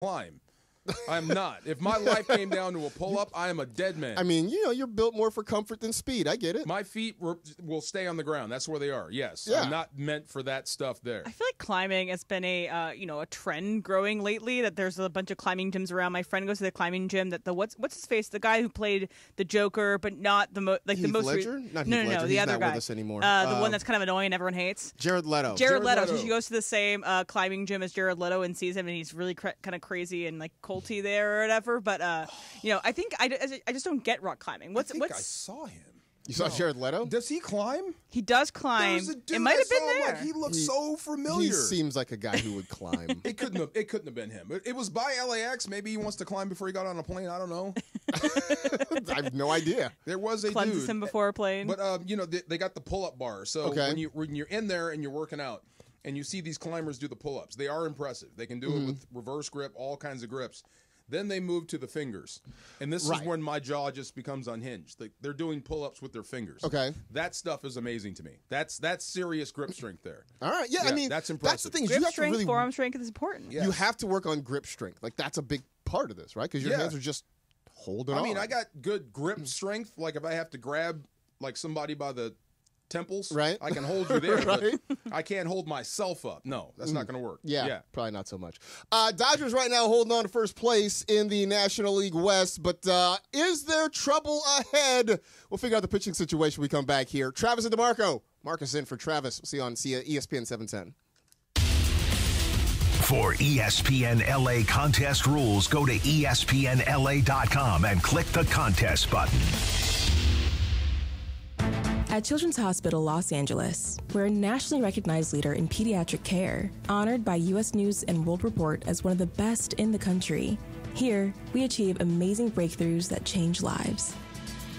climb. I'm not. If my life came down to a pull-up, I am a dead man. I mean, you're built more for comfort than speed. I get it. My feet will stay on the ground. That's where they are. Yes. Yeah. I'm not meant for that stuff there. I feel like climbing has been a trend growing lately, that there's a bunch of climbing gyms around. My friend goes to the climbing gym that what's his face? The guy who played the Joker, but not the most Heath Ledger? Not Heath Ledger. the He's other not guy. with us anymore. The one that's kind of annoying and everyone hates. Jared Leto. Jared Leto. So she goes to the same climbing gym as Jared Leto and sees him, and he's really kind of crazy and like culty there or whatever. But I think I just don't get rock climbing. I saw him. You saw Jared Leto? Does he climb? He does climb. It might have been there. Like, he looks so familiar. He seems like a guy who would climb. It couldn't have been him. It was by LAX. Maybe he wants to climb before he got on a plane. I don't know. I have no idea. There was a Cleanses dude. him before a plane. But they got the pull-up bar. So when you're in there and you're working out and you see these climbers do the pull-ups, they are impressive. They can do it with reverse grip, all kinds of grips. Then they move to the fingers. And this is when my jaw just becomes unhinged. They're doing pull-ups with their fingers. Okay. That stuff is amazing to me. That's serious grip strength there. All right. Yeah, I mean, that's impressive. That's the thing. Grip you have strength, to really, forearm strength is important. Yes. You have to work on grip strength. Like, that's a big part of this, right? Because your hands are just holding on. I mean, I got good grip strength. Like, if I have to grab, like, somebody by the temples, right? I can hold you there, but I can't hold myself up. No, that's not going to work. Yeah, probably not so much. Dodgers right now holding on to first place in the National League West, but is there trouble ahead? We'll figure out the pitching situation when we come back here. Travis and DeMarco. Marcus in for Travis. We'll see you on ESPN 710. For ESPN LA contest rules, go to ESPNLA.com and click the contest button. At Children's Hospital Los Angeles, we're a nationally recognized leader in pediatric care, honored by U.S. News and World Report as one of the best in the country. Here, we achieve amazing breakthroughs that change lives.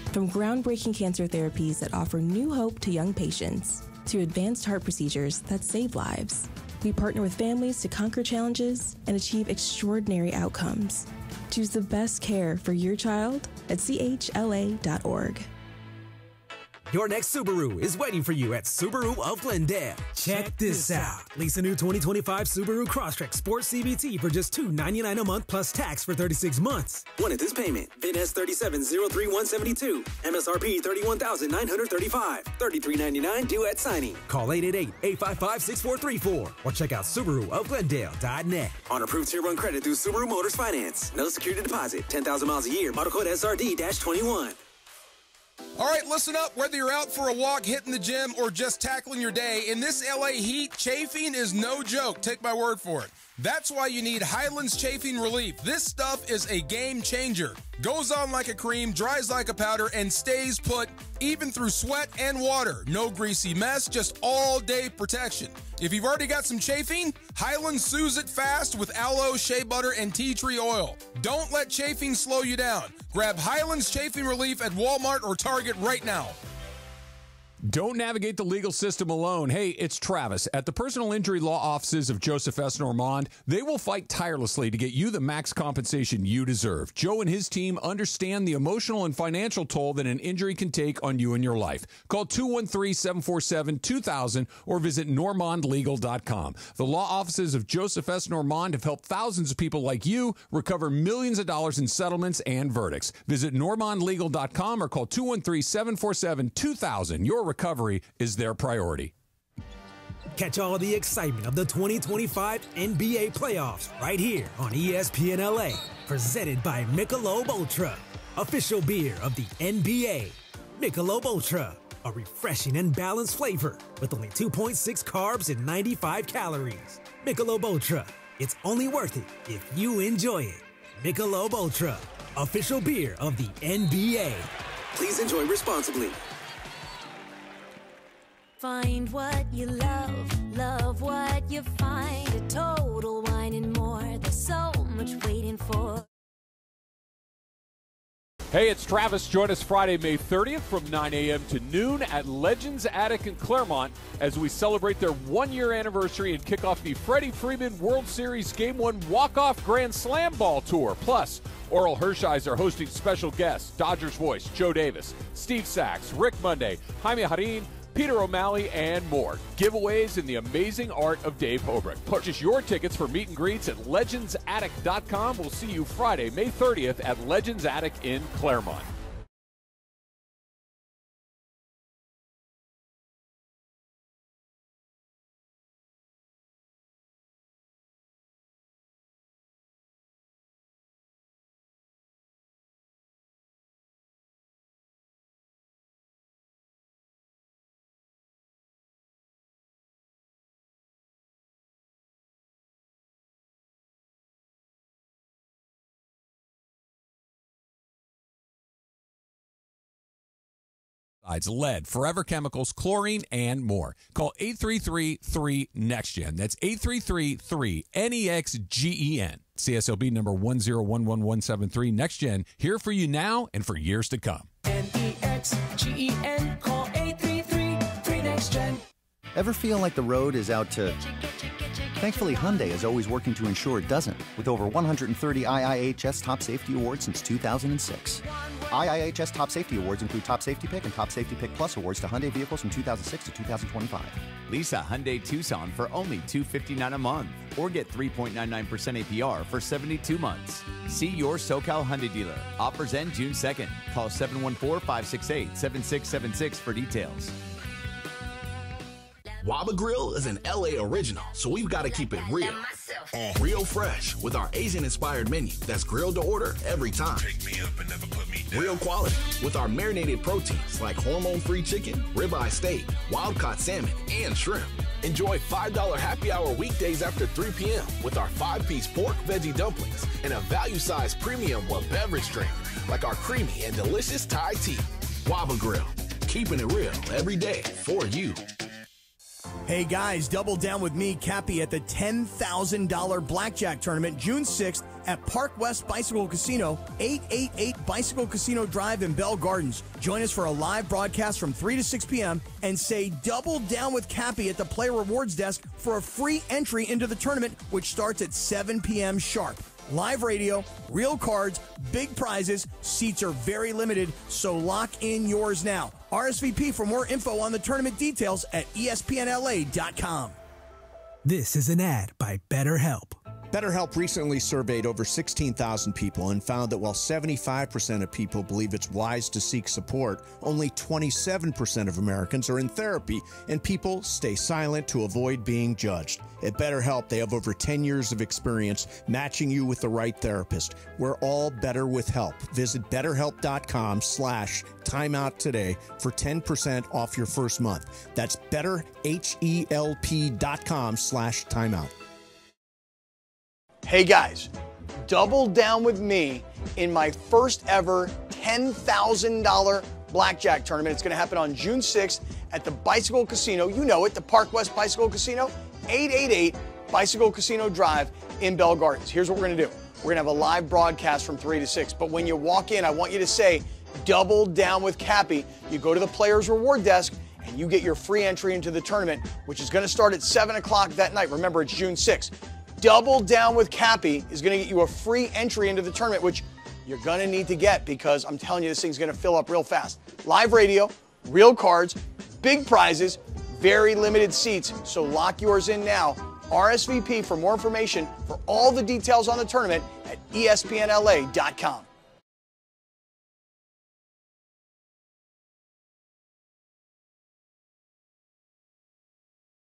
From groundbreaking cancer therapies that offer new hope to young patients, to advanced heart procedures that save lives, we partner with families to conquer challenges and achieve extraordinary outcomes. Choose the best care for your child at chla.org. Your next Subaru is waiting for you at Subaru of Glendale. Check this out. Lease a new 2025 Subaru Crosstrek Sport CVT for just $299 a month plus tax for 36 months. One at this payment. VIN S37-03172. MSRP $31,935. $33.99 due at signing. Call 888-855-6434 or check out SubaruofGlendale.net. On approved Tier 1 credit through Subaru Motors Finance. No security deposit. 10,000 miles a year. Model code SRD-21. All right, listen up. Whether you're out for a walk, hitting the gym, or just tackling your day, in this LA heat, chafing is no joke. Take my word for it. That's why you need Highlands Chafing Relief. This stuff is a game changer. Goes on like a cream, dries like a powder, and stays put even through sweat and water. No greasy mess, just all-day protection. If you've already got some chafing, Highlands soothes it fast with aloe, shea butter, and tea tree oil. Don't let chafing slow you down. Grab Highlands Chafing Relief at Walmart or Target right now. Don't navigate the legal system alone. Hey, it's Travis. At the personal injury law offices of Joseph S. Normand, they will fight tirelessly to get you the max compensation you deserve. Joe and his team understand the emotional and financial toll that an injury can take on you and your life. Call 213-747-2000 or visit normandlegal.com. The law offices of Joseph S. Normand have helped thousands of people like you recover millions of dollars in settlements and verdicts. Visit normandlegal.com or call 213-747-2000. Your recovery is their priority. Catch all the excitement of the 2025 NBA playoffs right here on ESPN LA. Presented by Michelob Ultra, official beer of the NBA. Michelob Ultra, a refreshing and balanced flavor with only 2.6 carbs and 95 calories. Michelob Ultra, it's only worth it if you enjoy it. Michelob Ultra, official beer of the NBA. Please enjoy responsibly. Find what you love, love what you find. A Total Wine and More. There's so much waiting for. Hey, it's Travis. Join us Friday, May 30th from 9 a.m. to noon at Legends Attic in Claremont as we celebrate their one-year anniversary and kick off the Freddie Freeman World Series Game 1 Walk-Off Grand Slam Ball Tour. Plus, Oral Hershiser hosting special guests, Dodgers voice Joe Davis, Steve Sachs, Rick Monday, Jaime Harin, Peter O'Malley, and more. Giveaways and the amazing art of Dave Hobrick. Purchase your tickets for meet and greets at legendsattic.com. We'll see you Friday, May 30th at Legends Attic in Claremont. Lead, forever chemicals, chlorine, and more. Call 833-3-NEXTGEN. That's 833-3-NEXGEN. CSLB number 1011173. NextGen, here for you now and for years to come. NEXGEN. Call 833-3-NEXTGEN. Ever feel like the road is out to... Thankfully, Hyundai is always working to ensure it doesn't, with over 130 IIHS Top Safety Awards since 2006. IIHS Top Safety Awards include Top Safety Pick and Top Safety Pick Plus awards to Hyundai vehicles from 2006 to 2025. Lease a Hyundai Tucson for only $259 a month, or get 3.99% APR for 72 months. See your SoCal Hyundai dealer. Offers end June 2nd. Call 714-568-7676 for details. Waba Grill is an LA original, so we've got to keep it real. Real fresh with our Asian-inspired menu that's grilled to order every time. Take me up and never put me down. Real quality with our marinated proteins like hormone-free chicken, ribeye steak, wild-caught salmon, and shrimp. Enjoy $5 happy hour weekdays after 3 p.m. with our 5-piece pork veggie dumplings and a value-sized premium beverage drink like our creamy and delicious Thai tea. Waba Grill, keeping it real every day for you. Hey guys, double down with me, Cappy, at the $10,000 blackjack tournament June 6th at Park West Bicycle Casino, 888 Bicycle Casino Drive in Bell Gardens. Join us for a live broadcast from 3 to 6 p.m. and say double down with Cappy at the Player Rewards Desk for a free entry into the tournament, which starts at 7 p.m. sharp. Live radio, real cards, big prizes. Seats are very limited, so lock in yours now. RSVP for more info on the tournament details at ESPNLA.com. This is an ad by BetterHelp. BetterHelp recently surveyed over 16,000 people and found that while 75% of people believe it's wise to seek support, only 27% of Americans are in therapy, and people stay silent to avoid being judged. At BetterHelp, they have over 10 years of experience matching you with the right therapist. We're all better with help. Visit BetterHelp.com/timeout today for 10% off your first month. That's BetterHelp.com/timeout. Hey guys, double down with me in my first ever $10,000 blackjack tournament. It's going to happen on June 6th at the Bicycle Casino. You know it, the Park West Bicycle Casino, 888 Bicycle Casino Drive in Bell Gardens. Here's what we're going to do. We're going to have a live broadcast from 3 to 6. But when you walk in, I want you to say, double down with Cappy. You go to the Players Reward Desk and you get your free entry into the tournament, which is going to start at 7 o'clock that night. Remember, it's June 6th. Double Down with Cappy is going to get you a free entry into the tournament, which you're going to need to get because I'm telling you, this thing's going to fill up real fast. Live radio, real cards, big prizes, very limited seats, so lock yours in now. RSVP for more information for all the details on the tournament at ESPNLA.com.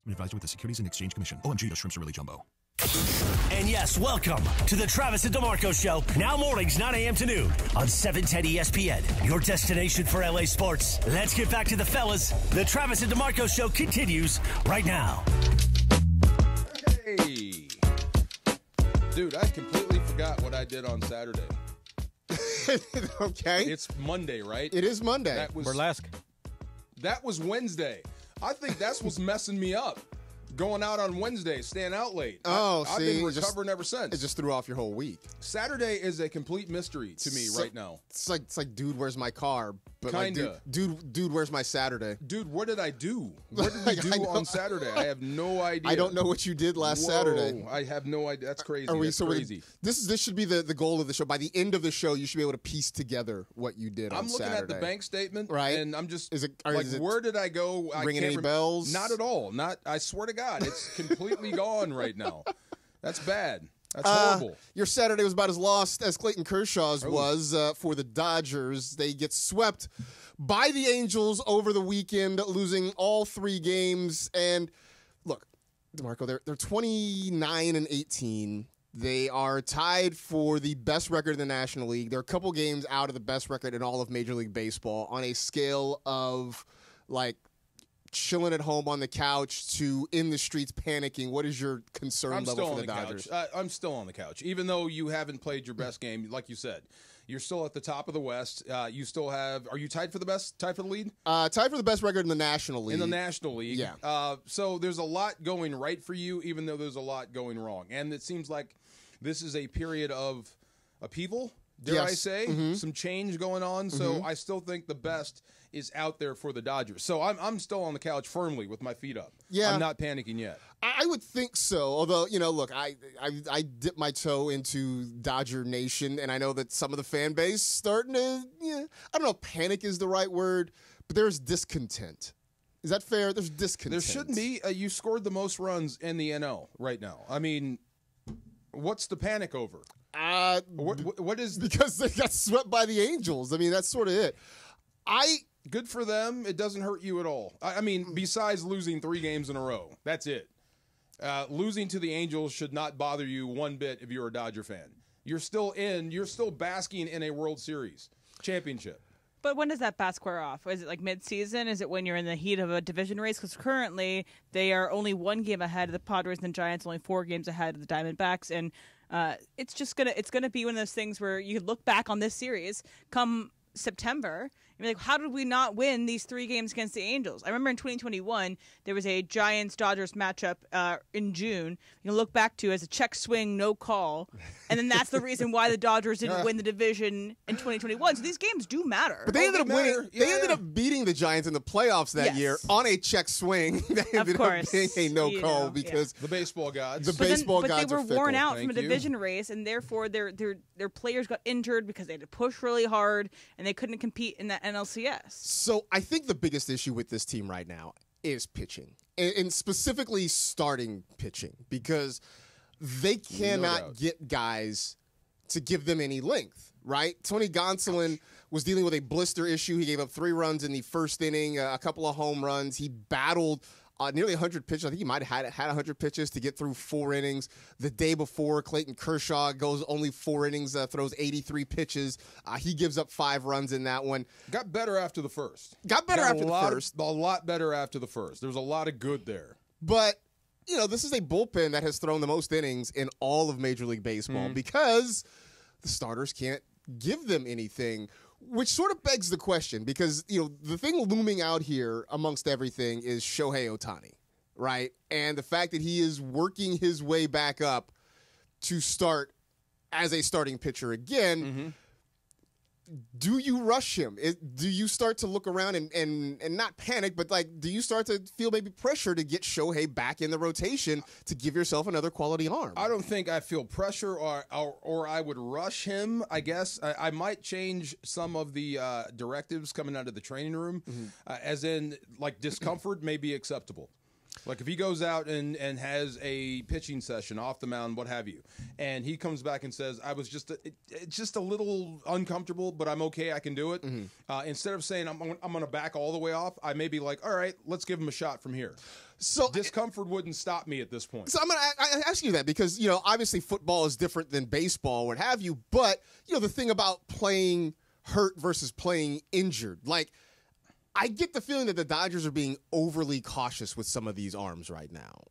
Advised with the Securities and Exchange Commission. OMG, those shrimps are really jumbo. And yes, welcome to the Travis and DeMarco Show. Now mornings, 9 a.m. to noon on 710 ESPN, your destination for LA sports. Let's get back to the fellas. The Travis and DeMarco Show continues right now. Hey. Dude, I completely forgot what I did on Saturday. Okay. It's Monday, right? It is Monday. That was burlesque. That was Wednesday. I think that's what's messing me up. Going out on Wednesday, staying out late. I've been recovering ever since. It just threw off your whole week. Saturday is a complete mystery to me right now. It's like, dude, where's my car? But Kinda. dude, where's my Saturday? Dude, what did I do? What did we do on Saturday? I have no idea. I don't know what you did last Saturday. I have no idea. That's crazy. That's crazy. This should be the goal of the show. By the end of the show, you should be able to piece together what you did on Saturday. I'm looking at the bank statement, right? And I'm just is it where did I go? Ringing any bells? Not at all. I swear to God, it's completely gone right now. That's bad. That's horrible. Your Saturday was about as lost as Clayton Kershaw's was for the Dodgers. They get swept by the Angels over the weekend, losing all 3 games. And look, DeMarco, they're 29-18. They are tied for the best record in the National League. They're a couple games out of the best record in all of Major League Baseball on a scale of like chilling at home on the couch to in the streets panicking. What is your concern level for the Dodgers? I'm still on the couch. Even though you haven't played your best game, like you said, you're still at the top of the West. You still have – are you tied for the lead? Tied for the best record in the National League. In the National League. Yeah. So there's a lot going right for you, even though there's a lot going wrong. And it seems like this is a period of upheaval, dare I say, some change going on. So I still think the best is out there for the Dodgers. So I'm still on the couch firmly with my feet up. Yeah. I'm not panicking yet. I would think so. Although, look, I dip my toe into Dodger Nation, and I know that some of the fan base starting to, I don't know if panic is the right word, but there's discontent. Is that fair? There's discontent. There shouldn't be. You scored the most runs in the NL right now. I mean, what's the panic over? What is because they got swept by the Angels. I mean, that's sort of it. Good for them. It doesn't hurt you at all. I mean, besides losing 3 games in a row, that's it. Losing to the Angels should not bother you one bit if you're a Dodger fan. You're still basking in a World Series championship. But when does that bask wear off? Is it like mid-season? Is it when you're in the heat of a division race? Because currently they are only 1 game ahead of the Padres and the Giants, only 4 games ahead of the Diamondbacks, and it's gonna be one of those things where you could look back on this series come September and be like, how did we not win these 3 games against the Angels? I remember in 2021 there was a Giants-Dodgers matchup in June. You can look back to as a check swing, no call, and then that's the reason why the Dodgers didn't win the division in 2021. So these games do matter. But they ended up winning. They ended up beating the Giants in the playoffs that year on a check swing. They ended up being a no call because the baseball gods. The baseball gods. But they were fickle. worn out from a division race, and therefore their players got injured because they had to push really hard and they couldn't compete in that NLCS. So I think the biggest issue with this team right now is pitching, and specifically starting pitching, because they cannot get guys to give them any length, right? Tony Gonsolin was dealing with a blister issue. He gave up 3 runs in the first inning, a couple of home runs. He battled nearly 100 pitches. I think he might have had 100 pitches to get through 4 innings. The day before, Clayton Kershaw goes only 4 innings, throws 83 pitches. He gives up 5 runs in that one. Got better after the first. Got better after the first. A lot better after the first. There's a lot of good there. But, this is a bullpen that has thrown the most innings in all of Major League Baseball because the starters can't give them anything. Which sort of begs the question, because, the thing looming out here amongst everything is Shohei Ohtani, right? And the fact that he is working his way back up to start as a starting pitcher again. Do you rush him? Do you start to look around and not panic, but do you start to feel maybe pressure to get Shohei back in the rotation to give yourself another quality arm? I don't think I feel pressure or I would rush him, I guess. I might change some of the directives coming out of the training room, as in, discomfort may be acceptable. Like if he goes out and has a pitching session off the mound, what have you, and he comes back and says, I was just a little uncomfortable, but I'm okay, I can do it. Instead of saying I'm going to back all the way off, I may be like, all right, let's give him a shot from here. So discomfort wouldn't stop me at this point. So I'm going to ask you that because, obviously football is different than baseball, what have you, but, the thing about playing hurt versus playing injured, I get the feeling that the Dodgers are being overly cautious with some of these arms right now.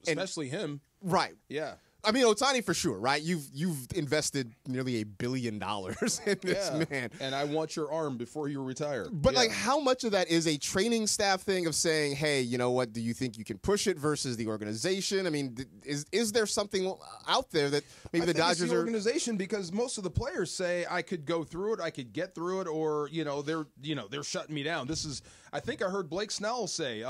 Especially him. Right. Yeah. I mean, Ohtani for sure, right? You've invested nearly $1 billion in this man. And I want your arm before you retire. But, like, how much of that is a training staff thing of saying, hey, you know what, do you think you can push it versus the organization? I mean, is there something out there that maybe the Dodgers it's the are... organization, because most of the players say, I could go through it, I could get through it, or, they're shutting me down. I think I heard Blake Snell say,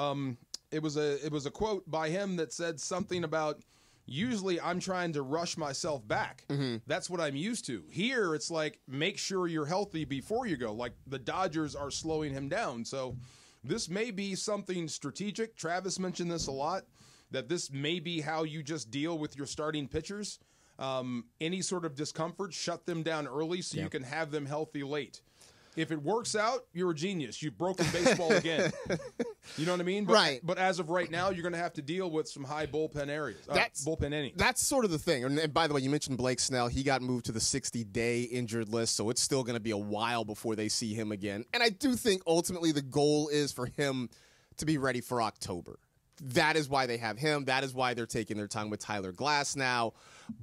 it was a quote by him that said something about, usually I'm trying to rush myself back. Mm-hmm. That's what I'm used to. Here, it's like, make sure you're healthy before you go. Like, the Dodgers are slowing him down. So this may be something strategic. Travis mentioned this a lot, that this may be how you just deal with your starting pitchers. Any sort of discomfort, shut them down early so you can have them healthy late. If it works out, you're a genius. You've broken baseball again. You know what I mean? Right. But as of right now, you're going to have to deal with some high bullpen areas. Bullpen innings. That's sort of the thing. And by the way, you mentioned Blake Snell. He got moved to the 60-day injured list, so it's still going to be a while before they see him again. And I do think ultimately the goal is for him to be ready for October. That is why they have him. That is why they're taking their time with Tyler Glass now.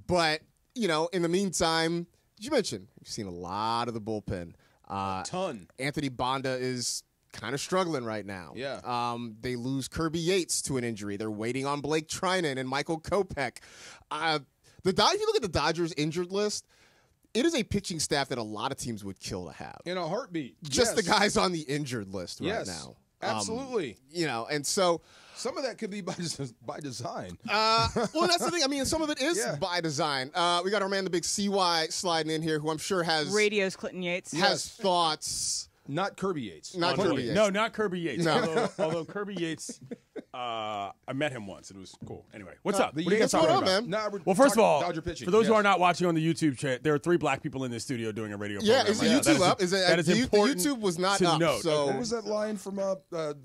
But, in the meantime, as you mentioned, you've seen a lot of the bullpen. A ton. Anthony Bonda is kind of struggling right now. Yeah. They lose Kirby Yates to an injury. They're waiting on Blake Trinan and Michael Kopech. If you look at the Dodgers injured list, it is a pitching staff that a lot of teams would kill to have. In a heartbeat. Just the guys on the injured list right now. Absolutely. And so... Some of that could be by design. Well, that's the thing. I mean, some of it is by design. We got our man, the big CY, sliding in here, who I'm sure has... Radio's Clinton Yates. Has thoughts... Not Kirby Yates. Not Kirby Yates. No, not Kirby Yates. No. Although Kirby Yates, I met him once. It was cool. Anyway, what's up? The What are you guys Yates talking going on, about? man? Well, first of all, Dodger pitching. for those who Yes. are not watching on the YouTube chat, there are 3 black people in this studio doing a radio program. Is the right now. YouTube up? That is the important YouTube was not to up. note. So What was that line from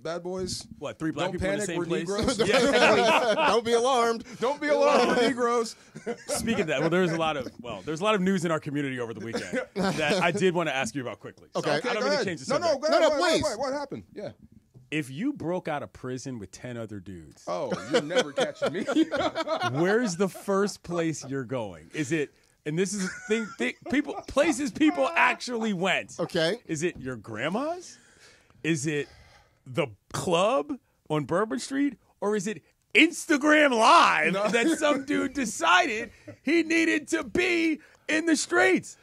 Bad Boys? What, 3 black Don't people in the panic, same we're place? Negroes. Yeah. Don't be alarmed. Don't be alarmed, we're Negroes. Speaking of that, there's a lot of news in our community over the weekend that I did want to ask you about quickly. So Okay. I don't go mean ahead. to change the No, subject. go ahead. please. What happened? Yeah. If you broke out of prison with 10 other dudes, Oh, you're never catching me. where's the first place you're going? Is it, and this is the thing, places people actually went. Okay. Is it your grandma's? Is it the club on Bourbon Street? Or is it Instagram Live that some dude decided he needed to be in the streets?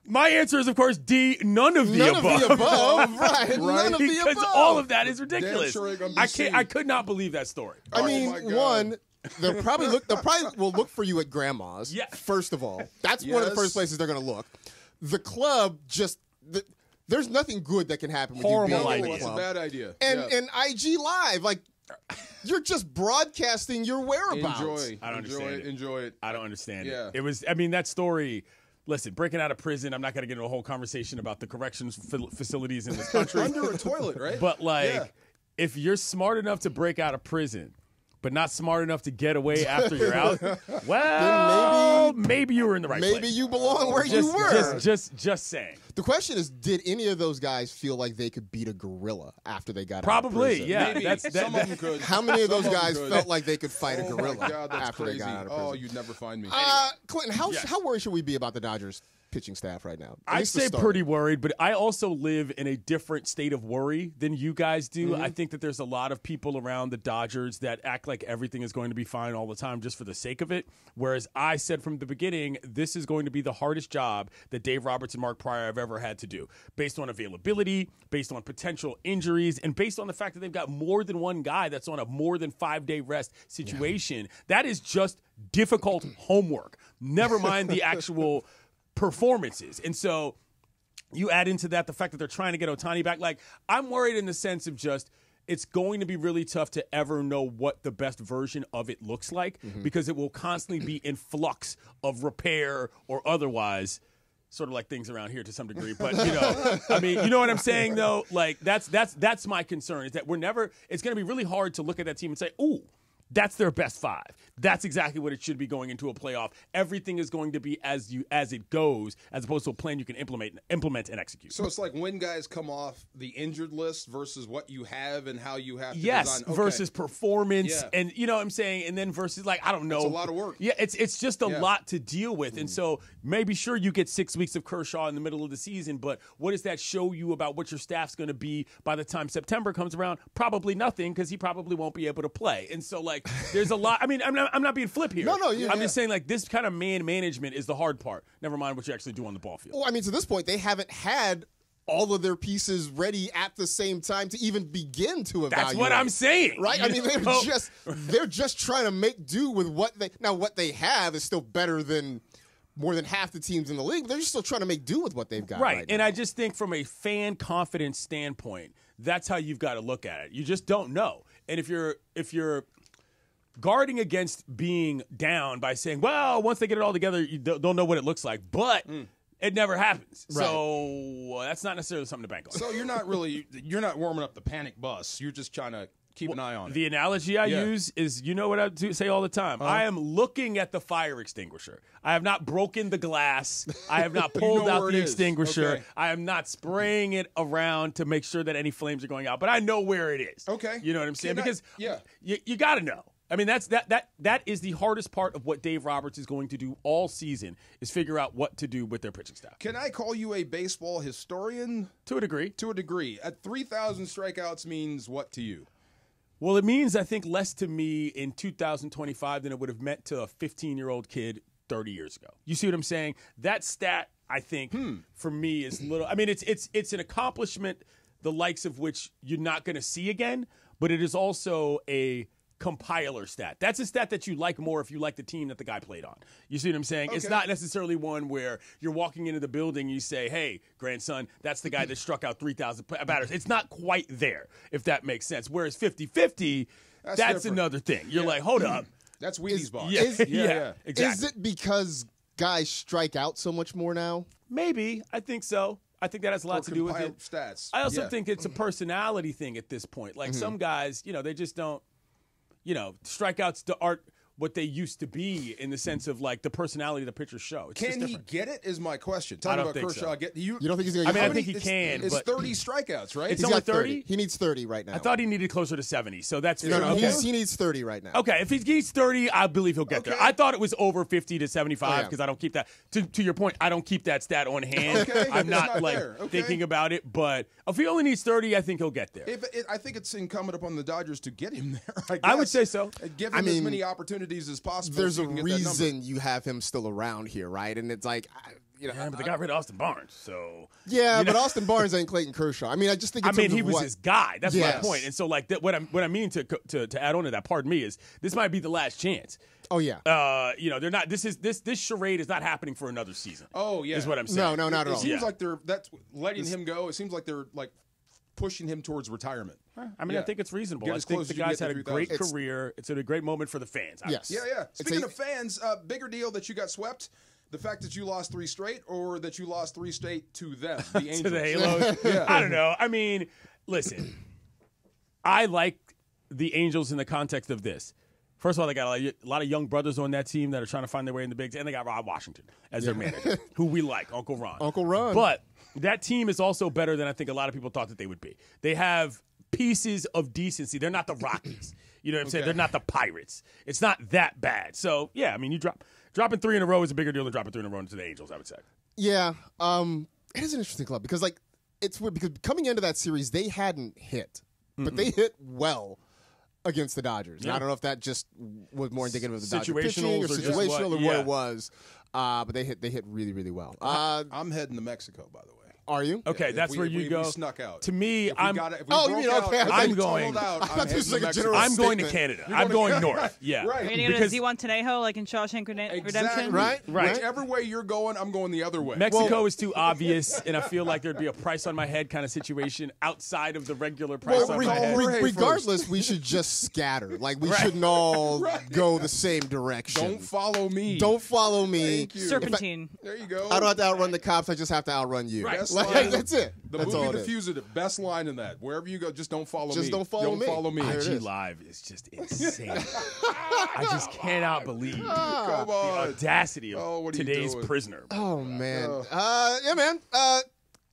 My answer is, of course, D, none of the above. None of the above, right. None of the Because above. all of that is ridiculous. Damn sure ain't gonna be I seen. could not believe that story. I Oh, mean, my God. one, they'll probably will look for you at grandma's. Yeah. First of all, that's one of the Yes. first places they're going to look. The club there's nothing good that can happen with Horrible you being in idea. the It's a club. bad idea. And Yeah. and IG Live, like you're just broadcasting your whereabouts. Enjoy. I don't understand it. Enjoy it. I don't understand Yeah. it. It was, I mean, that story, listen, breaking out of prison, I'm not going to get into a whole conversation about the corrections facilities in this country. Under a toilet, right? But, like, Yeah. if you're smart enough to break out of prison, but not smart enough to get away after you're out, well, maybe you were in the right place. Maybe you belong where you were. Just saying. The question is, did any of those guys feel like they could beat a gorilla after they got out of Probably, prison? yeah. Maybe. Some of them could. How many of those Some guys could. felt like they could fight a Oh gorilla my God, that's after crazy. they got out of prison? Oh, you'd never find me. Clinton, how worried should we be about the Dodgers pitching staff right now? At I'd least to say start. pretty worried, but I also live in a different state of worry than you guys do. Mm-hmm. I think that there's a lot of people around the Dodgers that act like everything is going to be fine all the time just for the sake of it. Whereas I said from the beginning, this is going to be the hardest job that Dave Roberts and Mark Pryor have ever had to do, based on availability, based on potential injuries, and based on the fact that they've got more than one guy that's on a more than 5-day rest situation. That is just difficult homework. Never mind the actual performances. And so you add into that the fact that they're trying to get Ohtani back. Like, I'm worried in the sense of just it's going to be really tough to ever know what the best version of it looks like because it will constantly be in flux of repair or otherwise. Sort of like things around here to some degree, but I mean, you know what I'm saying though? Like that's my concern is that it's going to be really hard to look at that team and say, ooh, That's their best 5. That's exactly what it should be going into a playoff. Everything is going to be as it goes, as opposed to a plan you can implement and execute. So it's like when guys come off the injured list versus what you have and how you have to yes, design. Versus performance, Yeah. and you know what I'm saying, and then versus I don't know. It's a lot of work. Yeah, it's just a lot to deal with, and so maybe sure you get 6 weeks of Kershaw in the middle of the season, but what does that show you about what your staff's going to be by the time September comes around? Probably nothing, because he probably won't be able to play, and so there's a lot. I mean, I'm not being flip here. No, I'm just saying this kind of man management is the hard part. Never mind what you actually do on the ball field. Well, I mean, to this point, they haven't had all of their pieces ready at the same time to even begin to evaluate. That's what I'm saying, right? I mean, they're just trying to make do with what they have is still better than more than half the teams in the league. But they're just still trying to make do with what they've got. Right, and I just think from a fan confidence standpoint, that's how you've got to look at it. You just don't know, and if you're guarding against being down by saying, well, once they get it all together, you don't know what it looks like. But it never happens. Right. So that's not necessarily something to bank on. So you're not warming up the panic bus. You're just trying to keep an eye on it. The analogy I use is, you know what I say all the time? I am looking at the fire extinguisher. I have not broken the glass. I have not pulled out the extinguisher. Okay. I am not spraying it around to make sure that any flames are going out. But I know where it is. Okay. You know what I'm saying? Because yeah. you got to know. I mean, that is the hardest part of what Dave Roberts is going to do all season, is figure out what to do with their pitching staff. Can I call you a baseball historian? To a degree. To a degree. At 3,000 strikeouts means what to you? Well, it means, I think, less to me in 2025 than it would have meant to a 15-year-old kid 30 years ago. You see what I'm saying? That stat, I think, for me is little. I mean, it's an accomplishment the likes of which you're not going to see again, but it is also a compiler stat. That's a stat that you like more if you like the team that the guy played on. You see what I'm saying? Okay. It's not necessarily one where you're walking into the building and you say, hey, grandson, that's the guy that struck out 3,000 batters. It's not quite there, if that makes sense. Whereas 50-50, that's another thing. You're like, hold up. That's Wheaties ball. Yeah, exactly. Is it because guys strike out so much more now? Maybe. I think so. I think that has a lot to do with it. Stats. I also think it's a personality thing at this point. Like some guys, they just don't, strikeouts aren't what they used to be in the sense of the personality of the pitchers show. It's can he get it is my question. Talking about Kershaw. So. You don't think he's going to get I think he can. It's 30 strikeouts, right? It's only 30? He needs 30 right now. I thought he needed closer to 70, so that's he needs 30 right now. Okay, if he needs 30, I believe he'll get there. I thought it was over 50 to 75 because I don't keep that. To your point, I don't keep that stat on hand. I'm not thinking about it, but if he only needs 30, I think he'll get there. I think it's incumbent upon the Dodgers to get him there. I would say so. Give him as many opportunities as possible. There's a reason you have him still around here, right? And it's like, but they got rid of Austin Barnes, so but Austin Barnes ain't Clayton Kershaw. I mean, I just think. He was his guy. That's my point. And so, what I mean to add on to that, pardon me, is this might be the last chance. Oh yeah. They're not. This charade is not happening for another season. Oh yeah, is what I'm saying. No, not at all. It seems like that's letting him go. It seems like they're pushing him towards retirement. I mean, I think it's reasonable. I think the guy's had a great career. It's a great moment for the fans. Yes. Yeah. Speaking of fans, bigger deal that you got swept. The fact that you lost 3 straight, or that you lost 3 straight to them, the Angels. To the Halos. I don't know. I mean, listen, I like the Angels in the context of this. First of all, they got a lot of young brothers on that team that are trying to find their way in the bigs, and they got Rob Washington as their manager, who we like, Uncle Ron. Uncle Ron. But that team is also better than I think a lot of people thought that they would be. They have pieces of decency. They're not the Rockies. You know what I'm saying? They're not the Pirates. It's not that bad. So, yeah, I mean, dropping 3 in a row is a bigger deal than dropping 3 in a row into the Angels, I would say. Yeah. It is an interesting club because, it's weird because coming into that series, they hadn't hit, but they hit well against the Dodgers. Yeah. And I don't know if that just was more indicative of the Dodgers pitching or situational or what it was, but they hit really, really well. I'm heading to Mexico, by the way. Are you? Okay, that's where you go. We snuck out. To me, I'm going. I'm going to Canada. I'm going north. Yeah. Right. Are you going to Zihuatanejo like in Shawshank Redemption? Right. Whichever way you're going, I'm going the other way. Mexico is too obvious, and I feel like there'd be a price on my head kind of situation outside of the regular price on my head. Regardless, we should just scatter. We shouldn't all go the same direction. Don't follow me. Don't follow me. Thank you. Serpentine. There you go. I don't have to outrun the cops. I just have to outrun you. Right. line. That's it. The That's all movie it The is. Fugitive. Best line in that. Wherever you go, just don't follow me. Just don't follow me. Follow me. There it IG is. Live is just insane. I just cannot believe Come the on. audacity of Oh, what are you today's doing? prisoner. Oh, man. Yeah, man.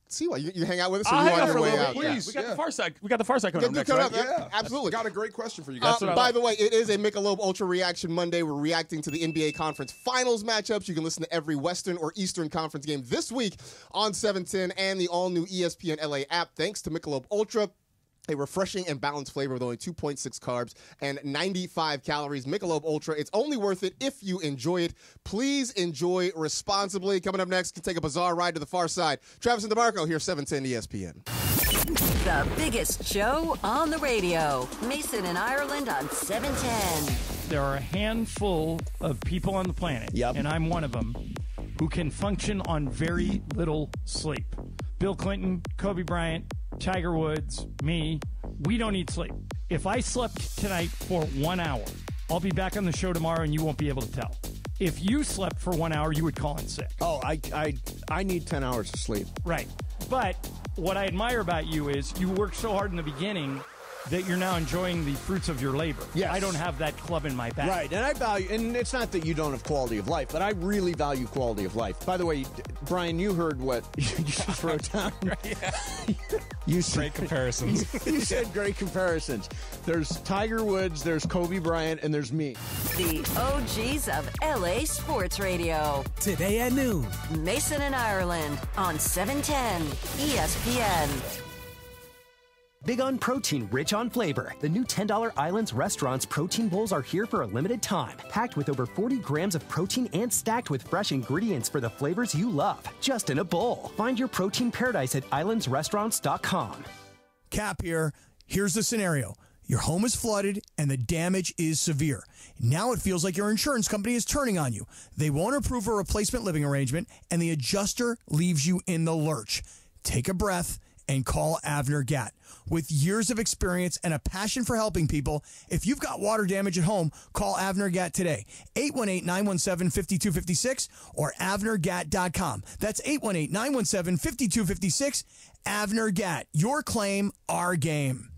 See what? You hang out with us or I'll you hang on out for your a way little out? bit. Yeah. Please, We got yeah. the Far Side. We got the Far Side coming up next, coming right? up. Yeah, absolutely. Got a great question for you guys. By the way, it is a Michelob Ultra Reaction Monday. We're reacting to the NBA Conference Finals matchups. You can listen to every Western or Eastern Conference game this week on 710 and the all-new ESPN LA app, thanks to Michelob Ultra. A refreshing and balanced flavor with only 2.6 carbs and 95 calories. Michelob Ultra. It's only worth it if you enjoy it. Please enjoy responsibly. Coming up next, can take a bizarre ride to the far side. Travis and DeMarco here, 710 ESPN. The biggest show on the radio. Mason and Ireland on 710. There are a handful of people on the planet, and I'm one of them, who can function on very little sleep. Bill Clinton, Kobe Bryant, Tiger Woods, me, we don't need sleep. If I slept tonight for 1 hour, I'll be back on the show tomorrow and you won't be able to tell. If you slept for 1 hour, you would call in sick. Oh, I need 10 hours of sleep. Right. But what I admire about you is you worked so hard in the beginning that you're now enjoying the fruits of your labor. Yes. I don't have that club in my back. Right, and I value, and it's not that you don't have quality of life, but I really value quality of life. By the way, Brian, you heard what you just wrote down. You said, great comparisons. You said great comparisons. There's Tiger Woods, there's Kobe Bryant, and there's me. The OGs of LA Sports Radio. Today at noon. Mason and Ireland on 710 ESPN. Big on protein, rich on flavor. The new $10 Islands Restaurant's protein bowls are here for a limited time. Packed with over 40 grams of protein and stacked with fresh ingredients for the flavors you love. Just in a bowl. Find your protein paradise at islandsrestaurants.com. Cap here. Here's the scenario. Your home is flooded and the damage is severe. Now it feels like your insurance company is turning on you. They won't approve a replacement living arrangement and the adjuster leaves you in the lurch. Take a breath and call Avner Gatt. With years of experience and a passion for helping people, if you've got water damage at home, call Avner Gatt today. 818-917-5256 or avnergatt.com. That's 818-917-5256. Avner Gatt. Your claim, our game.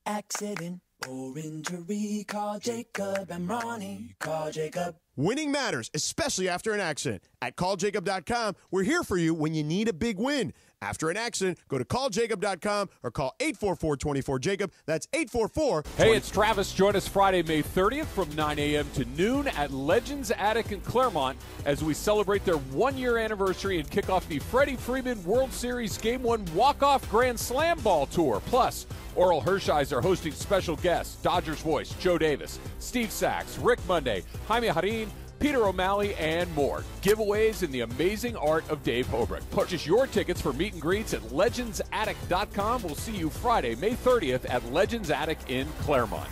Accident or injury, call Jacob and Ronnie. Call Jacob. Winning matters, especially after an accident. At calljacob.com, we're here for you when you need a big win. After an accident, go to calljacob.com or call 844-24-JACOB. That's 844 Hey, it's Travis. Join us Friday, May 30th from 9 a.m. to noon at Legends Attic in Claremont as we celebrate their one-year anniversary and kick off the Freddie Freeman World Series Game 1 Walk-Off Grand Slam Ball Tour. Plus, Oral Hershiser hosting special guests, Dodgers voice Joe Davis, Steve Sachs, Rick Monday, Jaime Harin, Peter O'Malley, and more. Giveaways in the amazing art of Dave Hobrick. Purchase your tickets for meet and greets at legendsattic.com. We'll see you Friday, May 30th at Legends Attic in Claremont.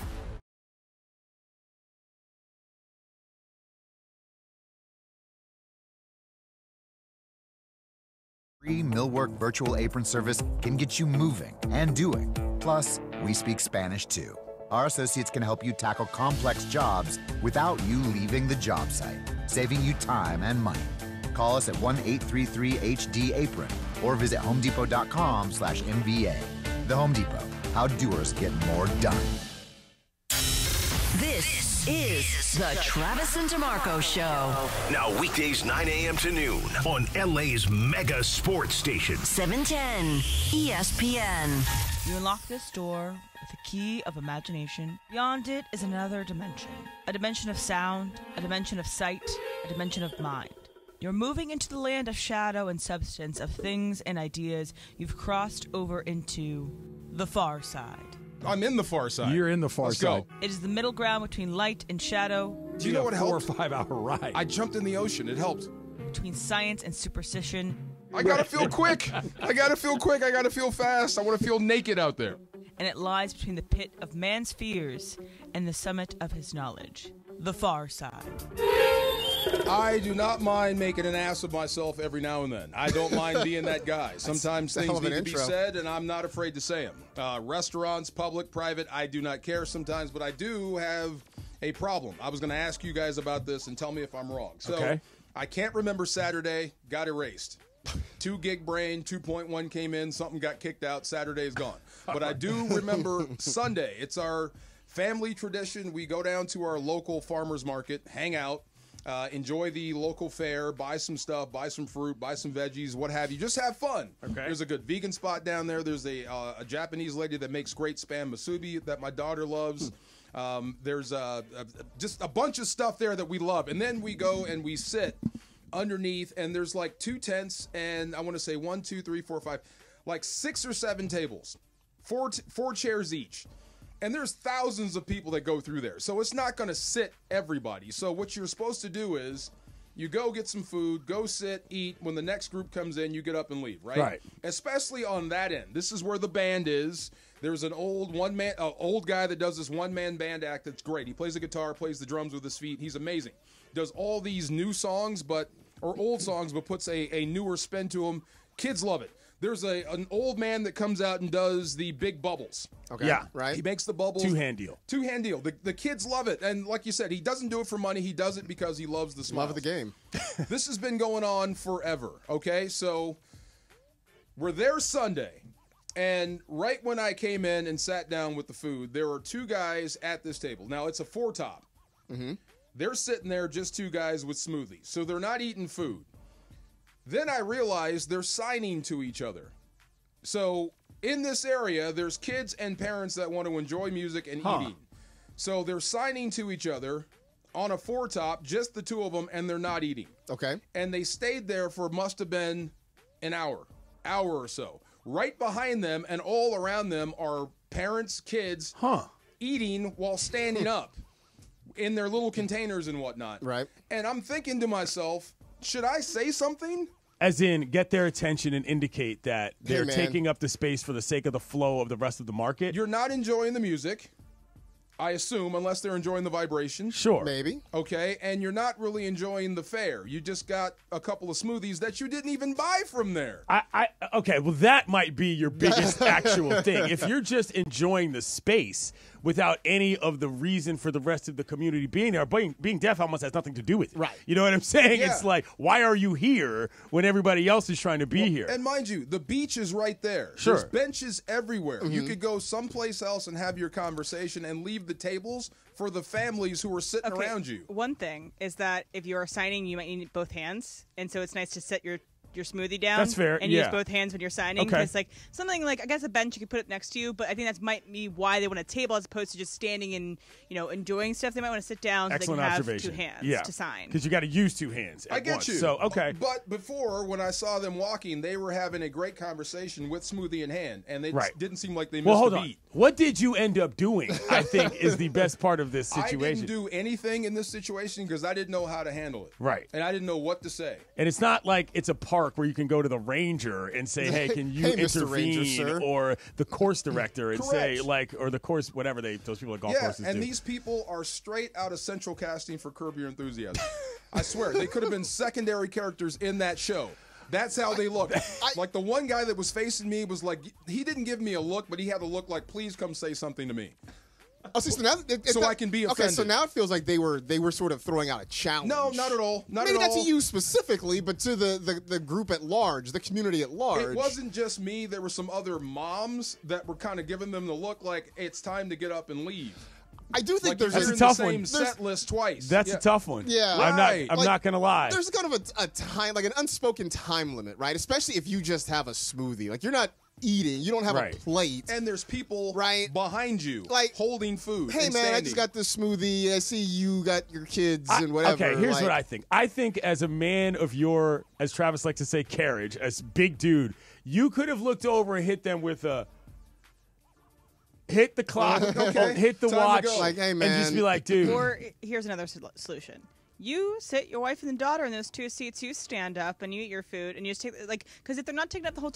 Free Millwork virtual apron service can get you moving and doing. Plus, we speak Spanish too. Our associates can help you tackle complex jobs without you leaving the job site, saving you time and money. Call us at 1-833-HD-APRON or visit homedepot.com/MBA. The Home Depot, how doers get more done. This is the Travis and DeMarco Show. Now weekdays 9 a.m. to noon on LA's mega sports station. 710 ESPN. You unlock this door with a key of imagination. Beyond it is another dimension. A dimension of sound, a dimension of sight, a dimension of mind. You're moving into the land of shadow and substance, of things and ideas. You've crossed over into the far side. I'm in the far side. You're in the far Let's side. Go. It is the middle ground between light and shadow. Do you know what helped? 4 or 5 hour ride. I jumped in the ocean. It helped. Between science and superstition. I gotta feel quick. I gotta feel quick. I gotta feel fast. I want to feel naked out there. And it lies between the pit of man's fears and the summit of his knowledge. The far side. I do not mind making an ass of myself every now and then. I don't mind being that guy. Sometimes things need to be said, and I'm not afraid to say them. Restaurants, public, private, I do not care sometimes, but I do have a problem. I was going to ask you guys about this and tell me if I'm wrong. So Okay. I can't remember Saturday, got erased. 2 gig brain, 2.1 came in, something got kicked out, Saturday's gone. But I do remember Sunday. It's our family tradition. We go down to our local farmer's market, hang out, enjoy the local fare, buy some stuff, buy some fruit, buy some veggies, what have you. Just have fun. Okay. There's a good vegan spot down there. There's a Japanese lady that makes great spam musubi that my daughter loves. There's just a bunch of stuff there that we love. And then we go and we sit underneath, and there's like 2 tents, and I want to say 1, 2, 3, 4, 5, like 6 or 7 tables, 4 chairs each. And there's thousands of people that go through there. So it's not going to sit everybody. So what you're supposed to do is you go get some food, go sit, eat. When the next group comes in, you get up and leave, right? Right. Especially on that end. This is where the band is. There's an old guy that does this one-man band act that's great. He plays the guitar, plays the drums with his feet. He's amazing. Does all these new songs, or old songs, but puts a newer spin to them. Kids love it. There's an old man that comes out and does the big bubbles. Okay. Yeah. Right. He makes the bubbles. Two-hand deal. Two-hand deal. The kids love it. And like you said, he doesn't do it for money. He does it because he loves the smiles. Love of the game. This has been going on forever, okay? So we're there Sunday, and right when I came in and sat down with the food, there were 2 guys at this table. Now, it's a 4-top. Mm-hmm. They're sitting there, just 2 guys with smoothies. So they're not eating food. Then I realized they're signing to each other. So in this area, there's kids and parents that want to enjoy music and eating. So they're signing to each other on a 4-top, just the 2 of them, and they're not eating. Okay. And they stayed there for must have been an hour or so. Right behind them and all around them are parents, kids eating while standing up in their little containers and whatnot. Right. And I'm thinking to myself, should I say something? As in, get their attention and indicate that they're man. taking up the space for the sake of the flow of the rest of the market. You're not enjoying the music, I assume, unless they're enjoying the vibration. Sure. Maybe. Okay, and you're not really enjoying the fare. You just got a couple of smoothies that you didn't even buy from there. Okay, well, that might be your biggest actual thing. If you're just enjoying the space without any of the reason for the rest of the community being there, being deaf almost has nothing to do with it. Right. You know what I'm saying? Yeah. It's like, why are you here when everybody else is trying to be here? And mind you, the beach is right there. Sure. There's benches everywhere. You could go someplace else and have your conversation and leave the tables for the families who are sitting around you. One thing is that if you're signing, you might need both hands, and so it's nice to set your smoothie down. That's fair, and yeah. use both hands when you're signing. Okay. Because like something like, I guess a bench you could put it next to you, but I think that might be why they want a table as opposed to just standing and enjoying stuff. They might want to sit down so Excellent they can have observation. 2 hands Yeah. to sign. Because you got to use 2 hands. I at get once. you. So, okay. But before, when I saw them walking, they were having a great conversation with smoothie in hand, and they just didn't seem like they missed hold a on. beat. What did you end up doing, I think, is the best part of this situation. I didn't do anything in this situation because I didn't know how to handle it. Right. And I didn't know what to say. And it's not like it's a park where you can go to the ranger and say, hey, can you Hey, Mr. intervene? Ranger, sir. Or the course director and say, Correct. or the course, whatever those people at golf courses and do. these people are straight out of Central Casting for Curb Your Enthusiasm. I swear, they could have been secondary characters in that show. That's how they look. Like the one guy that was facing me was like, he didn't give me a look, but he had a look like, please come say something to me. Oh, so now I can be offended. Okay, so now it feels like they were sort of throwing out a challenge. No, not at all. Maybe not to you specifically, but to the group at large, the community at large. It wasn't just me. There were some other moms that were kind of giving them the look like it's time to get up and leave. I do think like there's a tough one. Set list twice. That's a tough one. Yeah, I'm not gonna lie. There's kind of a time, like an unspoken time limit, right? Especially if you just have a smoothie, like you're not eating, you don't have a plate, and there's people behind you, like holding food. Hey and man, standing. I just got this smoothie. I see you got your kids and whatever. Okay, here's what I think. I think as a man of your, as Travis likes to say, carriage, as big dude, you could have looked over and hit them with a. Hit the clock, or hit the watch, like, hey, man. and just be like, dude. Or here's another solution. You sit your wife and the daughter in those 2 seats. You stand up and you eat your food, and you just take because if they're not taking up the whole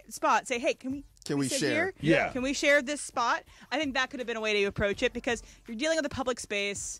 spot, say, hey, can we share? sit here? Yeah. Can we share this spot? I think that could have been a way to approach it because you're dealing with a public space.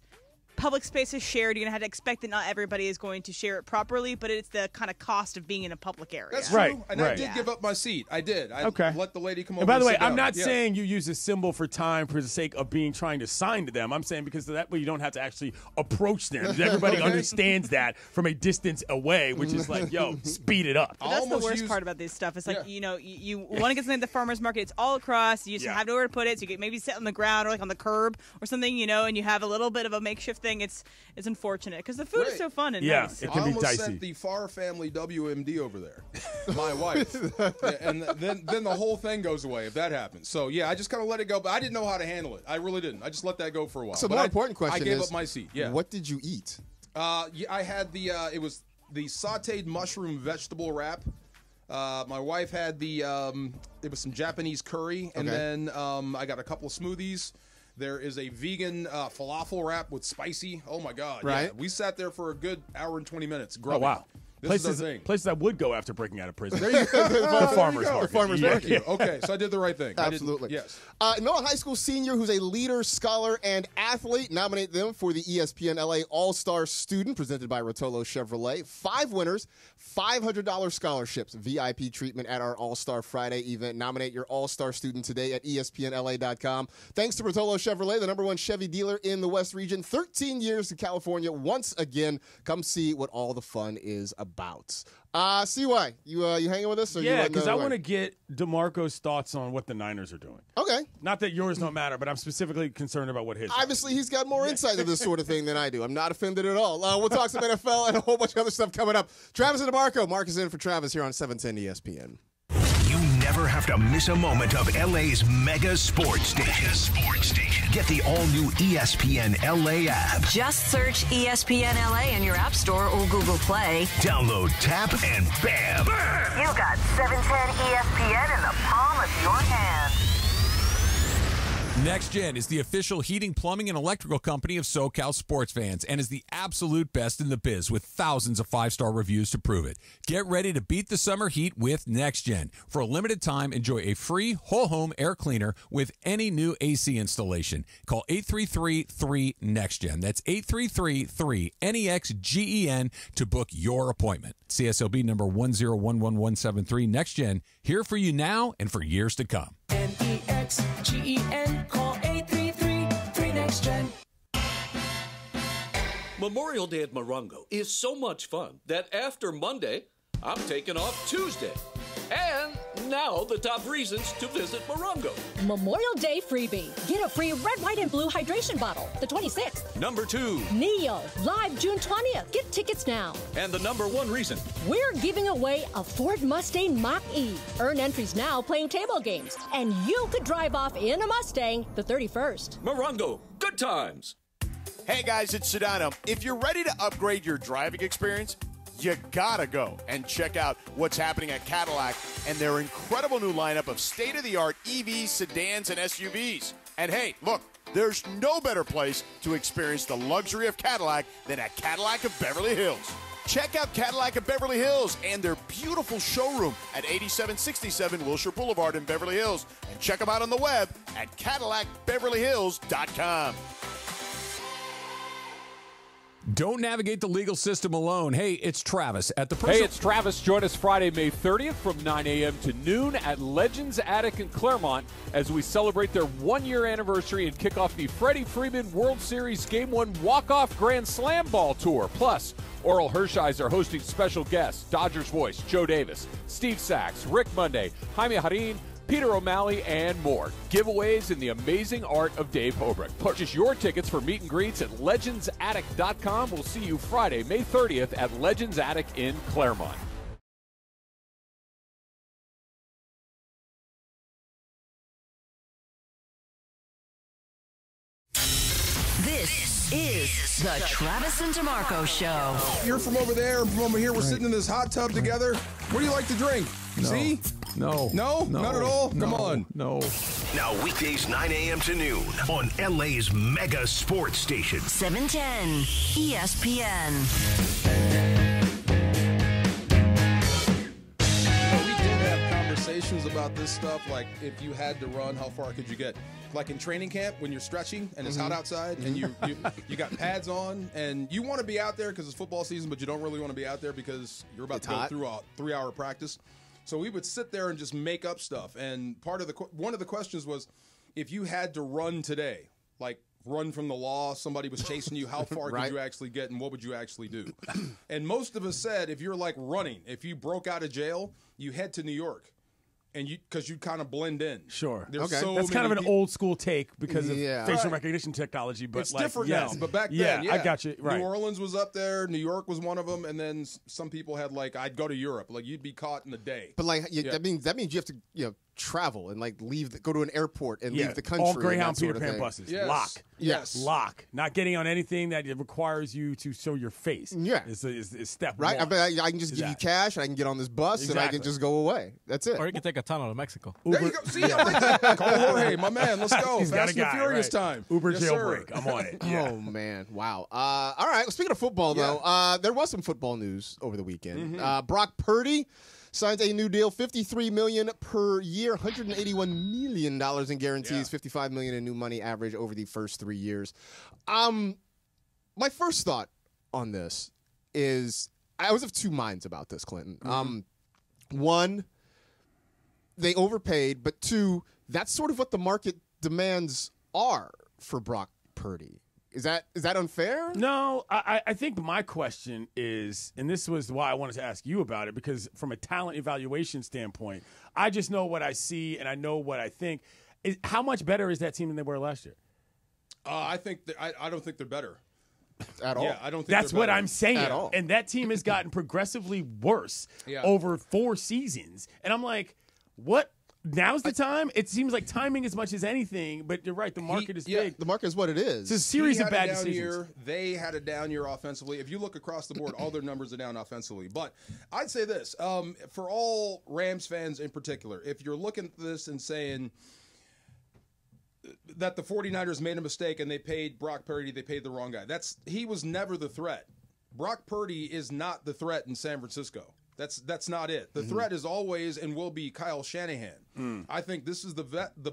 public space is shared. You're going to have to expect that not everybody is going to share it properly, but it's the kind of cost of being in a public area. That's true. And I did give up my seat. I did. I let the lady come over. And by the way, sit I'm down. not saying you use a symbol for time for the sake of trying to sign to them. I'm saying because that way you don't have to actually approach them. Everybody understands that from a distance away, which is like, yo, speed it up. But that's the worst part about this stuff. It's like, you want to get something at the farmer's market. It's all across. You just have nowhere to put it. So you can maybe sit on the ground or like on the curb or something, and you have a little bit of a makeshift thing. It's unfortunate because the food is so fun and nice. It can be dicey. I almost sent the Farr family WMD over there, my wife, and then the whole thing goes away if that happens. So I just kind of let it go, but I didn't know how to handle it. I really didn't. I just let that go for a while. So, more important question I gave is, up my seat. Yeah. What did you eat? I had it was the sautéed mushroom vegetable wrap. My wife had it was some Japanese curry, and then I got a couple of smoothies. There is a vegan falafel wrap with spicy. Oh my God! Right. Yeah. We sat there for a good hour and 20 minutes. Oh wow! This is our thing. Places I would go after breaking out of prison. There you go. The farmer's market. The farmer's market. Okay, so I did the right thing. Absolutely. Yes. Noah High School senior who's a leader, scholar, and athlete. Nominate them for the ESPN LA All-Star Student presented by Rotolo Chevrolet. 5 winners, $500 scholarships, VIP treatment at our All-Star Friday event. Nominate your All-Star student today at ESPNLA.com. Thanks to Rotolo Chevrolet, the #1 Chevy dealer in the West region. 13 years in California. Once again, come see what all the fun is about. CY, you hanging with us? Or yeah, because I want to get DeMarco's thoughts on what the Niners are doing. Okay. Not that yours don't matter, but I'm specifically concerned about what his. Obviously, he's got more insight into this sort of thing than I do. I'm not offended at all. We'll talk some NFL and a whole bunch of other stuff coming up. Travis and DeMarco. Mark is in for Travis here on 710 ESPN. You never have to miss a moment of LA's mega sports station. Get the all-new ESPN LA app. Just search ESPN LA in your App Store or Google Play. Download, tap, and bam! You got 710 ESPN in the palm of your hand. Next Gen is the official heating, plumbing, and electrical company of SoCal sports fans and is the absolute best in the biz with thousands of 5-star reviews to prove it. Get ready to beat the summer heat with Next Gen. For a limited time, enjoy a free whole home air cleaner with any new AC installation. Call 833-3-NEXT-GEN. That's 833-3-NEXGEN to book your appointment. CSLB number 1011173. Next Gen, here for you now and for years to come. NEXGEN, call 833-3-NEXT-GEN. Memorial Day at Morongo is so much fun that after Monday, I'm taking off Tuesday. And now the top reasons to visit Morongo. Memorial Day freebie. Get a free red, white, and blue hydration bottle, the 26th. Number 2. Neo, live June 20th. Get tickets now. And the number 1 reason. We're giving away a Ford Mustang Mach-E. Earn entries now playing table games. And you could drive off in a Mustang the 31st. Morongo, good times. Hey guys, it's Sedano. If you're ready to upgrade your driving experience, you gotta go and check out what's happening at Cadillac and their incredible new lineup of state-of-the-art EVs, sedans, and SUVs. And hey, look, there's no better place to experience the luxury of Cadillac than at Cadillac of Beverly Hills. Check out Cadillac of Beverly Hills and their beautiful showroom at 8767 Wilshire Boulevard in Beverly Hills. And check them out on the web at CadillacBeverlyHills.com. Don't navigate the legal system alone. Hey, it's Travis at the Hey, it's Travis. Join us Friday, May 30th from 9 a.m. to noon at Legends Attic in Claremont as we celebrate their 1-year anniversary and kick off the Freddie Freeman World Series Game 1 Walk-Off Grand Slam Ball Tour. Plus, Oral Hershiser hosting special guests, Dodgers voice Joe Davis, Steve Sachs, Rick Monday, Jaime Harin, Peter O'Malley, and more. Giveaways in the amazing art of Dave Hobrick. Purchase your tickets for meet and greets at legendsattic.com. We'll see you Friday, May 30th at Legends Attic in Claremont. This is the Travis and DeMarco Show. You're from over there, I'm from over here. We're sitting in this hot tub together. What do you like to drink? No. See? No. No? Not at all? Come on. No. Now weekdays 9 a.m. to noon on LA's mega sports station. 710 ESPN. We did have conversations about this stuff, like if you had to run, how far could you get? like in training camp when you're stretching and it's hot outside and you got pads on and you want to be out there because it's football season, but you don't really want to be out there because you're about to go through a 3-hour practice. So we would sit there and just make up stuff. And one of the questions was, if you had to run today, like run from the law, somebody was chasing you, how far could you actually get and what would you actually do? And most of us said, if you're like running, if you broke out of jail, you head to New York. And because you kind of blend in. Sure. There's That's kind of an old school take because of facial recognition technology. But it's different now. But back then, I got you. Right. New Orleans was up there. New York was one of them. And then some people had I'd go to Europe. Like you'd be caught in a day. But that means you have to travel and go to an airport and leave the country. All Greyhound Peter Pan buses. Yes. Lock. Yes. Lock. Not getting on anything that requires you to show your face. Yeah. Is step right. one. I can just give you cash and I can get on this bus and I can just go away. That's it. Or you can take a tunnel to Mexico. There you go. See, call Jorge, my man. Let's go. He's Fast and Furious time. Uber yes, jailbreak. Sir. I'm on it. Yeah. Oh man, wow. All right. Well, speaking of football, though, there was some football news over the weekend. Brock Purdy signs a new deal, $53 million per year, $181 million in guarantees, $55 million in new money average over the first 3 years. My first thought on this is I was of two minds about this, Clinton. One, they overpaid, but two, that's sort of what the market demands are for Brock Purdy. Is that unfair? No, I think my question is, and this was why I wanted to ask you about it, because from a talent evaluation standpoint, I just know what I see and I know what I think. How much better is that team than they were last year? I think I don't think they're better at all. Yeah, I don't think that's what I'm saying. At all. And that team has gotten progressively worse over 4 seasons. And I'm like, what? Now's the time? It seems like timing as much as anything, but you're right. The market is big. The market is what it is. It's a series of bad decisions. Year. They had a down year offensively. If you look across the board, all their numbers are down offensively. But I'd say this, for all Rams fans in particular, if you're looking at this and saying that the 49ers made a mistake and they paid Brock Purdy, they paid the wrong guy. He was never the threat. Brock Purdy is not the threat in San Francisco. That's not it. The threat is always and will be Kyle Shanahan. I think this is the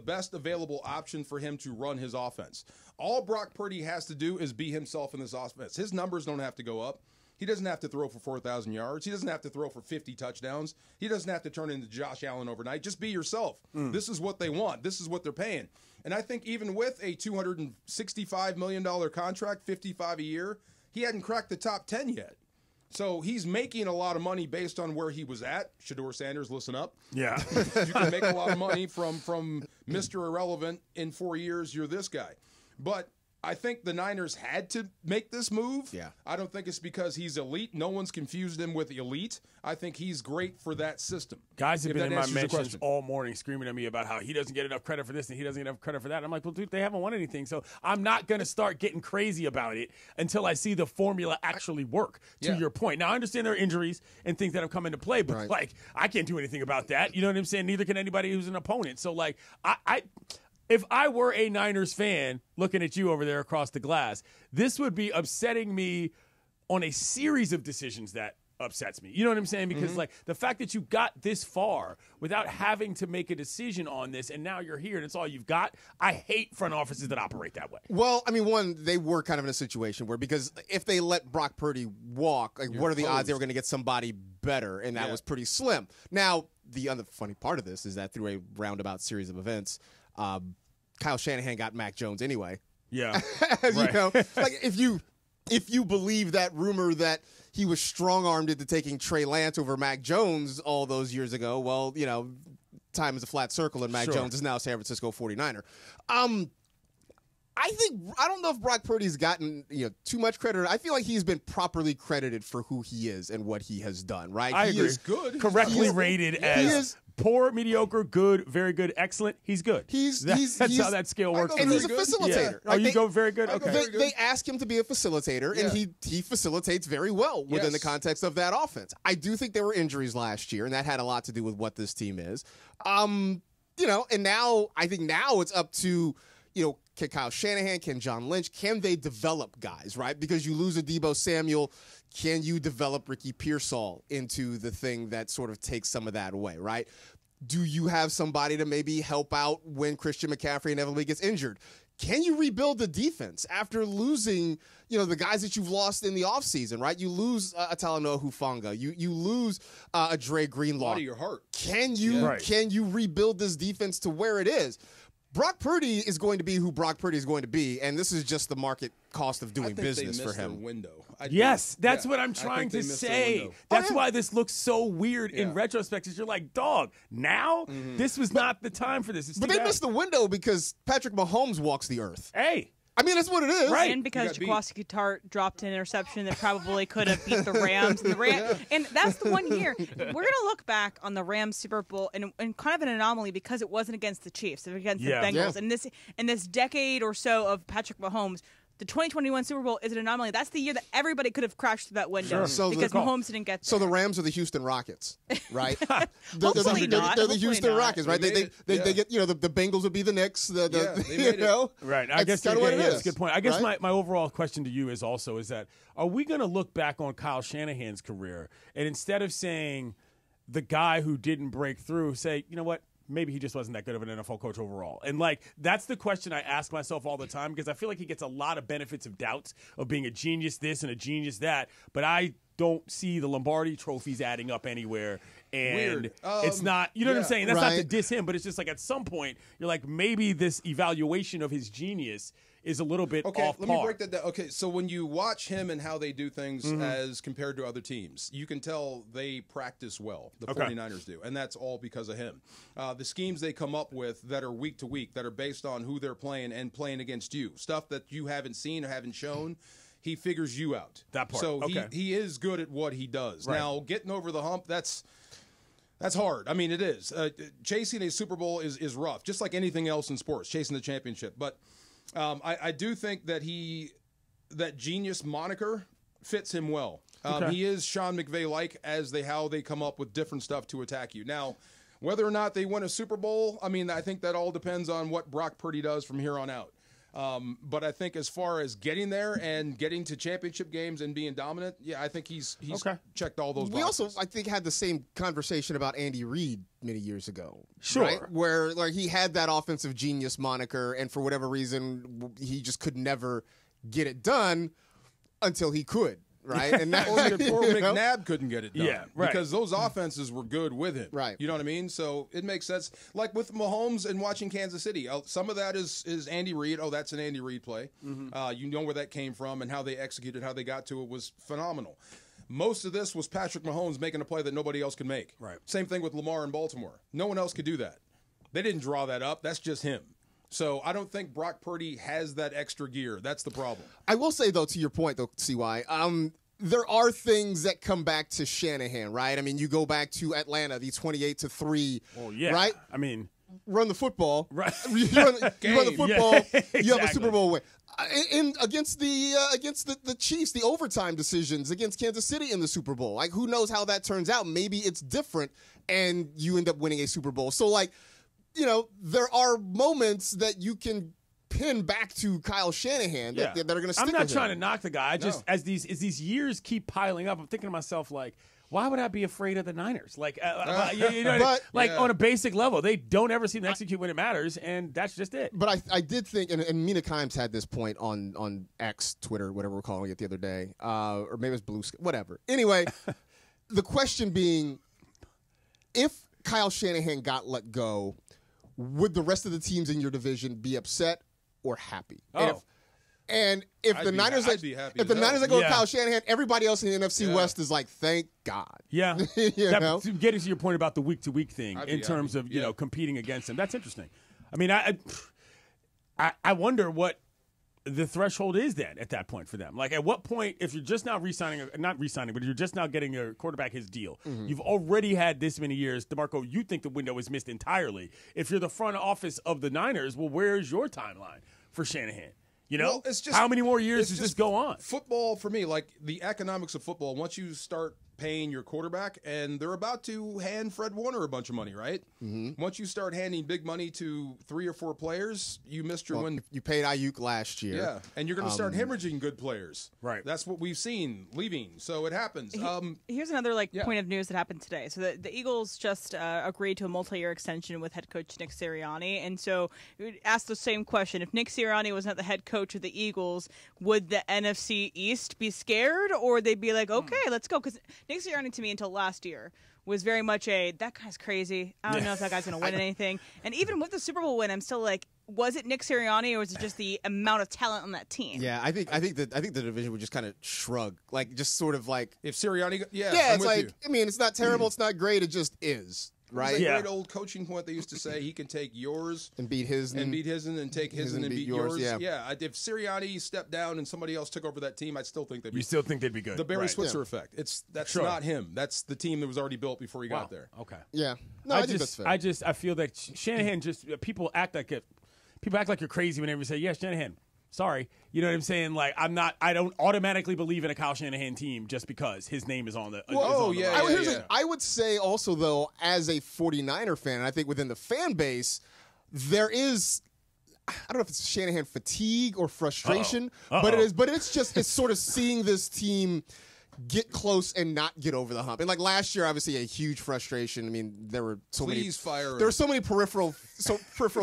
best available option for him to run his offense. All Brock Purdy has to do is be himself in this offense. His numbers don't have to go up. He doesn't have to throw for 4,000 yards. He doesn't have to throw for 50 touchdowns. He doesn't have to turn into Josh Allen overnight. Just be yourself. This is what they want. This is what they're paying. And I think even with a $265 million contract, 55 a year, he hadn't cracked the top 10 yet. So he's making a lot of money based on where he was at. Shedeur Sanders, listen up. Yeah. You can make a lot of money from Mr. Irrelevant in 4 years. You're this guy. But I think the Niners had to make this move. Yeah. I don't think it's because he's elite. No one's confused him with elite. I think he's great for that system. Guys have been in my mentions all morning screaming at me about how he doesn't get enough credit for this and he doesn't get enough credit for that. I'm like, well, dude, they haven't won anything. So I'm not going to start getting crazy about it until I see the formula actually work, to your point. Now, I understand there are injuries and things that have come into play, but, I can't do anything about that. You know what I'm saying? Neither can anybody who's an opponent. So, if I were a Niners fan looking at you over there across the glass, this would be upsetting me on a series of decisions that upsets me. You know what I'm saying? Because the fact that you got this far without having to make a decision on this and now you're here and it's all you've got, I hate front offices that operate that way. Well, I mean, one, they were kind of in a situation where, because if they let Brock Purdy walk, what are the odds they were going to get somebody better? And that was pretty slim. Now, the other funny part of this is that through a roundabout series of events, Kyle Shanahan got Mac Jones anyway. Yeah. You know, if you believe that rumor that he was strong-armed into taking Trey Lance over Mac Jones all those years ago, well, you know, time is a flat circle and Mac Jones is now a San Francisco 49er. I don't know if Brock Purdy's gotten too much credit. I feel like he's been properly credited for who he is and what he has done, right? I agree. He's good. Correctly rated as poor, mediocre, good, very good, excellent. He's good. That's how that scale works. And he's a facilitator. Yeah. You go very good? Okay. They ask him to be a facilitator, and he facilitates very well within the context of that offense. I do think there were injuries last year, and that had a lot to do with what this team is. And now I think it's up to, can Kyle Shanahan, can John Lynch, can they develop guys, right? Because you lose a Deebo Samuel, can you develop Ricky Pearsall into the thing that sort of takes some of that away, right? Do you have somebody to maybe help out when Christian McCaffrey inevitably gets injured? Can you rebuild the defense after losing, the guys that you've lost in the offseason, right? You lose Talanoa Hufanga. You lose a Dre Greenlaw. Out of your heart. Can you rebuild this defense to where it is? Brock Purdy is going to be who Brock Purdy is going to be, and this is just the market cost of doing business for him. That's what I'm trying to say. That's why this looks so weird in retrospect. Is you're like, dog, now this was not the time for this. But they missed the window because Patrick Mahomes walks the earth. Hey. I mean, that's what it is. Right. And because Jaquaski Tart dropped an interception that probably could have beat the Rams. And that's the one year. We're going to look back on the Rams Super Bowl and kind of an anomaly because it wasn't against the Chiefs. It was against the Bengals. And in this decade or so of Patrick Mahomes, the 2021 Super Bowl is an anomaly. That's the year that everybody could have crashed through that window because Mahomes didn't get there. So the Rams are the Houston Rockets, right? They're the Houston Rockets, right? They get the Bengals would be the Knicks. Right. I guess kind of what it is. That's a good point. I guess my overall question to you is that are we going to look back on Kyle Shanahan's career and instead of saying the guy who didn't break through, say, you know what? Maybe he just wasn't that good of an NFL coach overall. And, that's the question I ask myself all the time because I feel like he gets a lot of benefits of doubts of being a genius this and a genius that, but I don't see the Lombardi trophies adding up anywhere. And it's not, you know what I'm saying? That's not to diss him, but it's just like at some point, you're like, maybe this evaluation of his genius is a little bit off par. Let me break that down. Okay, so when you watch him and how they do things as compared to other teams, you can tell they practice well. The 49ers do, and that's all because of him. The schemes they come up with that are week to week, that are based on who they're playing and playing against you, stuff that you haven't seen or haven't shown, he figures you out. That part. So he is good at what he does. Right. Now, getting over the hump, that's hard. I mean, it is. Chasing a Super Bowl is rough, just like anything else in sports, chasing the championship. But I do think that that genius moniker fits him well. He is Sean McVay-like how they come up with different stuff to attack you. Now, whether or not they win a Super Bowl, I mean, I think that all depends on what Brock Purdy does from here on out. But I think as far as getting there and getting to championship games and being dominant, I think he's checked all those boxes. We also, I think, had the same conversation about Andy Reid many years ago. Sure. Right? Where he had that offensive genius moniker, and for whatever reason, he just could never get it done until he could. Right, and that, or McNabb couldn't get it done. Yeah, right. Because those offenses were good with him. Right. You know what I mean? So it makes sense. Like with Mahomes and watching Kansas City, some of that is Andy Reid. Oh, that's an Andy Reid play. You know where that came from and how they executed, how they got to it was phenomenal. Most of this was Patrick Mahomes making a play that nobody else could make. Right. Same thing with Lamar in Baltimore. No one else could do that. They didn't draw that up. That's just him. So I don't think Brock Purdy has that extra gear. That's the problem. I will say, though, to your point, though, CY, there are things that come back to Shanahan, right? I mean, you go back to Atlanta, the 28-3, right? I mean, run the football, right? you run the football. Exactly. You have a Super Bowl win. Against the Chiefs, the overtime decisions against Kansas City in the Super Bowl. Like, who knows how that turns out? Maybe it's different, and you end up winning a Super Bowl. So, there are moments that you can pin back to Kyle Shanahan that are going to stick with him. I'm not trying to knock the guy. I just as these years keep piling up, I'm thinking to myself, like, why would I be afraid of the Niners? Like, on a basic level, they don't ever seem to execute when it matters, and that's just it. But I did think, and Mina Kimes had this point on X, Twitter, whatever we're calling it the other day, or maybe it's Blue Sky, whatever. Anyway, the question being, if Kyle Shanahan got let go, would the rest of the teams in your division be upset or happy? And if the Niners let go of Kyle Shanahan, everybody else in the NFC West is like, thank God. Yeah. Getting to your point about the week-to-week thing in terms of competing against him, that's interesting. I mean, I wonder what the threshold is then at that point for them. Like, at what point, if you're just now not re-signing, but you're just now getting your quarterback his deal, you've already had this many years. DeMarco, you think the window is missed entirely. If you're the front office of the Niners, well, where's your timeline for Shanahan? You know, it's just, how many more years does this go on? Football, for me, like the economics of football, once you start paying your quarterback, and they're about to hand Fred Warner a bunch of money, right? Mm-hmm. Once you start handing big money to 3 or 4 players, you missed your win. You paid Ayuk last year. Yeah, and you're going to start hemorrhaging good players. Right. That's what we've seen leaving, so it happens. Here's another point of news that happened today. So the Eagles just agreed to a multi-year extension with head coach Nick Sirianni, and so we would ask the same question: if Nick Sirianni was not the head coach of the Eagles, would the NFC East be scared, or they'd be like, okay, let's go? Because Nick Sirianni, to me, until last year, was very much that guy's crazy. I don't know if that guy's going to win anything. And even with the Super Bowl win, I'm still like, was it Nick Sirianni or was it just the amount of talent on that team? Yeah, I think the division would just kind of shrug, like just sort of like if Sirianni, it's like I mean, it's not terrible, it's not great, it just is. Right, a great old coaching point. They used to say he can take yours and beat his, and take his and beat yours. Yeah. If Sirianni stepped down and somebody else took over that team, I still think they'd be. You still think they'd be good? The Barry Switzer effect. That's not him. That's the team that was already built before he got there. Okay. Yeah. No, I think that's fair. I feel that Shanahan people act like you're crazy whenever you say, yeah, Shanahan. Sorry. You know what I'm saying? Like, I don't automatically believe in a Kyle Shanahan team just because his name is on the. I would say also, though, as a 49er fan, and I think within the fan base, there is. I don't know if it's Shanahan fatigue or frustration, but it's sort of seeing this team get close and not get over the hump. And like last year, obviously a huge frustration. I mean, there were so many peripheral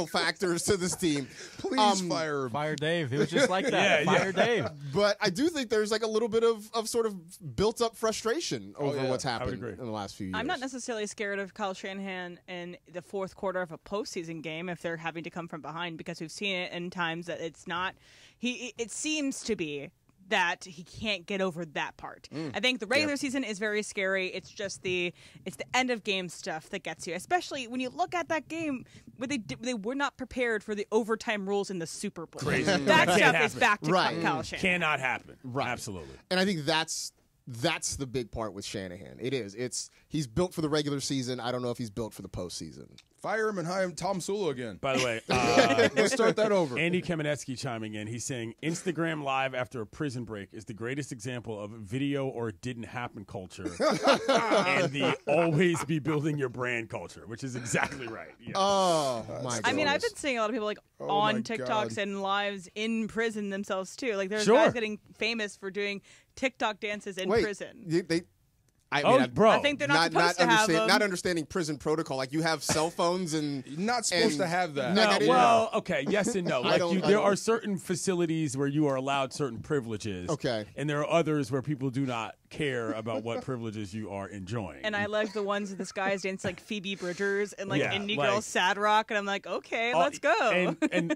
factors to this team. Please fire Dave. It was just like that. Fire Dave. But I do think there's like a little bit of sort of built up frustration over what's happened in the last few years. I'm not necessarily scared of Kyle Shanahan in the fourth quarter of a postseason game if they're having to come from behind, because we've seen it in times that it's not. It seems to be that he can't get over that part. I think the regular season is very scary. It's just the end of game stuff that gets you, especially when you look at that game where they were not prepared for the overtime rules in the Super Bowl. Crazy. That stuff is back to Kyle Shanahan. Cannot happen. Right. Absolutely. And I think that's the big part with Shanahan. It is. He's built for the regular season. I don't know if he's built for the postseason. Fire him and hire him Tom Sula again. By the way, let's start that over. Andy Kamenetsky chiming in. He's saying Instagram Live after a prison break is the greatest example of video or it didn't happen culture and the always be building your brand culture, which is exactly right. Yeah. Oh, my God. I mean, I've been seeing a lot of people on TikToks and lives in prison themselves, too. Like, there's guys getting famous for doing TikTok dances in prison. I think they're not supposed to have them. Not understanding prison protocol. Like, you have cell phones and... You're not supposed to have that. No, okay, yes and no. Like there are certain facilities where you are allowed certain privileges. Okay. And there are others where people do not care about what privileges you are enjoying. And I like the ones that this guy is dancing like Phoebe Bridgers and like Indie Girl Sad Rock, and I'm like, okay, let's go. And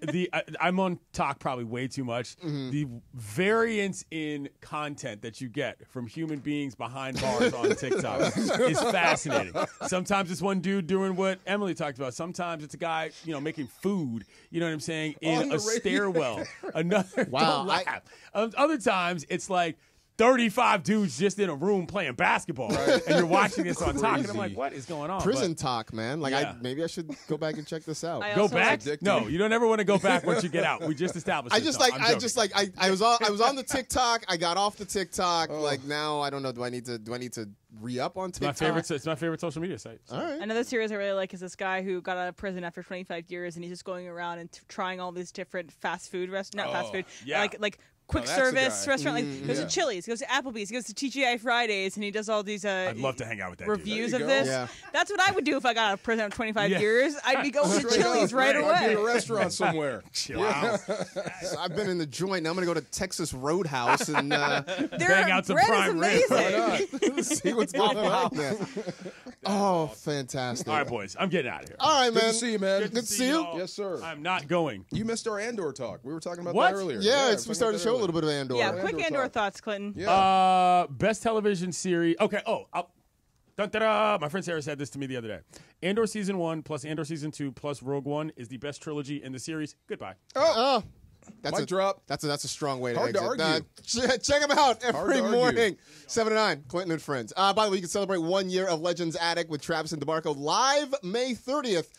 I'm on talk probably way too much. Mm-hmm. The variance in content that you get from human beings behind bars on TikTok is fascinating. Sometimes it's one dude doing what Emily talked about. Sometimes it's a guy, making food. You know what I'm saying? In a stairwell. Another. Wow. Don't laugh. Other times it's like 35 dudes just in a room playing basketball, and you're watching this on talk, and I'm like, what is going on? Prison talk, man. Like, maybe I should go back and check this out. Go back? No, you don't ever want to go back once you get out. We just established. I was on the TikTok. I got off the TikTok. Like, now I don't know. Do I need to re-up on TikTok? It's my favorite social media site. So. All right. Another series I really like is this guy who got out of prison after 25 years, and he's just going around and trying all these different fast food like quick service restaurant. Like, he goes to Chili's, he goes to Applebee's, he goes to TGI Fridays, and he does all these I'd love to hang out with that reviews dude. of this. Yeah. That's what I would do if I got out of prison after 25 years. I'd be going to Chili's right away. I'd be in a restaurant somewhere. Wow. So I've been in the joint. Now I'm going to go to Texas Roadhouse and bang out some prime rib. See what's going on there. Oh, fantastic. All right, boys. I'm getting out of here. All right, man. Good to see you, man. Good to see you. Yes, sir. I'm not going. You missed our Andor talk. We were talking about What? that earlier. Yeah, we started to show a little bit of Andor. Yeah, quick Andor thoughts, Clinton. Yeah. Best television series. Okay. My friend Sarah said this to me the other day. Andor Season 1 plus Andor Season 2 plus Rogue One is the best trilogy in the series. Goodbye. Mic drop. That's a strong way to Hard to exit. argue. Check them out Hard every to argue. morning, 7 to 9. Clinton and Friends. By the way, you can celebrate 1 year of Legends Attic with Travis and DeMarco live May 30th.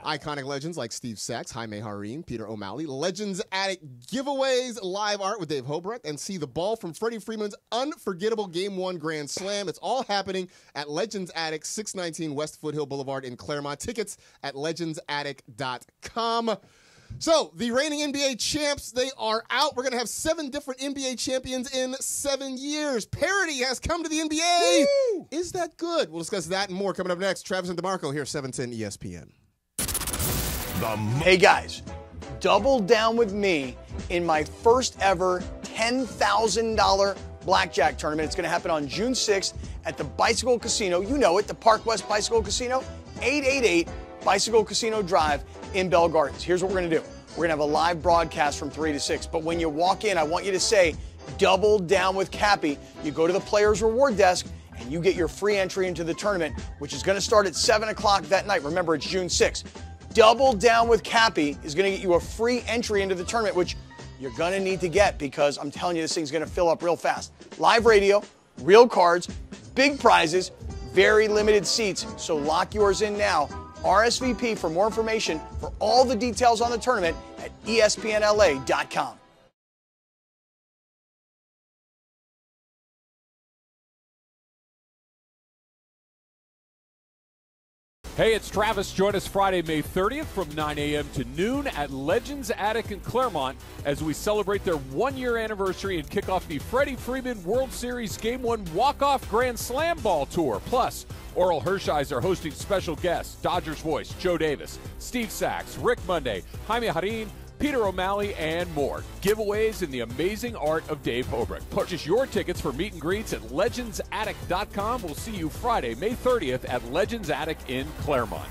Iconic legends like Steve Sachs, Jaime Harim, Peter O'Malley. Legends Attic giveaways, live art with Dave Hobrecht, and see the ball from Freddie Freeman's unforgettable Game 1 Grand Slam. It's all happening at Legends Attic, 619 West Foothill Boulevard in Claremont. Tickets at legendsattic.com. So, the reigning NBA champs, they are out. We're going to have 7 different NBA champions in 7 years. Parity has come to the NBA. Woo! Is that good? We'll discuss that and more coming up next. Travis and DeMarco here, 710 ESPN. Hey, guys, double down with me in my first ever $10,000 blackjack tournament. It's going to happen on June 6th at the Bicycle Casino. You know it, the Park West Bicycle Casino, 888 Bicycle Casino Drive in Bell Gardens. Here's what we're going to do. We're going to have a live broadcast from 3 to 6. But when you walk in, I want you to say, double down with Cappy. You go to the Players Reward Desk, and you get your free entry into the tournament, which is going to start at 7 o'clock that night. Remember, it's June 6th. Double down with Cappy is going to get you a free entry into the tournament, which you're going to need to get because I'm telling you, this thing's going to fill up real fast. Live radio, real cards, big prizes, very limited seats. So lock yours in now. RSVP for more information for all the details on the tournament at espnla.com. Hey, it's Travis. Join us Friday, May 30th from 9 a.m. to noon at Legends Attic in Claremont as we celebrate their 1-year anniversary and kick off the Freddie Freeman World Series Game 1 Walk-Off Grand Slam Ball Tour. Plus, Oral Hershiser hosting special guests, Dodgers voice Joe Davis, Steve Sachs, Rick Monday, Jaime Harim, Peter O'Malley, and more. Giveaways in the amazing art of Dave Hobrecht. Purchase your tickets for meet and greets at legendsattic.com. We'll see you Friday, May 30th at Legends Attic in Claremont.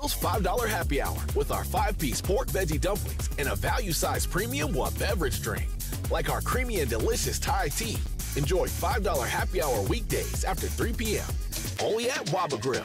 $5 happy hour with our 5-piece pork veggie dumplings and a value-sized premium one beverage drink, like our creamy and delicious Thai tea. Enjoy $5 happy hour weekdays after 3 p.m. Only at Waba Grill.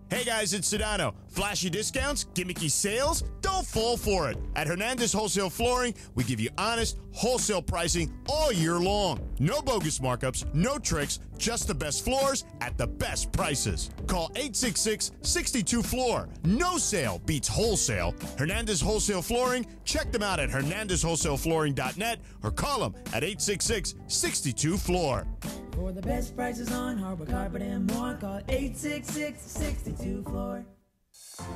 Hey guys, it's Sedano. Flashy discounts, gimmicky sales? Don't fall for it. At Hernandez Wholesale Flooring, we give you honest, wholesale pricing all year long. No bogus markups, no tricks, just the best floors at the best prices. Call 866-62-FLOOR. No sale beats wholesale. Hernandez Wholesale Flooring, check them out at hernandezwholesaleflooring.net or call them at 866-62-FLOOR. For the best prices on hardwood carpet and more, call 866-62-FLOOR.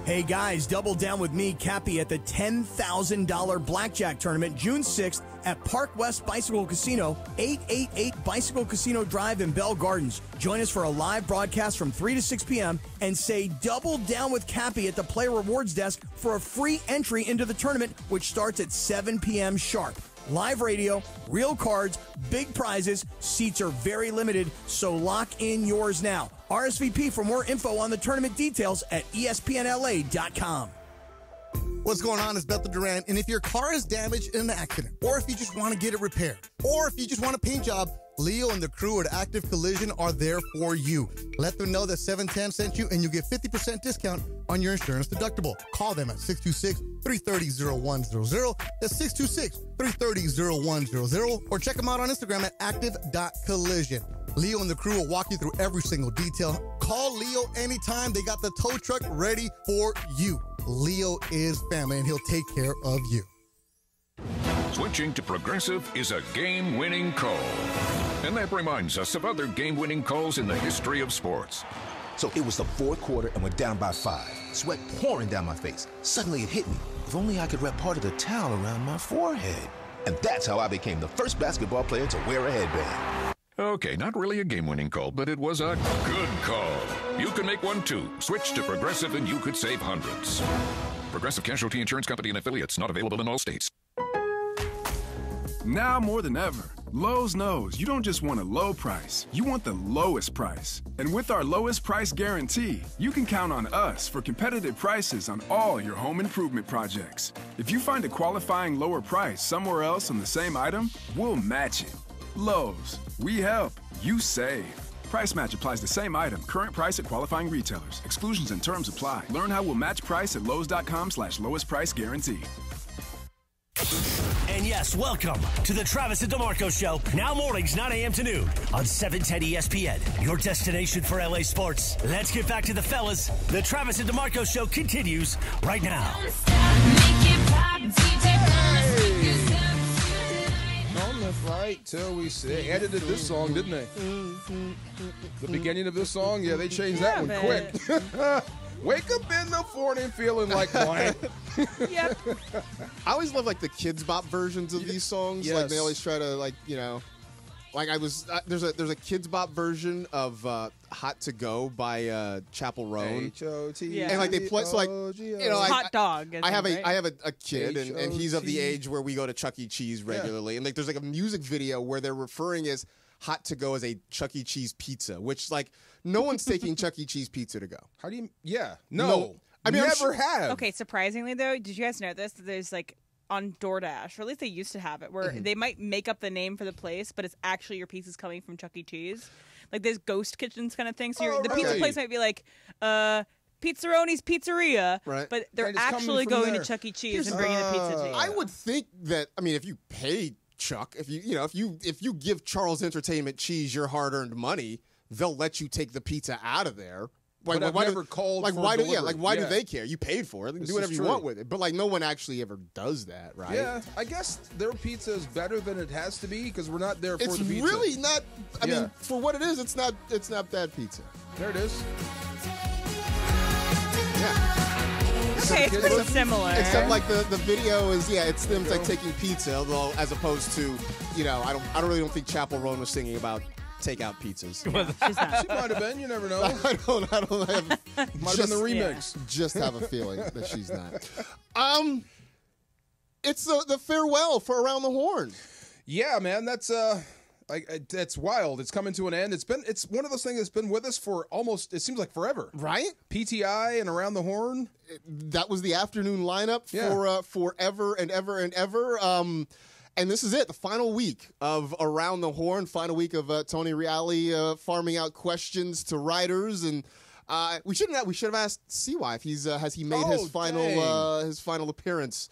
Hey guys, double down with me, Cappy, at the $10,000 blackjack tournament June 6th at Park West Bicycle Casino, 888 Bicycle Casino Drive in Bell Gardens. Join us for a live broadcast from 3 to 6 p.m. and say double down with Cappy at the Player Rewards Desk for a free entry into the tournament, which starts at 7 p.m. sharp. Live radio, real cards, big prizes. Seats are very limited, so lock in yours now. RSVP for more info on the tournament details at espnla.com. What's going on is Bethel Duran, and if your car is damaged in an accident, or if you just want to get it repaired, or if you just want a paint job, Leo and the crew at Active Collision are there for you. Let them know that 710 sent you, and you get 50% discount on your insurance deductible. Call them at 626-330-0100. That's 626-330-0100. Or check them out on Instagram at active.collision. Leo and the crew will walk you through every single detail. Call Leo anytime. They got the tow truck ready for you. Leo is family, and he'll take care of you. Switching to Progressive is a game-winning call. And that reminds us of other game-winning calls in the history of sports. So it was the fourth quarter and we're down by 5. Sweat pouring down my face. Suddenly it hit me. If only I could wrap part of the towel around my forehead. And that's how I became the first basketball player to wear a headband. Okay, not really a game-winning call, but it was a good call. You can make one too. Switch to Progressive and you could save hundreds. Progressive Casualty Insurance Company and affiliates, not available in all states. Now more than ever, Lowe's knows you don't just want a low price, you want the lowest price. And with our lowest price guarantee, you can count on us for competitive prices on all your home improvement projects. If you find a qualifying lower price somewhere else on the same item, we'll match it. Lowe's, we help, you save. Price match applies the same item. Current price at qualifying retailers. Exclusions and terms apply. Learn how we'll match price at Lowe's.com/lowest price guarantee. And yes, welcome to the Travis and DeMarco Show. Now mornings, 9 a.m. to noon on 710 ESPN. Your destination for LA sports. Let's get back to the fellas. The Travis and DeMarco Show continues right now. On the flight till we see. They edited this song, didn't they? The beginning of this song, yeah, they changed that one quick. Wake up in the morning feeling like wine. Yep. I always love like the Kids Bop versions of these songs. Yes. Like they always try to like like I was there's a Kids Bop version of Hot to Go by Chapel Roan. H-O-T. And like they play so like Hot Dog. I have a kid and he's of the age where we go to Chuck E. Cheese regularly and like there's like a music video where they're referring as Hot to Go as a Chuck E. Cheese pizza, which like no one's taking Chuck E. Cheese pizza to go. How do you? Yeah, no. I mean, never have. Okay, surprisingly though, did you guys know this? That there's like on DoorDash, or at least they used to have it, where they might make up the name for the place, but it's actually your pizza's coming from Chuck E. Cheese. Like there's ghost kitchens kind of thing. So the pizza place might be like, Pizzaroni's Pizzeria, right? But they're actually going to Chuck E. Cheese and bringing the pizza to you. I would think that. I mean, if you pay Chuck, if you give Charles Entertainment Cheese your hard-earned money, they'll let you take the pizza out of there. But I've never called for why delivery. why do they care? You paid for it. Do whatever you want with it. But like no one actually ever does that, right? Yeah, I guess their pizza is better than it has to be because we're not there for the pizza. It's really not. I mean, for what it is, it's not bad pizza. There it is. Yeah. Okay, it's pretty similar. Except like the video is it's them like taking pizza, although as opposed to I really don't think Chapel Roan was singing about takeout pizzas. She might have been. You never know. I don't have. Might have been the remix. Just have a feeling that she's not. It's the farewell for Around the Horn. Yeah, man, that's that's wild. It's coming to an end. It's one of those things that's been with us for almost, it seems like forever. Right? PTI and Around the Horn. That was the afternoon lineup for forever and ever and ever. And this is it, the final week of Around the Horn, final week of Tony Reale farming out questions to writers, and we should have asked CY if has he made his final appearance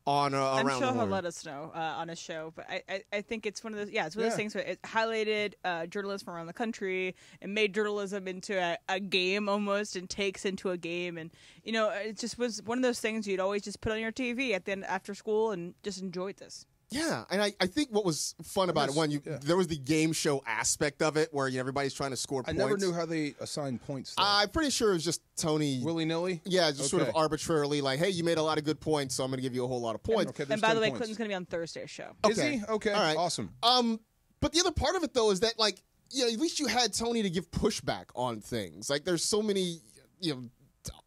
on Around the Horn. I'm sure he'll let us know on his show, but I think it's one of those it's one of those things where it highlighted journalists from around the country and made journalism into a game almost, and takes into a game, and it just was one of those things you'd always just put on your TV at the end after school and just enjoyed this. Yeah, and I think what was fun about it, there was the game show aspect of it where everybody's trying to score points. I never knew how they assigned points. I'm pretty sure it was just Tony. Willy-nilly? Yeah, just sort of arbitrarily like, hey, you made a lot of good points, so I'm going to give you a whole lot of points. And by the way, Clinton's going to be on Thursday's show. Okay. Is he? Okay, all right. Awesome. But the other part of it, though, is that, at least you had Tony to give pushback on things. Like, there's so many,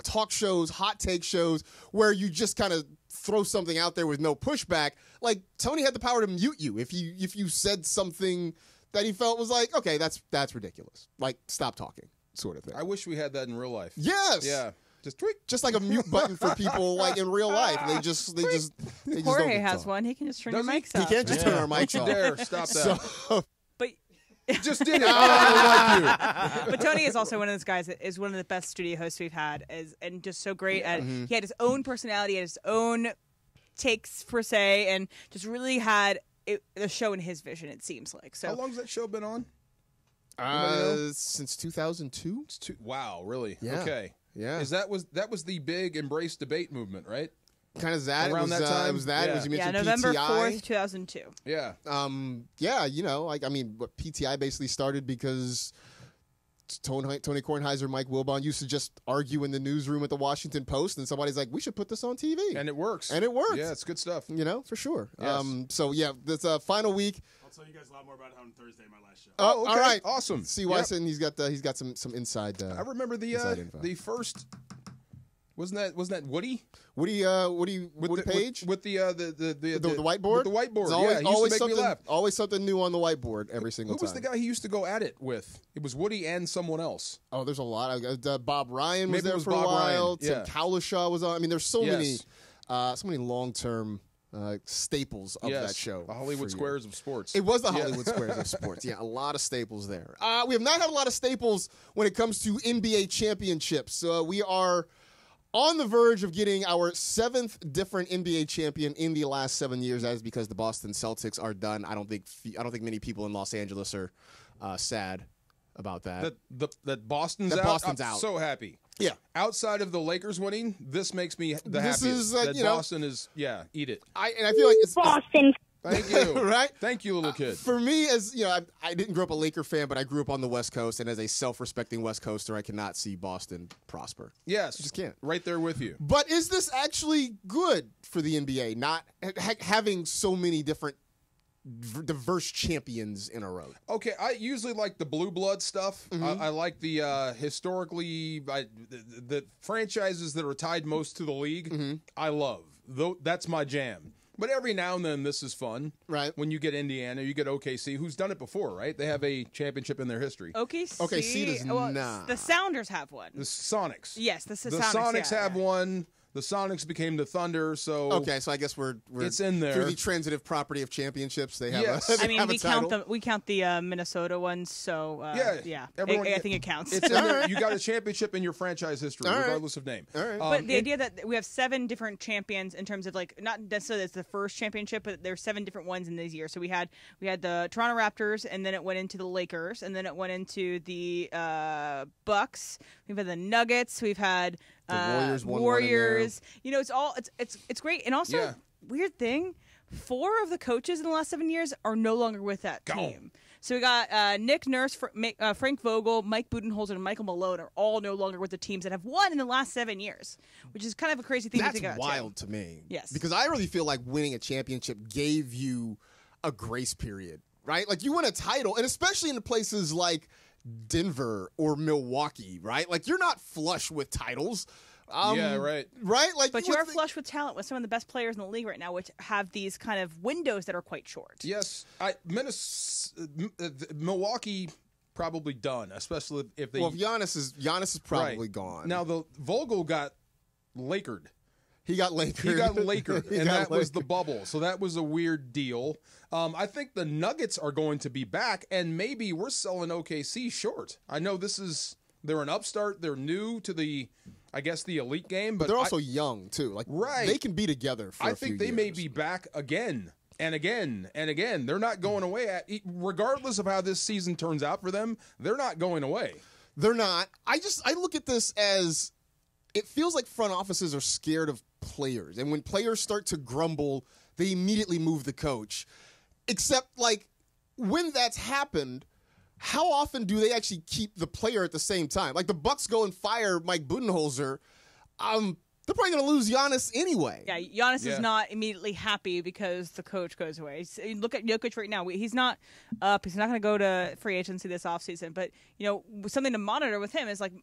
talk shows, hot take shows, where you just kind of throw something out there with no pushback. Like, Tony had the power to mute you if you said something that he felt was like, okay, that's ridiculous. Like, stop talking, sort of thing. I wish we had that in real life. Yes. Yeah. Just tweak. Just like a mute button for people like in real life. They just Jorge don't has talk. one. He can just turn your mics off. He can't just turn our mics Don't off. you dare stop that. So, just did it. I don't like you. But Tony is also one of those guys that is one of the best studio hosts we've had, and just so great at. He had his own personality, had his own takes per se, and just really had the show in his vision. It seems like. So how long has that show been on? Since 2002. Wow, really? Yeah. Okay. Yeah. That was the big embrace debate movement, right? Kind of that. Around that time? It was that. Yeah. It was, you mentioned November PTI. 4th, 2002. Yeah. What PTI basically started because Tony Kornheiser, Mike Wilbon used to just argue in the newsroom at the Washington Post, and somebody's like, we should put this on TV. And it works. And it worked. Yeah, it's good stuff. For sure. Yes. This final week. I'll tell you guys a lot more about it on Thursday, my last show. Oh, okay. All right. Awesome. CY said he's got some inside. I remember the first. Wasn't that Woody? Woody Page with the whiteboard. With the whiteboard. It's always used to make me laugh. Always something new on the whiteboard every single time. Who was the guy he used to go at it with? It was Woody and someone else. Oh, there's a lot. Bob Ryan was Maybe there it was for Bob a while. Ryan. Yeah. Tim Cowlishaw was on. I mean, there's so many long-term staples of that show. The Hollywood Squares of sports. It was the Hollywood Squares of sports. Yeah, a lot of staples there. We have not had a lot of staples when it comes to NBA championships. We are on the verge of getting our 7th different NBA champion in the last 7 years. That is because the Boston Celtics are done. I don't think many people in Los Angeles are sad about that. That Boston's out. I'm so happy. Yeah. Outside of the Lakers winning, this makes me the happiest. Is, that Boston is, eat it. I feel like it's Boston. Thank you. Right? Thank you, little kid. For me, as you know, I didn't grow up a Laker fan, but I grew up on the West Coast, and as a self-respecting West Coaster, I cannot see Boston prosper. Yes. I just can't. Right there with you. But is this actually good for the NBA, not having so many different diverse champions in a row? Okay, I usually like the blue blood stuff. I like the historically the franchises that are tied most to the league. I love. That's my jam. But every now and then, this is fun. Right. When you get Indiana, you get OKC, who's done it before, right? They have a championship in their history. OKC does not. The Sounders have one. The Sonics. Yes, the Sonics have one. The Sonics became the Thunder, so okay. So I guess we're it's in there through the transitive property of championships. They have. Yes. We count the Minnesota ones. So yeah. I think it counts. It's in there. You got a championship in your franchise history, regardless of name. All right. But the idea that we have 7 different champions in terms of like not necessarily it's the first championship, but there's 7 different ones in these years. So we had the Toronto Raptors, and then it went into the Lakers, and then it went into the Bucks. We've had the Nuggets. We've had the Warriors. You know, it's great. And also, weird thing, 4 of the coaches in the last 7 years are no longer with that team. So we got Nick Nurse, Frank Vogel, Mike Budenholzer, and Michael Malone are all no longer with the teams that have won in the last 7 years, which is kind of a crazy thing to think about. That's wild to me. Yes. Because I really feel like winning a championship gave you a grace period, right? Like you win a title, and especially in places like Denver or Milwaukee, right? Like you're not flush with titles. Yeah, right. Right? Like, but you are flush with talent with some of the best players in the league right now, which have these kind of windows that are quite short. Yes. Milwaukee probably done, especially if they... Well, if Giannis is probably gone. Now, the Vogel got Lakered. He got Lakered. And that was the bubble. So that was a weird deal. I think the Nuggets are going to be back, and maybe we're selling OKC short. I know they're an upstart. They're new to the elite game. But they're also young, too. Like, they can be together for a few years. I think they may be back again and again and again. They're not going away. Regardless of how this season turns out for them, they're not going away. They're not. I look at this as it feels like front offices are scared of players. And when players start to grumble, they immediately move the coach. Except, like, when that's happened, how often do they actually keep the player at the same time? Like, the Bucks go and fire Mike Budenholzer. They're probably going to lose Giannis anyway. Yeah, Giannis is not immediately happy because the coach goes away. Look at Jokic right now. He's not up. He's not going to go to free agency this offseason. But, you know, something to monitor with him is, like,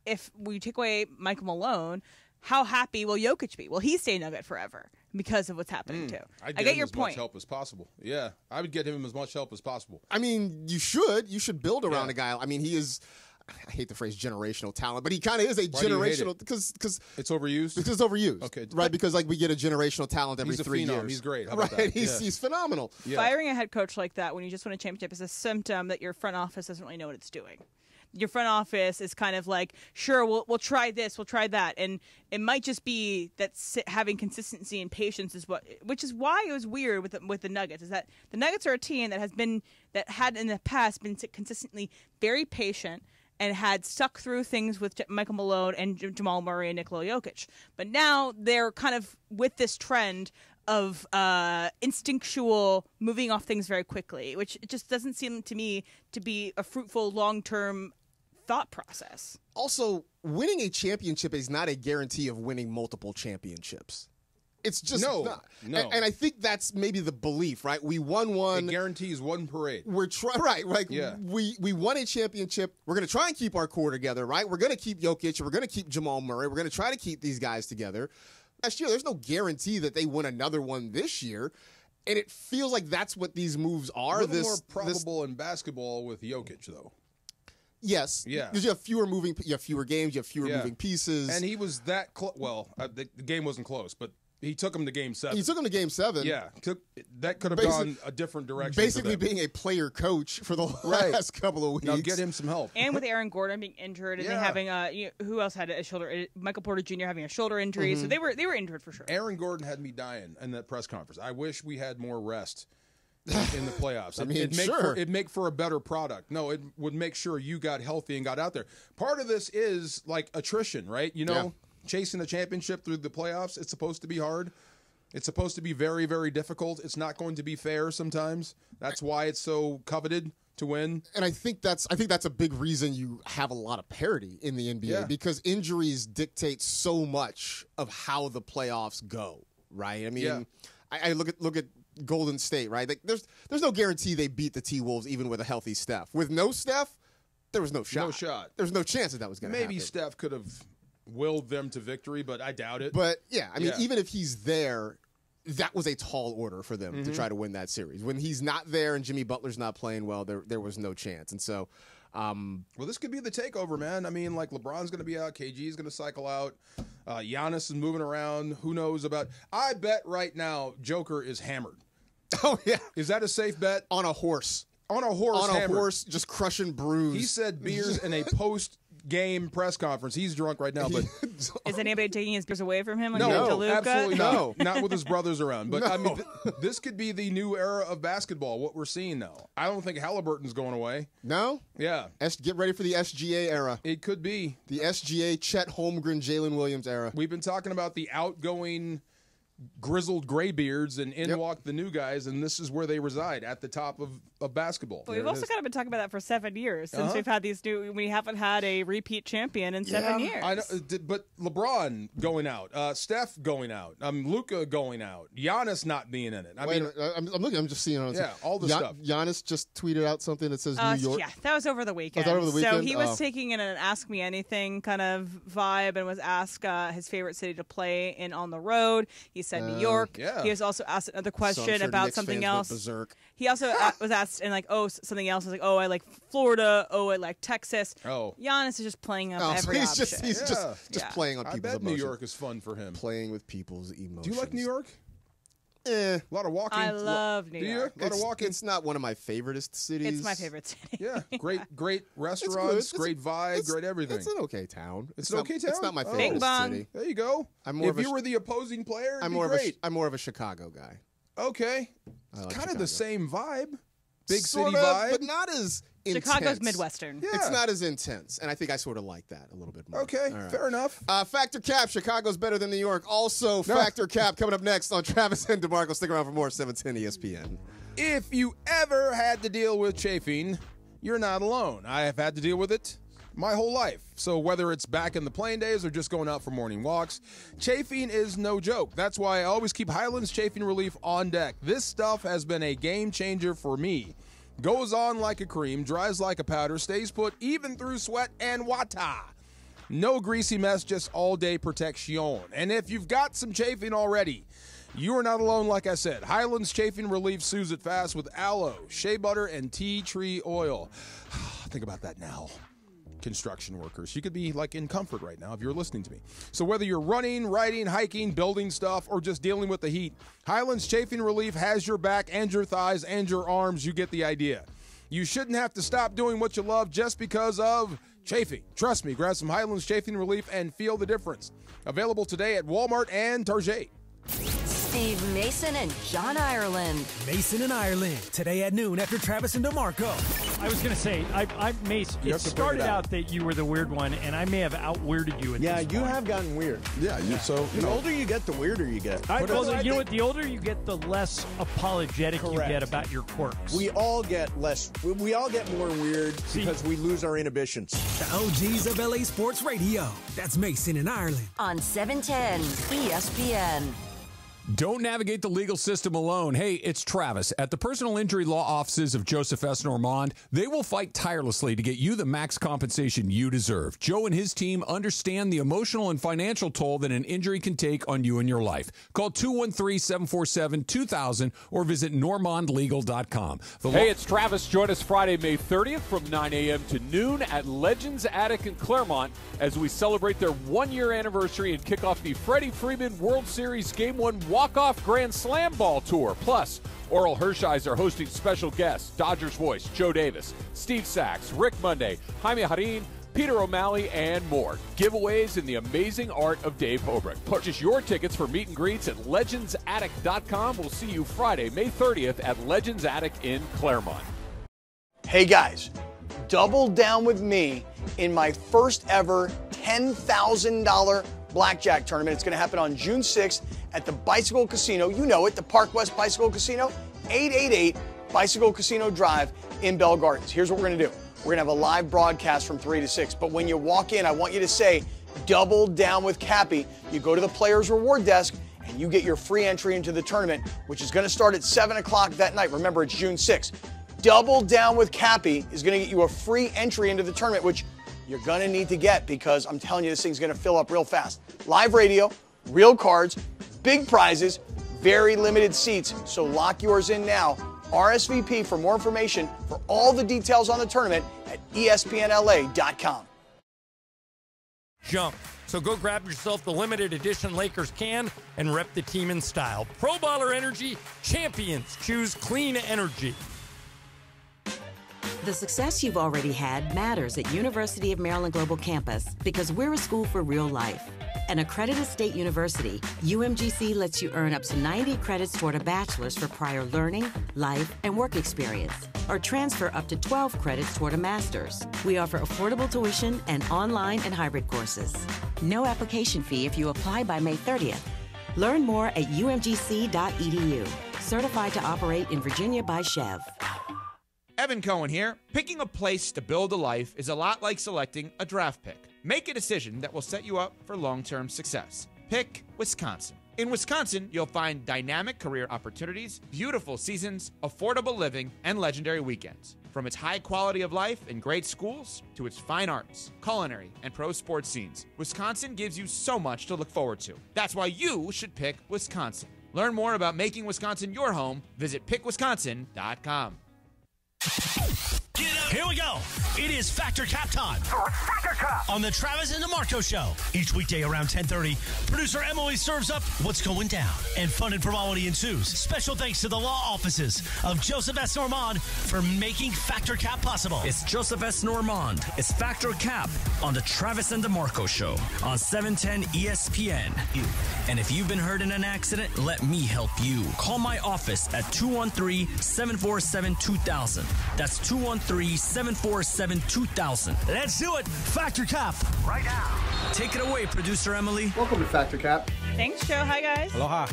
if we take away Michael Malone, how happy will Jokic be? Will he stay Nugget forever because of what's happening too? I get your as point. Much help as possible. Yeah, I would get him as much help as possible. I mean, you should. You should build around a guy. I mean, he is. I hate the phrase generational talent, but he kind of is a generational because it's overused. Because it's overused. Okay, right? Because like we get a generational talent every 3 years. He's great. How right? about that? He's phenomenal. Yeah. Firing a head coach like that when you just win a championship is a symptom that your front office doesn't really know what it's doing. Your front office is kind of like, sure, we'll try this, we'll try that, and it might just be that having consistency and patience is which is why it was weird with the Nuggets. Is that the Nuggets are a team that had in the past been consistently very patient and had stuck through things with Michael Malone and Jamal Murray and Nikola Jokic, but now they're kind of with this trend of instinctual moving off things very quickly, which just doesn't seem to me to be a fruitful long-term thought process. Also, winning a championship is not a guarantee of winning multiple championships. It's just not. No. And I think that's maybe the belief, right? We won one. It guarantees one parade. We're right. We won a championship. We're going to try and keep our core together, right? We're going to keep Jokic. We're going to keep Jamal Murray. We're going to try to keep these guys together. Last year, there's no guarantee that they win another one this year. And it feels like that's what these moves are. A little more probable in basketball with Jokic, though. Yes. Yeah. Because you have fewer games, you have fewer moving pieces. And he was that close. Well, the game wasn't close, but He took him to Game 7. He took him to Game 7. Yeah, that could have gone a different direction. Basically being a player coach for the last couple of weeks. Now get him some help. And with Aaron Gordon being injured, and they having who else had a shoulder? Michael Porter Jr. having a shoulder injury, so they were injured for sure. Aaron Gordon had me dying in that press conference. I wish we had more rest in the playoffs. It'd make for a better product. No, it would make sure you got healthy and got out there. Part of this is like attrition, right? Chasing the championship through the playoffs, it's supposed to be hard. It's supposed to be very, very difficult. It's not going to be fair sometimes. That's why it's so coveted to win. And I think that's a big reason you have a lot of parity in the NBA because injuries dictate so much of how the playoffs go, right? I mean, I look at Golden State, right? Like there's no guarantee they beat the T-Wolves even with a healthy Steph. With no Steph, there was no shot. No shot. There's no chance that was going to happen. Maybe Steph could have willed them to victory, but I doubt it. But I mean, even if he's there, that was a tall order for them to try to win that series. When he's not there and Jimmy Butler's not playing well, there was no chance. And so, well, this could be the takeover, man. I mean, like LeBron's going to be out, KG's going to cycle out, Giannis is moving around. Who knows about? I bet right now Joker is hammered. Oh yeah, is that a safe bet? On a horse. On a horse, just crushing brews. He said beers in a post-game press conference. He's drunk right now, but is anybody taking his beers away from him? Like no, absolutely no. Not with his brothers around. But I mean, this could be the new era of basketball. What we're seeing now. I don't think Halliburton's going away. No. Yeah. Get ready for the SGA era. It could be the SGA, Chet Holmgren, Jalen Williams era. We've been talking about the outgoing grizzled graybeards, and in walk the new guys, and this is where they reside, at the top of basketball. But we've also kind of been talking about that for 7 years since we've had these new. We haven't had a repeat champion in 7 years. I know, but LeBron going out, Steph going out, Luka going out, Giannis not being in it. I'm looking. I'm just seeing on all the stuff. Giannis just tweeted out something that says New York. Yeah, that was over the weekend. Was that over the weekend? So he was taking in an Ask Me Anything kind of vibe and was asked his favorite city to play in on the road. He said New York. Yeah. He was also asked another question about Knicks something fans else. went berserk. He also was asked and something else. Was like, I like Florida. I like Texas. Giannis is just playing up every option. He's just playing on people's emotions. New York is fun for him. Playing with people's emotions. Do you like New York? A lot of walking. I love New York. A lot of walking. It's not one of my favoriteest cities. It's my favorite city. Yeah, great restaurants, great vibe, great everything. It's an okay town. It's an okay town. It's not my favorite city. There you go. If you were the opposing player, I'm more of a Chicago guy. Okay, it's kind of the same vibe. Big sort city vibe, but not as intense. Chicago's Midwestern. Yeah. It's not as intense, and I think I sort of like that a little bit more. Okay, fair enough. Factor Cap, Chicago's better than New York. Also, Factor Cap coming up next on Travis and DeMarco. Stick around for more 710 ESPN. If you ever had to deal with chafing, you're not alone. I have had to deal with it my whole life. So whether it's back in the playing days or just going out for morning walks, chafing is no joke. That's why I always keep Highlands Chafing Relief on deck. This stuff has been a game changer for me. Goes on like a cream, dries like a powder, stays put even through sweat and water. No greasy mess, just all-day protection. And if you've got some chafing already, you are not alone, like I said. Highlands Chafing Relief soothes it fast with aloe, shea butter, and tea tree oil. Think about that now. Construction workers. You could be like in comfort right now if you're listening to me. So whether you're running, riding, hiking, building stuff, or just dealing with the heat, Highlands Chafing Relief has your back and your thighs and your arms. You get the idea. You shouldn't have to stop doing what you love just because of chafing. Trust me, grab some Highlands Chafing Relief and feel the difference. Available today at Walmart and Target. Steve Mason and John Ireland. Mason and Ireland, today at noon after Travis and DeMarco. I was going to say, Mace, it started out that you were the weird one, and I may have out-weirded you at this point. Yeah, you have gotten weird. Yeah, the older you get, the weirder you get. You know what? The older you get, the less apologetic you get about your quirks. We all get more weird because we lose our inhibitions. The OGs of LA Sports Radio. That's Mason and Ireland. On 710 ESPN. Don't navigate the legal system alone. Hey, it's Travis. At the personal injury law offices of Joseph S. Normand, they will fight tirelessly to get you the max compensation you deserve. Joe and his team understand the emotional and financial toll that an injury can take on you and your life. Call 213-747-2000 or visit normandlegal.com. Hey, it's Travis. Join us Friday, May 30th from 9 a.m. to noon at Legends Attic in Claremont as we celebrate their one-year anniversary and kick off the Freddie Freeman World Series Game 1 walk-off Grand Slam Ball Tour. Plus, Oral Hershiser hosting special guests, Dodgers voice Joe Davis, Steve Sachs, Rick Monday, Jaime Harin, Peter O'Malley, and more. Giveaways in the amazing art of Dave Hobrick. Purchase your tickets for meet and greets at legendsattic.com. We'll see you Friday, May 30th at Legends Attic in Claremont. Hey guys, double down with me in my first ever $10,000 blackjack tournament. It's going to happen on June 6th at the Bicycle Casino. You know it, the Park West Bicycle Casino, 888 Bicycle Casino Drive in Bell Gardens. Here's what we're going to do. We're going to have a live broadcast from 3 to 6. But when you walk in, I want you to say, double down with Cappy. You go to the Players Reward Desk and you get your free entry into the tournament, which is going to start at 7 o'clock that night. Remember, it's June 6th. Double down with Cappy is going to get you a free entry into the tournament, which you're going to need to get because I'm telling you, this thing's going to fill up real fast. Live radio, real cards, big prizes, very limited seats. So lock yours in now. RSVP for more information for all the details on the tournament at espnla.com. Jump. So go grab yourself the limited edition Lakers can and rep the team in style. Pro Baller Energy, champions choose clean energy. The success you've already had matters at University of Maryland Global Campus because we're a school for real life. An accredited state university, UMGC lets you earn up to 90 credits toward a bachelor's for prior learning, life, and work experience, or transfer up to 12 credits toward a master's. We offer affordable tuition and online and hybrid courses. No application fee if you apply by May 30th. Learn more at umgc.edu. Certified to operate in Virginia by Chev. Evan Cohen here. Picking a place to build a life is a lot like selecting a draft pick. Make a decision that will set you up for long-term success. Pick Wisconsin. In Wisconsin, you'll find dynamic career opportunities, beautiful seasons, affordable living, and legendary weekends. From its high quality of life and great schools to its fine arts, culinary, and pro sports scenes, Wisconsin gives you so much to look forward to. That's why you should pick Wisconsin. Learn more about making Wisconsin your home. Visit pickwisconsin.com. Here we go. It is Factor Cap time. Factor Cap on the Travis and DeMarco Show. Each weekday around 10:30, producer Emily serves up what's going down, and fun and frivolity ensues. Special thanks to the law offices of Joseph S. Normand for making Factor Cap possible. It's Joseph S. Normand. It's Factor Cap on the Travis and DeMarco Show on 710 ESPN. And if you've been hurt in an accident, let me help you. Call my office at 213-747-2000. That's 213-747-2000. Let's do it. Factor Cap right now. Take it away, producer Emily. Welcome to Factor Cap. Thanks, Joe. Hi, guys. Aloha.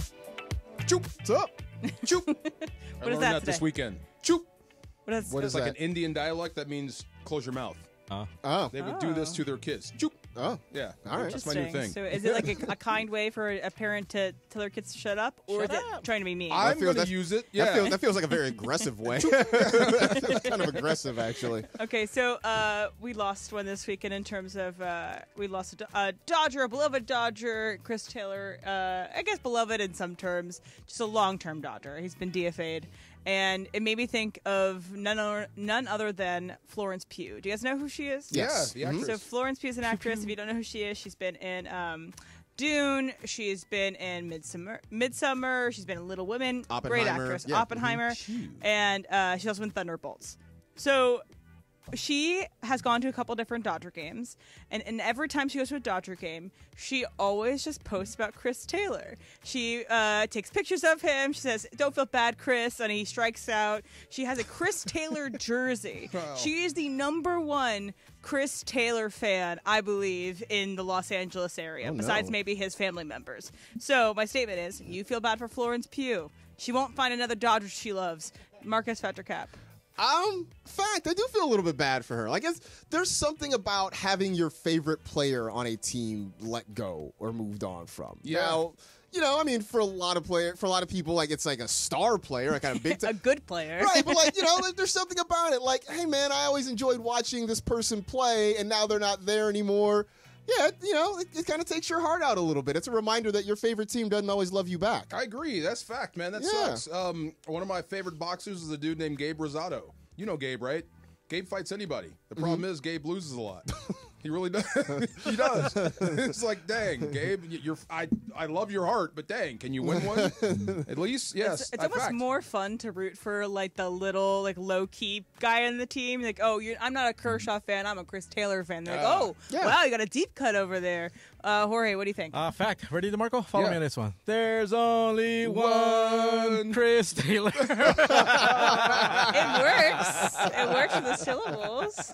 Choop. What's up? Choop. What I is learned that this today? weekend. Choop. What is like that? an Indian dialect that means close your mouth. Oh. They would do this to their kids. Choop. Oh. Yeah. All right. That's my new thing. So is it like a kind way for a parent to tell their kids to shut up? Or is it trying to be mean? I'm going to use it. Yeah. That feels like a very aggressive way. Kind of aggressive, actually. Okay, so we lost one this weekend in terms of we lost a Dodger, a beloved Dodger, Chris Taylor. I guess beloved in some terms, just a long-term Dodger. He's been DFA'd. And it made me think of none other than Florence Pugh. Do you guys know who she is? Yes. Yeah, the actress. So Florence Pugh is an actress. If you don't know who she is, she's been in Dune. She's been in Midsummer. She's been in Little Women. Great actress. Yeah. Oppenheimer. And she's also been Thunderbolts. So she has gone to a couple different Dodger games, and every time she goes to a Dodger game, she always just posts about Chris Taylor. She takes pictures of him. She says, "Don't feel bad, Chris," and he strikes out. She has a Chris Taylor jersey. Wow. She is the #1 Chris Taylor fan, I believe, in the Los Angeles area, besides maybe his family members. So my statement is, you feel bad for Florence Pugh. She won't find another Dodger she loves. Marcus Factor Cap. Fact, I do feel a little bit bad for her. I guess there's something about having your favorite player on a team let go or moved on from. Yeah. Now, you know, I mean, for a lot of people, like it's like a star player, a kind of big time. A good player. Right, but like, you know, there's something about it. Like, hey, man, I always enjoyed watching this person play, and now they're not there anymore. Yeah, you know, it kind of takes your heart out a little bit. It's a reminder that your favorite team doesn't always love you back. I agree. That's fact, man. That sucks. One of my favorite boxers is a dude named Gabe Rosado. You know Gabe, right? Gabe fights anybody. The problem is Gabe loses a lot. He really does. He does. It's like, dang, Gabe, I love your heart, but dang, can you win one? At least, yes. It's almost more fun to root for like the little like low key guy on the team. Like, oh, I'm not a Kershaw fan. I'm a Chris Taylor fan. They're like, wow, you got a deep cut over there. Jorge, what do you think? Fact. Ready, DeMarco? Follow me on this one. There's only one Chris Taylor. It works. It works for the syllables.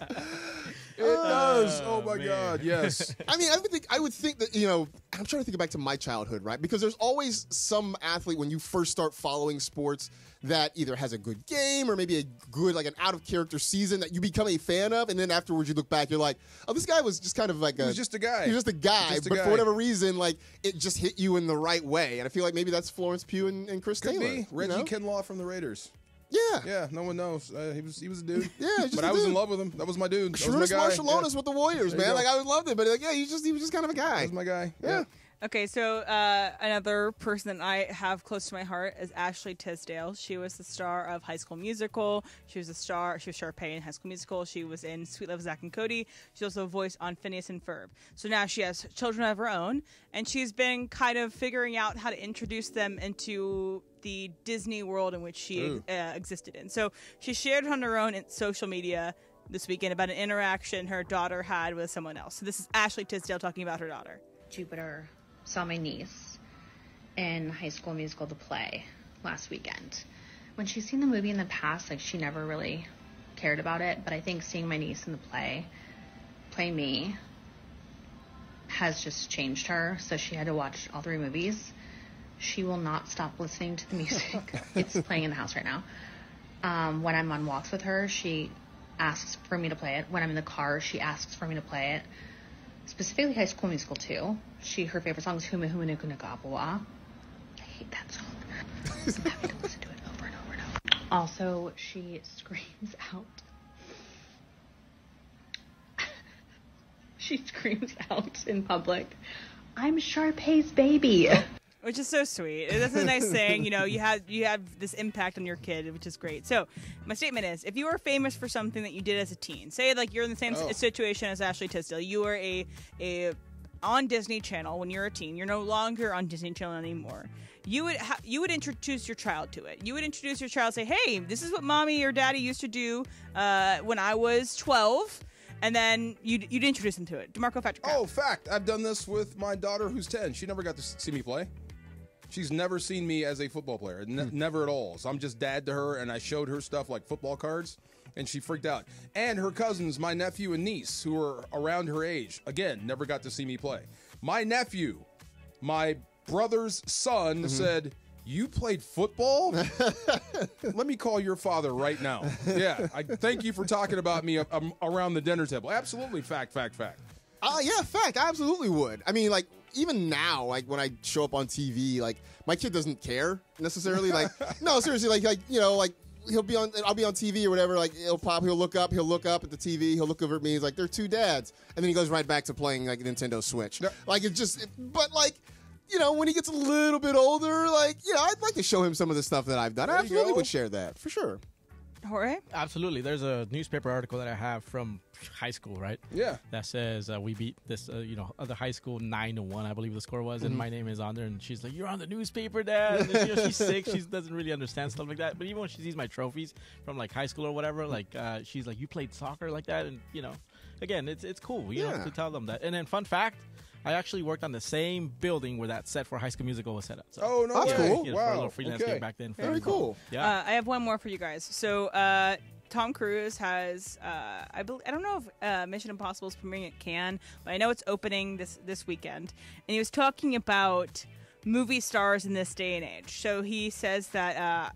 It does. Oh my God, yes. I mean, I would think that, you know, I'm trying to think back to my childhood, right? Because there's always some athlete when you first start following sports that either has a good game or maybe a good, like an out of character season that you become a fan of, and then afterwards you look back, you're like, oh, this guy was just kind of like he was just a guy. He was just a guy, but for whatever reason, like it just hit you in the right way, and I feel like maybe that's Florence Pugh and Chris Could Taylor. be Reggie Kinlaw from the Raiders. Yeah, no one knows. He was a dude. Yeah, just but a I was dude. in love with him. That was my dude. That was Shrewdest my guy. Marshallonis with the Warriors, There you man. go. Like I loved it, but like, yeah, he was just kind of a guy. That was my guy. Yeah. Okay, so another person that I have close to my heart is Ashley Tisdale. She was the star of High School Musical. She was Sharpay in High School Musical. She was in Sweet Love, Zack and Cody. She's also voiced on Phineas and Ferb. So now she has children of her own, and she's been kind of figuring out how to introduce them into the Disney world in which she existed in. So she shared on her own in social media this weekend about an interaction her daughter had with someone else. So this is Ashley Tisdale talking about her daughter. Jupiter saw my niece in High School Musical the play last weekend. When she's seen the movie in the past, like she never really cared about it, but I think seeing my niece in the play me has just changed her, so she had to watch all 3 movies. She will not stop listening to the music. It's playing in the house right now. When I'm on walks with her, she asks for me to play it. When I'm in the car, she asks for me to play it. Specifically High School Musical 2. Her favorite song is Huma Huma Nuku Nuku Apawa. I hate that song. I'm having to listen to it over and over and over. Also, she screams out. She screams out in public, I'm Sharpay's baby. Which is so sweet. That's a nice thing. You know, you have this impact on your kid, which is great. So my statement is, if you are famous for something that you did as a teen, say like you're in the same situation as Ashley Tisdale, you are a on Disney Channel when you're a teen. You're no longer on Disney Channel anymore. You would introduce your child to it. You would introduce your child, say, hey, this is what mommy or daddy used to do when I was 12. And then you'd introduce them to it. DeMarco Patrick. Oh, fact. I've done this with my daughter who's 10. She never got to see me play. She's never seen me as a football player, never at all. So I'm just dad to her, and I showed her stuff like football cards, and she freaked out. And her cousins, my nephew and niece, who are around her age, again, never got to see me play. My nephew, my brother's son, said, you played football? Let me call your father right now. Yeah, I thank you for talking about me around the dinner table. Absolutely, fact. Yeah, fact. I absolutely would. I mean, like, even now, like, when I show up on TV, like, my kid doesn't care necessarily. Like, no, seriously, like, you know, like, I'll be on TV or whatever, like, he'll look up at the TV, he'll look over at me, he's like, they're 2 dads. And then he goes right back to playing, like, Nintendo Switch. Like, but, like, you know, when he gets a little bit older, like, you know, I'd like to show him some of the stuff that I've done. I absolutely would share that, for sure. Jorge? Absolutely. There's a newspaper article that I have from high school, right? Yeah. That says we beat this, other high school 9-1, I believe the score was, and my name is on there, and she's like, "You're on the newspaper, Dad." And, she's sick. She doesn't really understand stuff like that. But even when she sees my trophies from like high school or whatever, like she's like, "You played soccer like that," and again, it's cool, you know, to tell them that. And then fun fact, I actually worked on the same building where that set for High School Musical was set up. So, oh, no, that's cool. For a little freelance gig back then. Very cool. Yeah. I have one more for you guys. So Tom Cruise has, I don't know if Mission Impossible is premiering at Cannes, but I know it's opening this weekend. And he was talking about movie stars in this day and age. So he says that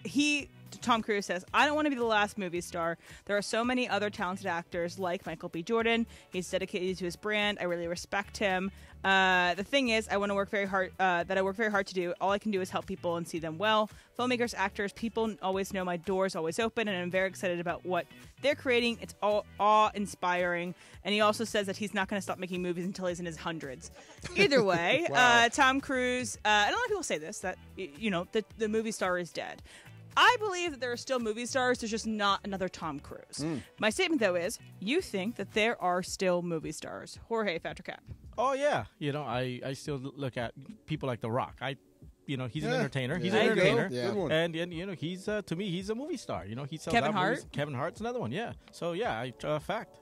he Tom Cruise says, I don't want to be the last movie star. There are so many other talented actors like Michael B. Jordan. He's dedicated to his brand. I really respect him. The thing is, I want to work very hard. That I work very hard to do. All I can do is help people and see them well. Filmmakers, actors, people always know my door's always open, and I'm very excited about what they're creating. It's all awe-inspiring. And he also says that he's not going to stop making movies until he's in his hundreds. Either way, Wow. Tom Cruise. And a lot of people say this, that the movie star is dead. I believe that there are still movie stars. There's just not another Tom Cruise. My statement, though, is you think that there are still movie stars. Jorge, Factor Cap. Oh yeah, I still look at people like The Rock. He's an entertainer. He's an There you go. entertainer, Yeah. Good one. and he's to me he's a movie star. He sells Kevin out Hart? movies. Kevin Hart's another one. Yeah. So yeah, fact.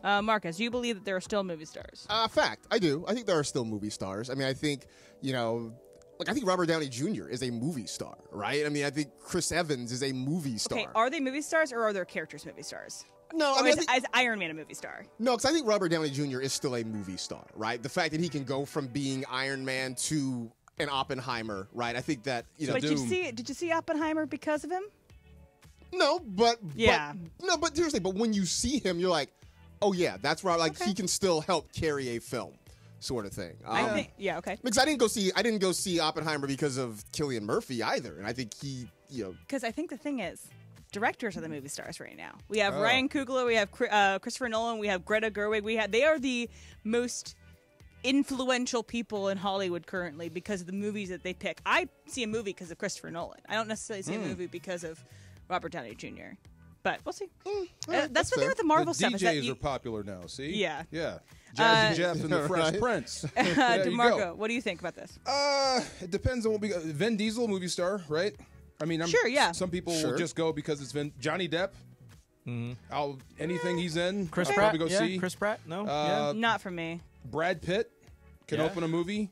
Marcus, do you believe that there are still movie stars? Fact. I do. I think there are still movie stars. I mean, I think, I think Robert Downey Jr. is a movie star, right? I mean, I think Chris Evans is a movie star. Okay, are they movie stars or are their characters movie stars? No, I Or mean, is Iron Man a movie star? No, because I think Robert Downey Jr. is still a movie star, right? The fact that he can go from being Iron Man to an Oppenheimer, right? I think that, But did you see Oppenheimer because of him? No, but Yeah. but seriously, but when you see him, you're like, oh yeah, that's right. Like he can still help carry a film, sort of thing. I think, okay. Because I didn't go see Oppenheimer because of Cillian Murphy either, and I think he, Because I think the thing is, directors are the movie stars right now. We have Oh. Ryan Coogler, we have Christopher Nolan, we have Greta Gerwig. They are the most influential people in Hollywood currently because of the movies that they pick. I see a movie because of Christopher Nolan. I don't necessarily see a movie because of Robert Downey Jr. But we'll see. That's the thing with the Marvel stuff. Is that DJs you, are popular now, see? Yeah. Yeah. Jazzy Jeff and the Fresh Right. Prince. There you DeMarco, go. what do you think about this? It depends on what we got. Vin Diesel, movie star, right? I mean, Sure, yeah. Some people Sure. will just go because it's Johnny Depp. Anything he's in, Chris I'll Pratt. probably go yeah. see. Chris Pratt. No. Not for me. Brad Pitt can Yeah. open a movie.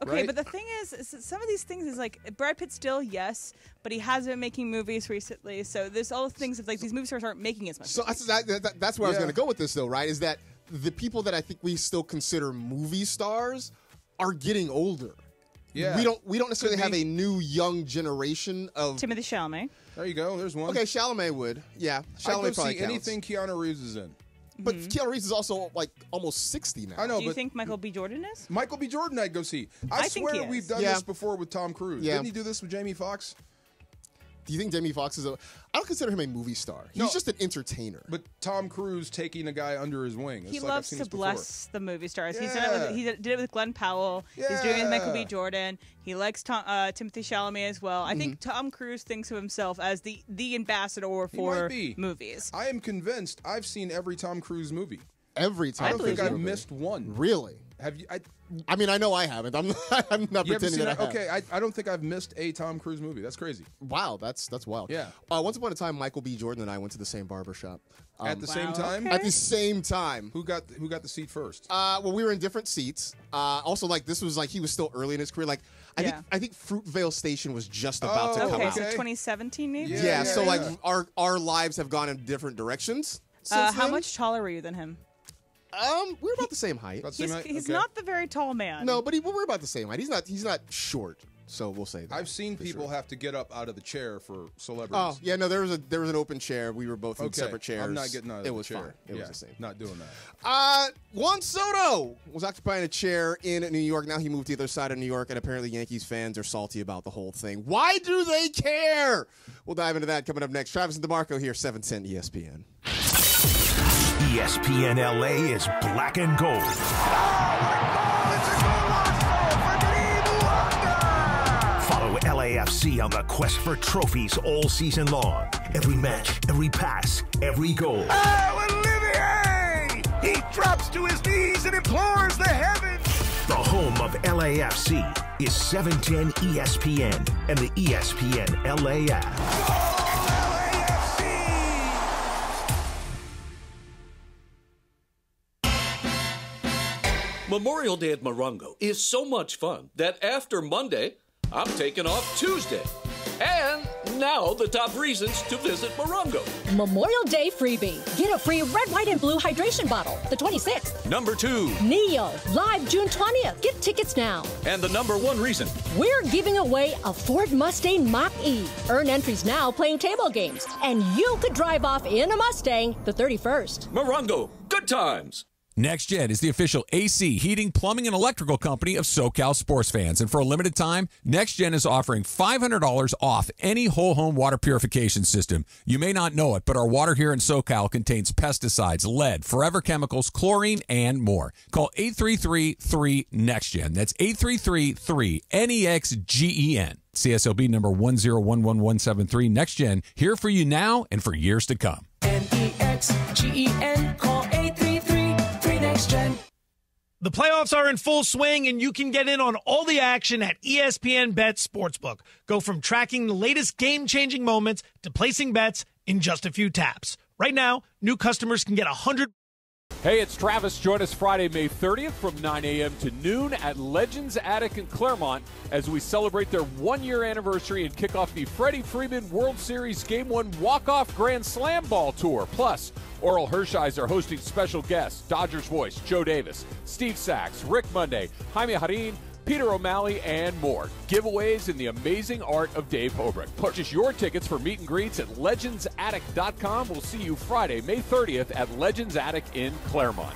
Okay, right? but the thing is that some of these things is like Brad Pitt still, yes, but he has been making movies recently. So there's all the things of like these movie stars aren't making as much. So that's where I was going to go with this, though, right? Is that the people that I think we still consider movie stars are getting older. Yeah. We don't necessarily have a new young generation of. Timothy Chalamet. There you go. There's one. Okay, Chalamet would. Yeah, I'd Chalamet go probably see counts. anything Keanu Reeves is in. But Keanu Reeves is also like almost 60 now. I know, Do you but think Michael B. Jordan is? Michael B. Jordan I'd go see. I think swear he we've is. done Yeah. this before with Tom Cruise. Yeah. Didn't he do this with Jamie Foxx? Do you think Jamie Foxx is a? I don't consider him a movie star. He's No. just an entertainer. But Tom Cruise taking a guy under his wing. It's He like I've loves seen to this before. bless the movie stars. He's Yeah. done it with, he did it with Glenn Powell. He's doing it with Michael B. Yeah. Jordan. He likes Timothy Chalamet as well. I think Tom Cruise thinks of himself as the ambassador He for might be. movies. I am convinced I've seen every Tom Cruise movie. Every I time. don't think believe I've you. missed one. Really? Have you? I mean, I know I haven't. I'm not You haven't pretending seen that I have. Okay, I don't think I've missed a Tom Cruise movie. That's crazy. Wow, that's wild. Yeah. Once upon a time, Michael B. Jordan and I went to the same barbershop. At the same time? At the same time. Who got the seat first? Well, we were in different seats. Also, like this was like he was still early in his career. Like I think Fruitvale Station was just about to come Okay, out. so 2017 maybe? Yeah, so like our lives have gone in different directions. Since How then. much taller were you than him? We're about the same height. He's not the very tall man. No, but we're about the same height. He's not short. So we'll say that. I've seen people have to get up out of the chair for celebrities. Oh yeah, no, there was an open chair. We were both in separate chairs. I'm not getting out of it the was chair. fine. It was the same. Not doing that. Juan Soto was occupying a chair in New York. Now he moved to the other side of New York, and apparently Yankees fans are salty about the whole thing. Why do they care? We'll dive into that coming up next. Travis and DeMarco here, 710 ESPN. ESPN LA is black and gold. Follow LAFC on the quest for trophies all season long. Every match, every pass, every goal. Oh, Olivier! He drops to his knees and implores the heavens. The home of LAFC is 710 ESPN and the ESPN LA app. Memorial Day at Morongo is so much fun that after Monday, I'm taking off Tuesday. And And now, the top reasons to visit Morongo. Memorial Day freebie. Get a free red, white, and blue hydration bottle the 26th. Number 2. Neo, live June 20th. Get tickets now. And the number 1 reason. We're giving away a Ford Mustang Mach-E. Earn entries now playing table games. And you could drive off in a Mustang the 31st. Morongo, good times. NextGen is the official AC, heating, plumbing, and electrical company of SoCal sports fans. And for a limited time, NextGen is offering $500 off any whole home water purification system. You may not know it, but our water here in SoCal contains pesticides, lead, forever chemicals, chlorine, and more. Call 833-3-NEXTGen. That's 833-3-NEXGEN. CSLB number 1011173. NextGen, here for you now and for years to come. NEXGEN. Call 833-3-NEXTGen. The playoffs are in full swing, and you can get in on all the action at ESPN Bet Sportsbook. Go from tracking the latest game-changing moments to placing bets in just a few taps. Right now, new customers can get $100. Hey, it's Travis. Join us Friday, May 30th from 9 a.m. to noon at Legends Attic in Claremont as we celebrate their one-year anniversary and kick off the Freddie Freeman World Series Game 1 Walk-Off Grand Slam Ball Tour. Plus, Oral Hershiser hosting special guests, Dodgers voice Joe Davis, Steve Sachs, Rick Monday, Jaime Harin, Peter O'Malley, and more. Giveaways in the amazing art of Dave Hobrick. Purchase your tickets for meet and greets at legendsattic.com. We'll see you Friday, May 30th at Legends Attic in Claremont.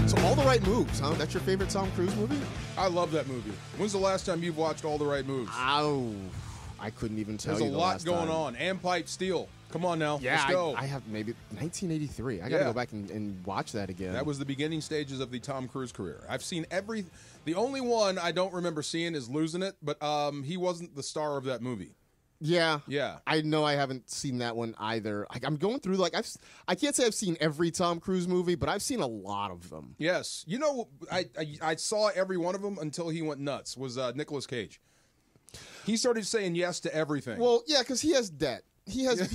So All the Right Moves, huh? That's your favorite Tom Cruise movie? I love that movie. When's the last time you've watched All the Right Moves? Oh, I couldn't even tell you. There's a lot going on. And Pipe Steel. Come on now. Yeah, let's go. I have maybe 1983. I got to go back and watch that again. That was the beginning stages of the Tom Cruise career. I've seen every. The only one I don't remember seeing is Losing It, but he wasn't the star of that movie. Yeah. Yeah. I know I haven't seen that one either. I'm going through, like, I can't say I've seen every Tom Cruise movie, but I've seen a lot of them. Yes. You know, I saw every one of them until he went nuts, was Nicolas Cage. He started saying yes to everything. Well, yeah, because he has debt. He has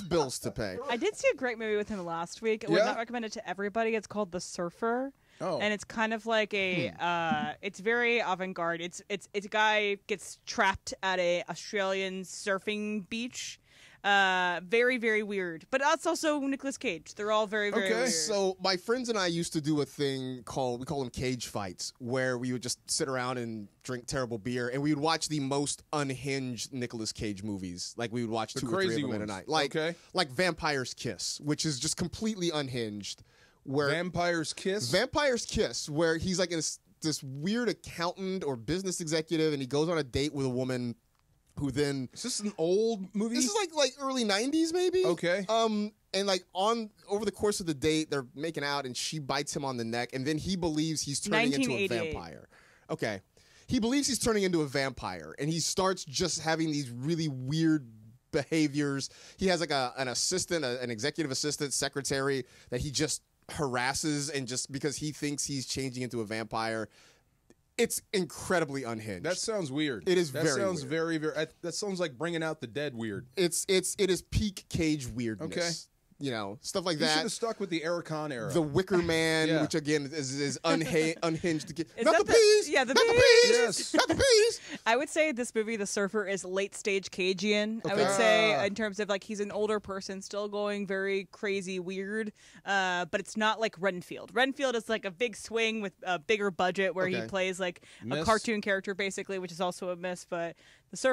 bills to pay. I did see a great movie with him last week. I would not recommend it to everybody. It's called The Surfer. Oh. And it's kind of like it's very avant-garde. It's a guy gets trapped at a Australian surfing beach. Very, very weird. But that's also Nicolas Cage. They're all very, very weird. So my friends and I used to do a thing we call them cage fights, where we would just sit around and drink terrible beer, and we would watch the most unhinged Nicolas Cage movies. Like, we would watch two or three of them in a night. Like Vampire's Kiss, which is just completely unhinged. Where Vampire's Kiss, where he's like this weird accountant or business executive, and he goes on a date with a woman who then. Is this an old movie? This is like early 90s, maybe. Okay. And like over the course of the date, they're making out, and she bites him on the neck, and then he believes he's turning into a vampire. Okay. He believes he's turning into a vampire, and he starts just having these really weird behaviors. He has like an assistant, an executive assistant, secretary that he just harasses, and just because he thinks he's changing into a vampire. It's incredibly unhinged. That sounds weird. It is that very sounds weird. very, very. That sounds like Bringing Out the Dead weird. It is peak Cage weirdness. Okay. You know, stuff like You that. should have stuck with the Eric Kahn era. The Wicker Man, Yeah. which again is unhinged. Is Not that the peas. Yeah, the Not peas. the peas. Yes. Not the peas. I would say this movie, The Surfer, is late stage Cagean. I would Okay. say in terms of like he's an older person, still going very crazy, weird. But it's not like Renfield. Renfield is like a big swing with a bigger budget where he Okay. plays like a Miss. cartoon character basically, which is also a miss. But The Surfer.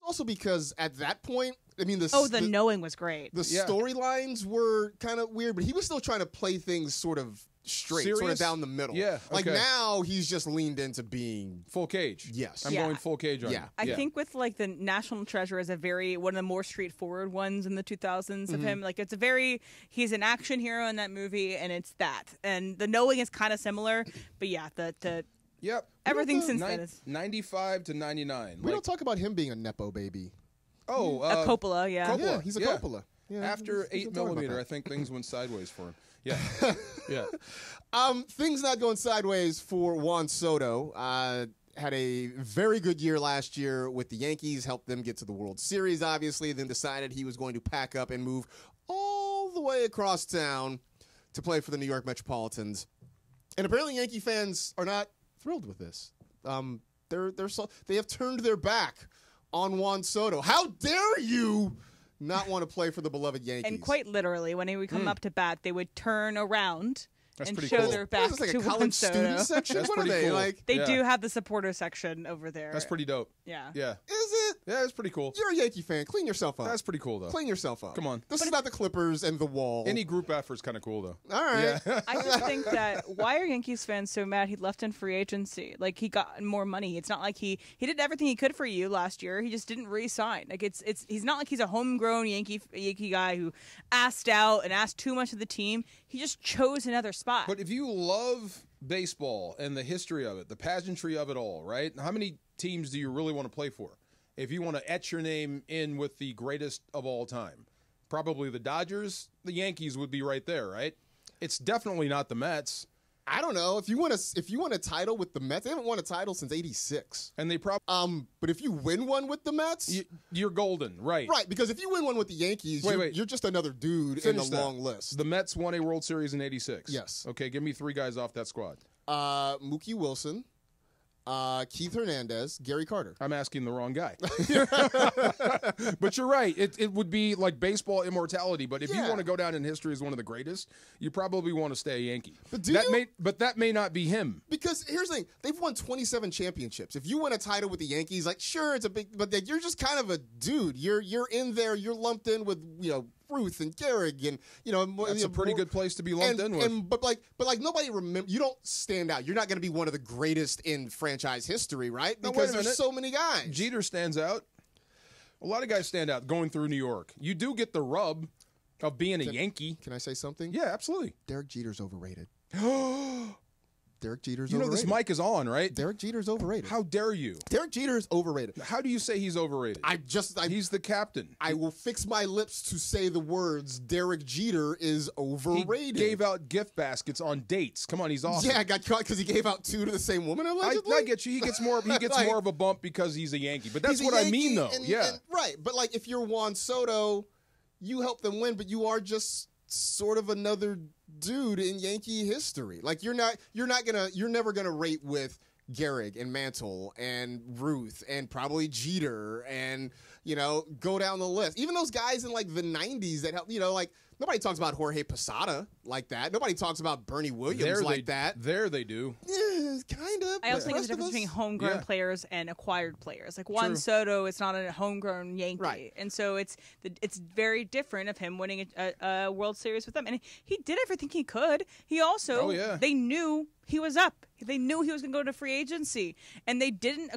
Also because at that point, I mean, The Knowing was great. The storylines were kind of weird, but he was still trying to play things sort of straight, Serious? sort of down the middle. Yeah, Like okay. now he's just leaned into being full cage. Yes. I'm Yeah. going full cage on you. I think with like the National Treasure is one of the more straightforward ones in the 2000s of Mhm. him. Like he's an action hero in that movie, and it's that. And the Knowing is kind of similar, but yeah, Yep. everything since then is 95 to 99. We don't talk about him being a Nepo baby. Oh, a Coppola, yeah. Coppola. Yeah, he's a Coppola. Yeah, After he's 8 don't talk about millimeter, that. I think things went sideways for him. Yeah. Yeah. Things not going sideways for Juan Soto. Had a very good year last year with the Yankees, helped them get to the World Series, obviously, then decided he was going to pack up and move all the way across town to play for the New York Metropolitans. And apparently Yankee fans are not thrilled with this. They have turned their back on Juan Soto. How dare you not want to play for the beloved Yankees? And quite literally, when he would come up to bat, they would turn around That's and pretty show cool. their What back is this, like to a college Juan Soto. student section? That's What are pretty they cool. like? They Yeah. do have the supporter section over there. That's pretty dope. Yeah. Yeah. Is it? Yeah, it's pretty cool. You're a Yankee fan. Clean yourself up. That's pretty cool, though. Clean yourself up. Come on. This is not the Clippers and the Wall. Any group effort's kind of cool, though. All right. Yeah. I just think that why are Yankees fans so mad he left in free agency? Like he got more money. It's not like he did everything he could for you last year. He just didn't re-sign. Like he's not like he's a homegrown Yankee guy who asked out and asked too much of the team. He just chose another spot. But if you love baseball and the history of it, the pageantry of it all, right? How many teams do you really want to play for? If you want to etch your name in with the greatest of all time, probably the Dodgers, the Yankees would be right there, right? It's definitely not the Mets. I don't know if you want a title with the Mets. They haven't won a title since '86, and they probably. But if you win one with the Mets, you're golden, right? Right, because if you win one with the Yankees, you're just another dude in the long list. The Mets won a World Series in '86. Yes. Okay, give me 3 guys off that squad. Mookie Wilson, Keith Hernandez, Gary Carter. I'm asking the wrong guy. But you're right. It would be like baseball immortality. But if you want to go down in history as one of the greatest, you probably want to stay a Yankee. But that may not be him. Because here's the thing: they've won 27 championships. If you win a title with the Yankees, like sure, it's a big, but you're just kind of a dude. You're in there. You're lumped in with Ruth and Gehrig, and That's a pretty good place to be lumped in with. But nobody remember. You don't stand out. You're not going to be one of the greatest in franchise history, right? No, Because wait a there's minute. so many guys. Jeter stands out. A lot of guys stand out going through New York. You do get the rub of being a Yankee. Can I say something? Yeah, absolutely. Derek Jeter's overrated. Derek Jeter's You know overrated. this mic is on, right? Derek Jeter's overrated. How dare you? Derek Jeter's overrated. How do you say he's overrated? He's the captain. I will fix my lips to say the words Derek Jeter is overrated. He gave out gift baskets on dates. Come on, he's awesome. Yeah, I got caught because he gave out 2 to the same woman, allegedly. I get you. He gets more. He gets Like, more of a bump because he's a Yankee. But that's he's a what I mean, Yankee though. and right. But like, if you're Juan Soto, you help them win, but you are just sort of another dude in Yankee history. Like you're never gonna rate with Gehrig and Mantle and Ruth and probably Jeter and go down the list. Even those guys in like the 90s that helped. Like nobody talks about Jorge Posada like that. Nobody talks about Bernie Williams that. There they do. Yeah, kind of. I also think there's a difference between homegrown players and acquired players. Like Juan Soto is not a homegrown Yankee, Right. And so it's very different of him winning a World Series with them. And he did everything he could. He also they knew he was up. They knew he was going to go to free agency, and they didn't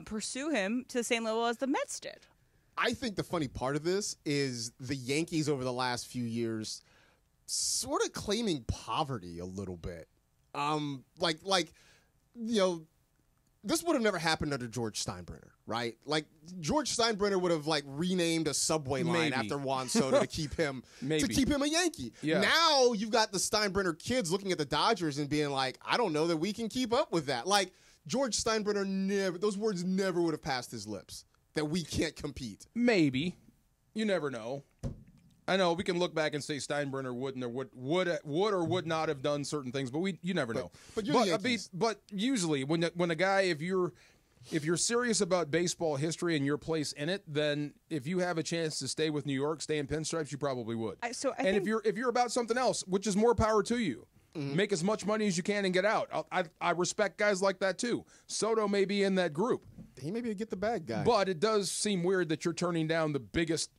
pursue him to the same level as the Mets did. I think the funny part of this is the Yankees over the last few years sort of claiming poverty a little bit. This would have never happened under George Steinbrenner, right? Like George Steinbrenner would have renamed a subway line Maybe. after Juan Soto to keep him a Yankee. Yeah. Now you've got the Steinbrenner kids looking at the Dodgers and being like, I don't know that we can keep up with that. Like George Steinbrenner those words never would have passed his lips, that we can't compete. Maybe. You never know. I know we can look back and say Steinbrenner wouldn't or would or would not have done certain things, but you never know. But you're the Yankees. But usually when a guy, if you're serious about baseball history and your place in it, then if you have a chance to stay with New York, stay in pinstripes, you probably would. If you're about something else, which is more power to you. Mm-hmm. Make as much money as you can and get out. I respect guys like that too. Soto may be in that group. He may be a get the bag guy. But it does seem weird that you're turning down the biggest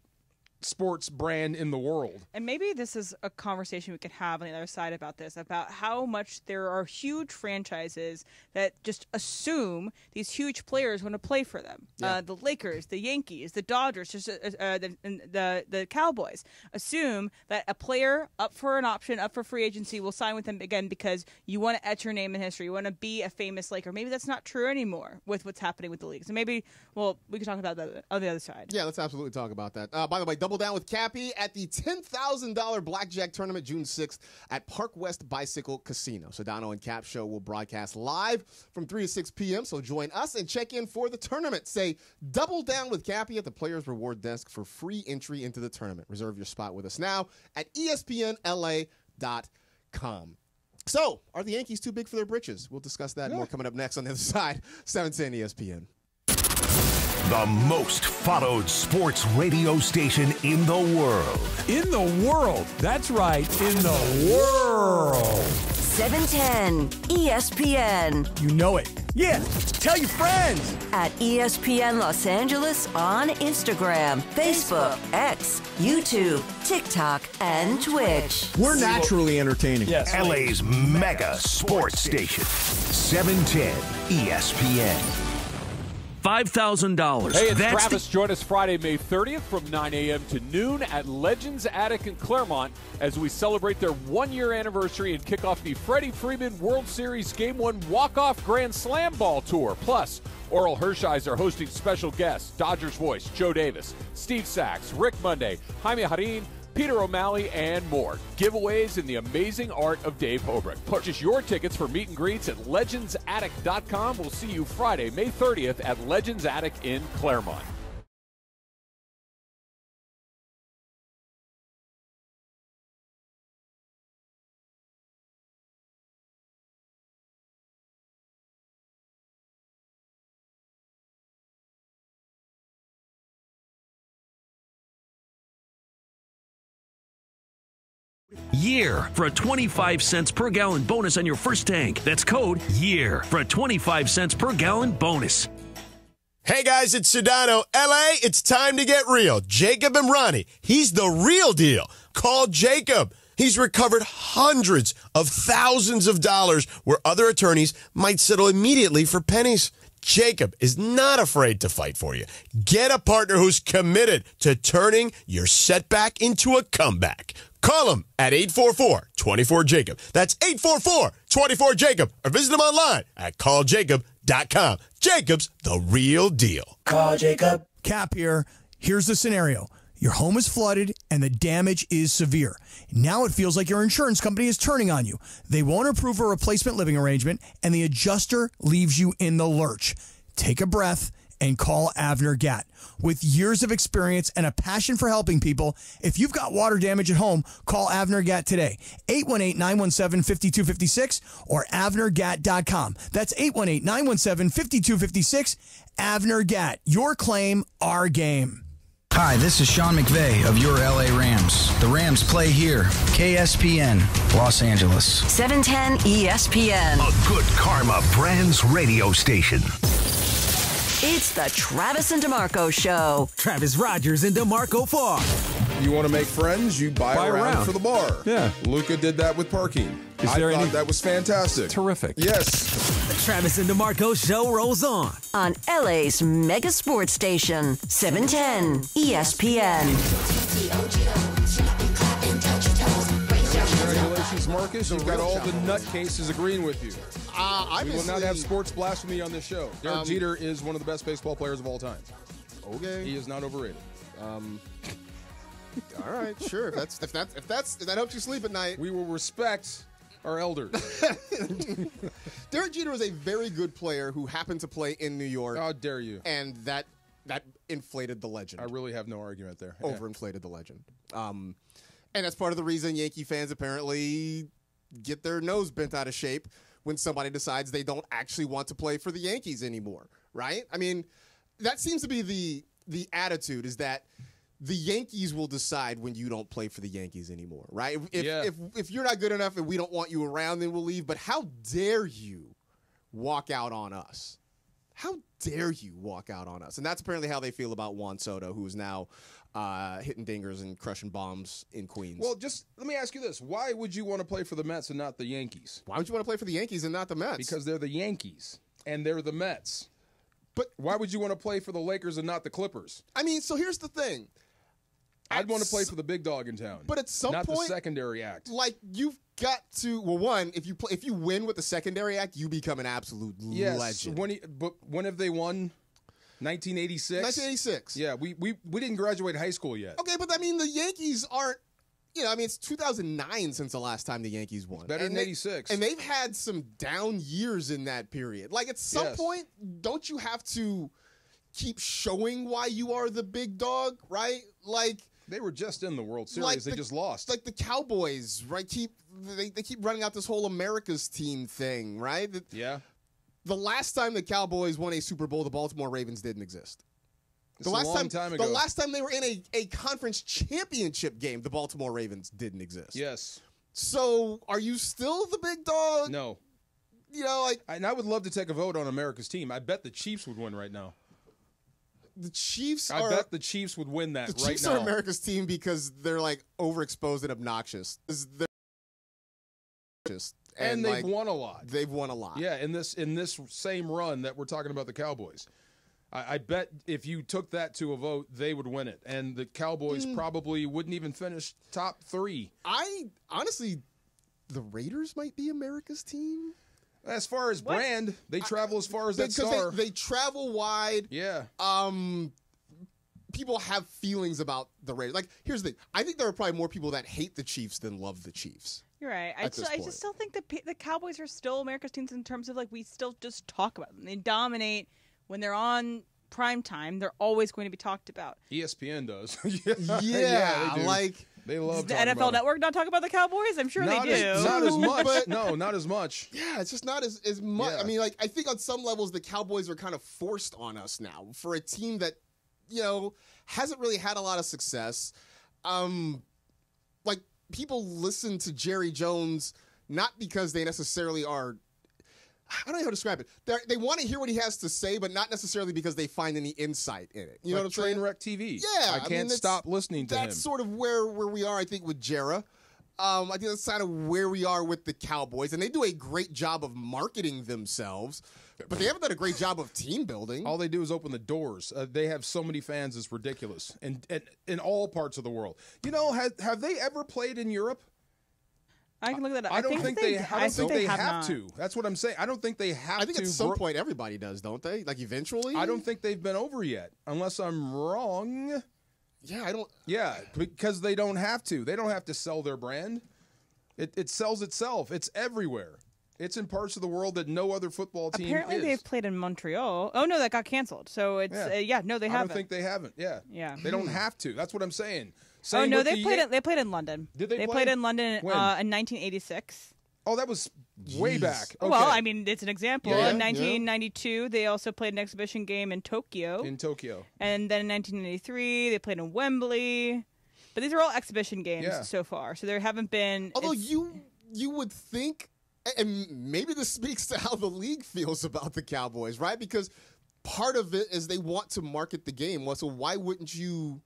sports brand in the world. And maybe this is a conversation we could have on the other side about this, about how much there are huge franchises that just assume these huge players want to play for them. Yeah. The Lakers, the Yankees, the Dodgers, just the Cowboys assume that a player up for an option, up for free agency, will sign with them again because you want to etch your name in history. You want to be a famous Laker. Maybe that's not true anymore with what's happening with the league. So maybe, well, we can talk about that on the other side. Yeah, let's absolutely talk about that. By the way, double down with Cappy at the $10,000 blackjack tournament June 6th at Park West Bicycle Casino. Sedano and Cap Show will broadcast live from 3 to 6 p.m., so join us and check in for the tournament. Say double down with Cappy at the Players Reward Desk for free entry into the tournament. Reserve your spot with us now at ESPNLA.com. So, are the Yankees too big for their britches? We'll discuss that and more coming up next on the other side. 710 ESPN. The most followed sports radio station in the world. In the world. That's right. In the world. 710 ESPN. You know it. Yeah, tell your friends. At ESPN Los Angeles on Instagram, Facebook, X, YouTube, TikTok, and Twitch. We're naturally entertaining. Yes. LA's mega sports station. 710 ESPN. $5,000. Hey, it's That's Travis. Join us Friday, May 30th from 9 a.m. to noon at Legends Attic in Claremont as we celebrate their one-year anniversary and kick off the Freddie Freeman World Series Game 1 Walk-Off Grand Slam Ball Tour. Plus, Oral Hershiser hosting special guests, Dodgers voice Joe Davis, Steve Sachs, Rick Monday, Jaime Harin, Peter O'Malley, and more. Giveaways in the amazing art of Dave Hobrick. Purchase your tickets for meet and greets at legendsattic.com. We'll see you Friday, May 30th at Legends Attic in Claremont. YEAR for a 25 cents per gallon bonus on your first tank. That's code YEAR for a 25 cents per gallon bonus. Hey guys, it's Sedano. LA, it's time to get real. Jacob and Ronnie, he's the real deal. Call Jacob. He's recovered hundreds of thousands of dollars where other attorneys might settle immediately for pennies. Jacob is not afraid to fight for you. Get a partner who's committed to turning your setback into a comeback. Call him at 844-24-JACOB. That's 844-24-JACOB. Or visit him online at calljacob.com. Jacob's the real deal. Call Jacob. Cap here. Here's the scenario. Your home is flooded and the damage is severe. Now it feels like your insurance company is turning on you. They won't approve a replacement living arrangement and the adjuster leaves you in the lurch. Take a breath and call Avner Gatt. With years of experience and a passion for helping people, if you've got water damage at home, call Avner Gatt today. 818-917-5256 or avnergatt.com. That's 818-917-5256. Avner Gatt. Your claim, our game. Hi, this is Sean McVay of your LA Rams. The Rams play here. KSPN, Los Angeles. 710 ESPN. A good karma brands radio station. It's the Travis and DeMarco Show. Travis Rogers and DeMarco Farr. You want to make friends? You buy around for the bar. Yeah. Luca did that with parking. I thought that was fantastic. Terrific. Yes. The Travis and DeMarco Show rolls on. On LA's mega sports station, 710 ESPN. Congratulations, Marcus. You've got all the nutcases agreeing with you. We will not have sports blasphemy on this show. Derek Jeter is one of the best baseball players of all time. Okay. He is not overrated. All right, sure. If that helps you sleep at night, we will respect our elders. Derek Jeter was a very good player who happened to play in New York. How dare you? And that inflated the legend. I really have no argument there. Overinflated the legend. And that's part of the reason Yankee fans apparently get their nose bent out of shape when somebody decides they don't actually want to play for the Yankees anymore, right? I mean, that seems to be the attitude, is that the Yankees will decide when you don't play for the Yankees anymore, right? If you're not good enough and we don't want you around, then we'll leave. But how dare you walk out on us? How dare you walk out on us? And that's apparently how they feel about Juan Soto, who is now hitting dingers and crushing bombs in Queens. Well, just let me ask you this. Why would you want to play for the Mets and not the Yankees? Why would you want to play for the Yankees and not the Mets? Because they're the Yankees and they're the Mets. But why would you want to play for the Lakers and not the Clippers? I mean, so here's the thing. I'd want to play for the big dog in town. But at some not point, the secondary act. Like, you've got to, well, one, if you win with the secondary act, you become an absolute legend. But when have they won? 1986? 1986. Yeah, we didn't graduate high school yet. Okay, but I mean, the Yankees aren't, it's 2009 since the last time the Yankees won. Better than 86. And they've had some down years in that period. Like, at some point, don't you have to keep showing why you are the big dog, right? Like, they were just in the World Series. They just lost. Like the Cowboys, right? They keep running out this whole America's team thing, right? Yeah. The last time the Cowboys won a Super Bowl, the Baltimore Ravens didn't exist. It's a long time ago. The last time they were in a conference championship game, the Baltimore Ravens didn't exist. Yes. So, are you still the big dog? No. And I would love to take a vote on America's team. I bet the Chiefs would win right now. The Chiefs I bet the Chiefs would win that right now. The Chiefs are America's team because they're, like, overexposed and obnoxious. And they've won a lot. They've won a lot. Yeah, in this same run that we're talking about the Cowboys. I bet if you took that to a vote, they would win it. And the Cowboys probably wouldn't even finish top 3. Honestly, the Raiders might be America's team. As far as brand, they travel as far as that star. They travel wide. Yeah. People have feelings about the Raiders. Like, here's the thing. I think there are probably more people that hate the Chiefs than love the Chiefs. You're right. I just still think the Cowboys are still America's teams in terms of, like, we still just talk about them. They dominate when they're on prime time. They're always going to be talked about. ESPN does. Yeah, they do. like, they love the NFL Network not talk about the Cowboys? I'm sure they do. Not as much. No, not as much. Yeah, it's just not as much. Yeah. I mean, like, I think on some levels the Cowboys are kind of forced on us now for a team that, hasn't really had a lot of success. Like, people listen to Jerry Jones not because they necessarily are, I don't know how to describe it. They want to hear what he has to say, but not necessarily because they find any insight in it. You know what I'm saying? Trainwreck TV. Yeah. I can't stop listening to him. That's sort of where we are, I think, with Jera. I think that's kind of where we are with the Cowboys. And they do a great job of marketing themselves, but they haven't done a great job of team building. All they do is open the doors. They have so many fans, it's ridiculous. And in all parts of the world. Have they ever played in Europe? I can look that up. I don't think they have not. to. That's what I'm saying. I don't think they have to. I think at some point everybody does, don't they? Like, eventually? I don't think they've been over yet, unless I'm wrong. Yeah, I don't. Yeah, because they don't have to. They don't have to sell their brand. It sells itself. It's everywhere. It's in parts of the world that no other football team Apparently is. they've played in Montreal. Oh, no, that got canceled. So it's, no, they haven't. I don't think they haven't. Yeah. Yeah. They don't have to. That's what I'm saying. Oh, no, they played in London. Did they play? Played in London When? in 1986. Oh, that was way back. Okay. Well, I mean, it's an example. Yeah, in 1992, they also played an exhibition game in Tokyo. In Tokyo. And then in 1993, they played in Wembley. But these are all exhibition games so far. So there haven't been... Although you would think, and maybe this speaks to how the league feels about the Cowboys, right? Because part of it is they want to market the game. Well, so why wouldn't you...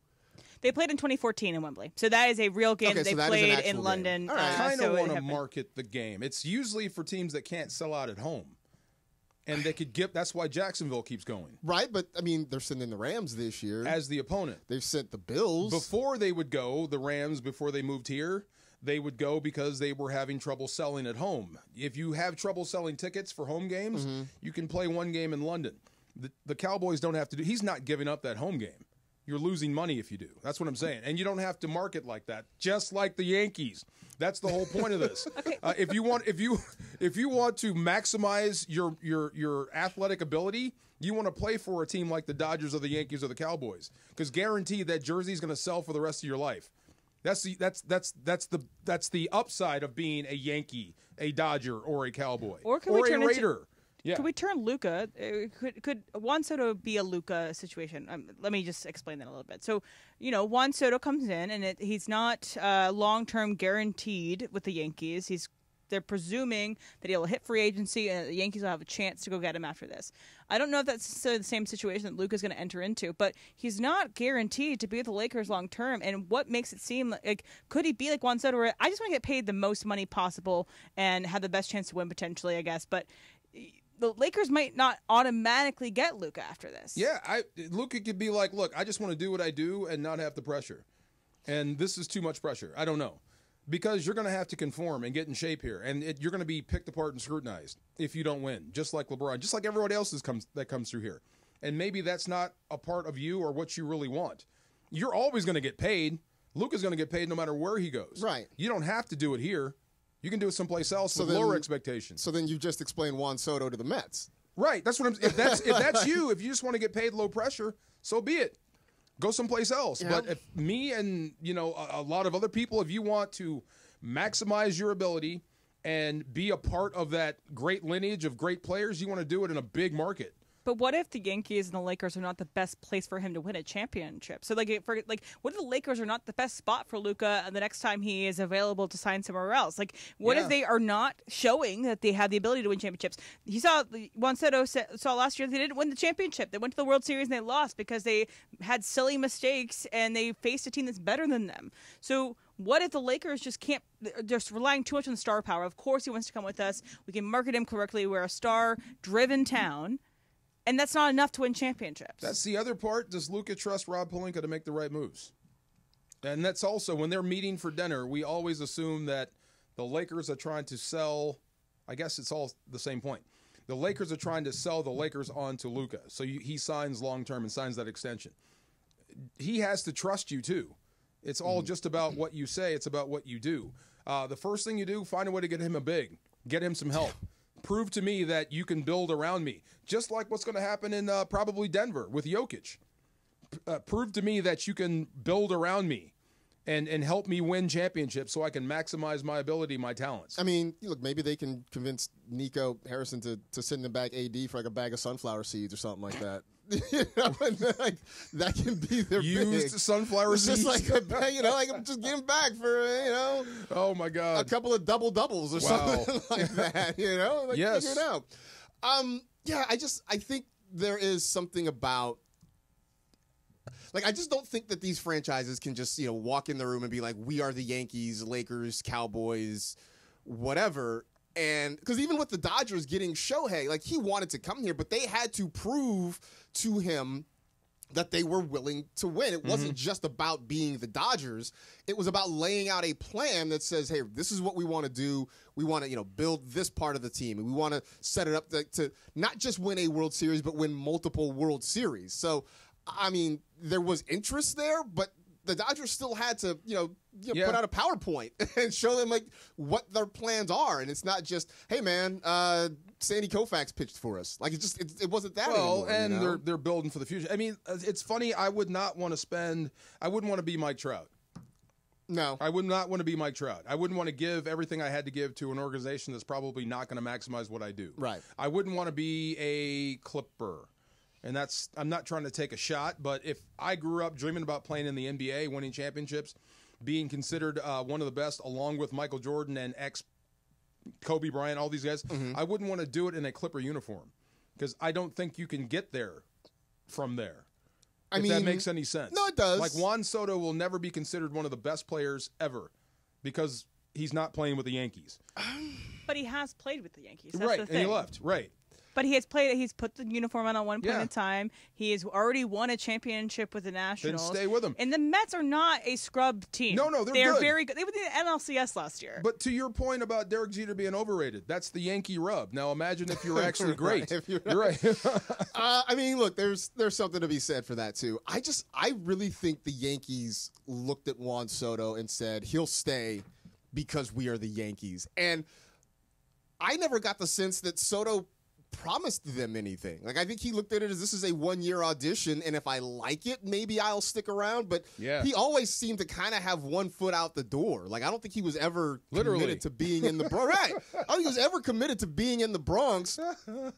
They played in 2014 in Wembley. So that is a real game that they played in London. I kind of want to market the game. It's usually for teams that can't sell out at home. And they could get, that's why Jacksonville keeps going. Right, but I mean, they're sending the Rams this year. As the opponent. They've sent the Bills. Before they would go, the Rams, before they moved here, they would go because they were having trouble selling at home. If you have trouble selling tickets for home games, you can play one game in London. The Cowboys don't have to do, he's not giving up that home game. You're losing money if you do. That's what I'm saying. And you don't have to market like that, just like the Yankees. That's the whole point of this. If you want to maximize your athletic ability, you want to play for a team like the Dodgers or the Yankees or the Cowboys, because guaranteed that jersey is going to sell for the rest of your life. That's the upside of being a Yankee, a Dodger, or a Cowboy, or a Raider. Yeah. Could we turn Luka? Could Juan Soto be a Luka situation? Let me just explain that a little bit. So, Juan Soto comes in, and he's not long-term guaranteed with the Yankees. He's they're presuming that he'll hit free agency and the Yankees will have a chance to go get him after this. I don't know if that's the same situation that Luka's going to enter into, but he's not guaranteed to be with the Lakers long term. And what makes it seem like could he be like Juan Soto, where I just want to get paid the most money possible and have the best chance to win potentially, I guess. But the Lakers might not automatically get Luka after this. Yeah, Luka could be like, look, I just want to do what I do and not have the pressure. And this is too much pressure. I don't know. Because you're going to have to conform and get in shape here. And you're going to be picked apart and scrutinized if you don't win, just like LeBron, just like everyone else that comes through here. And maybe that's not a part of you or what you really want. You're always going to get paid. Luka's going to get paid no matter where he goes. Right. You don't have to do it here. You can do it someplace else with lower expectations. So then you just explain Juan Soto to the Mets. Right. That's what I'm. If that's you, if you just want to get paid low pressure, so be it. Go someplace else. Yeah. But if me and a lot of other people, if you want to maximize your ability and be a part of that great lineage of great players, you want to do it in a big market. But what if the Yankees and the Lakers are not the best place for him to win a championship? So, what if the Lakers are not the best spot for Luka the next time he is available to sign somewhere else? What if they are not showing that they have the ability to win championships? He saw Juan Soto saw last year they didn't win the championship. They went to the World Series and they lost because they had silly mistakes and they faced a team that's better than them. So, what if the Lakers just can't? They're just relying too much on star power. Of course, he wants to come with us. We can market him correctly. We're a star-driven town. And that's not enough to win championships. That's the other part. Does Luka trust Rob Pelinka to make the right moves? And that's also, when they're meeting for dinner, we always assume that the Lakers are trying to sell. I guess it's all the same point. The Lakers are trying to sell the Lakers on to Luka. So he signs long-term and signs that extension. He has to trust you, too. It's all just about what you say. It's about what you do. The first thing you do, find a way to get him a big. Get him some help. Prove to me that you can build around me. Just like what's going to happen in probably Denver with Jokic. Prove to me that you can build around me and help me win championships so I can maximize my ability, my talents. I mean, look, maybe they can convince Nico Harrison to send them back AD for a bag of sunflower seeds or something like that. That can be their used big. Sunflower seeds. Just I'm just getting back for Oh my God, a couple of doubles or something like that. Yes. Figure it out. I think there is something about. I just don't think that these franchises can just walk in the room and be like, we are the Yankees, Lakers, Cowboys, whatever. And because even with the Dodgers getting Shohei, he wanted to come here, but they had to prove to him that they were willing to win. It wasn't just about being the Dodgers. It was about laying out a plan that says, hey, this is what we want to do. We want to, build this part of the team. And we want to set it up to not just win a World Series, but win multiple World Series. So, I mean, there was interest there, but the Dodgers still had to, put out a PowerPoint and show them what their plans are, and it's not just, hey man, Sandy Koufax pitched for us. It wasn't that anymore. And they're building for the future. I mean, it's funny. I wouldn't want to be Mike Trout. No, I would not want to be Mike Trout. I wouldn't want to give everything I had to give to an organization that's probably not going to maximize what I do. Right. I wouldn't want to be a Clipper. And I'm not trying to take a shot, but if I grew up dreaming about playing in the NBA, winning championships, being considered one of the best, along with Michael Jordan and Kobe Bryant, all these guys, I wouldn't want to do it in a Clipper uniform because I don't think you can get there from there. If that makes any sense. No, it does. Juan Soto will never be considered one of the best players ever because he's not playing with the Yankees. But he has played with the Yankees. That's right, the thing. and he left. Right. But he has played. He's put the uniform on at one point in time. He has already won a championship with the Nationals. Then stay with him. And the Mets are not a scrub team. No, they're good. very good. They were in the NLCS last year. But to your point about Derek Jeter being overrated, that's the Yankee rub. Now imagine if you were actually great. You're right. I mean, look, there's something to be said for that too. I really think the Yankees looked at Juan Soto and said he'll stay because we are the Yankees. And I never got the sense that Soto promised them anything. Like, I think he looked at it as this is a one-year audition, and if I like it, maybe I'll stick around. But he always seemed to kind of have one foot out the door. Like, I don't think he was ever committed to being in the Bronx. Right. I don't think he was ever committed to being in the Bronx.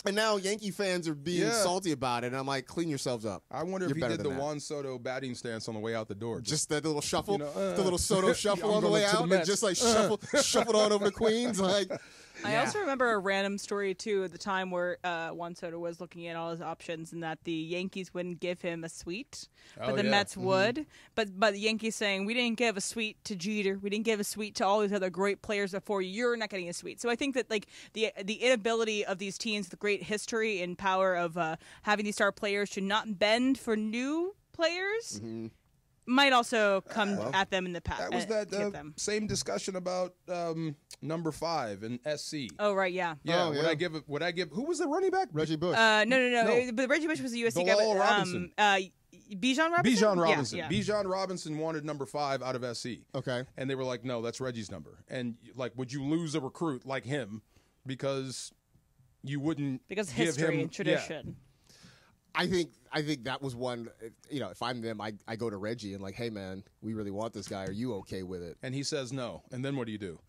And now Yankee fans are being salty about it. And I'm like, clean yourselves up. I wonder if he did the Juan Soto batting stance on the way out the door. Just that little shuffle, the little Soto shuffle on the way out, and just like shuffled on over to Queens. Like, I also remember a random story, too, at the time where Juan Soto was looking at all his options and that the Yankees wouldn't give him a suite, but the Mets would. But the Yankees saying, we didn't give a suite to Jeter. We didn't give a suite to all these other great players before you. You're not getting a suite. So I think that like the inability of these teams, the great history and power of having these star players to not bend for new players might also come at them in the past. That was that same discussion about number 5 and SC. Oh right, yeah. Yeah. Would I give? Who was the running back? Reggie Bush. No. But Reggie Bush was the USC guy. Robinson. Bijan Robinson. Bijan Robinson. Yeah. Bijan Robinson wanted number 5 out of SC. Okay. And they were like, no, that's Reggie's number. And like, would you lose a recruit like him because you wouldn't because give history him, and tradition. Yeah. I think that was one, if I'm them, I go to Reggie and like, hey, man, we really want this guy. Are you okay with it? And he says no. And then what do you do?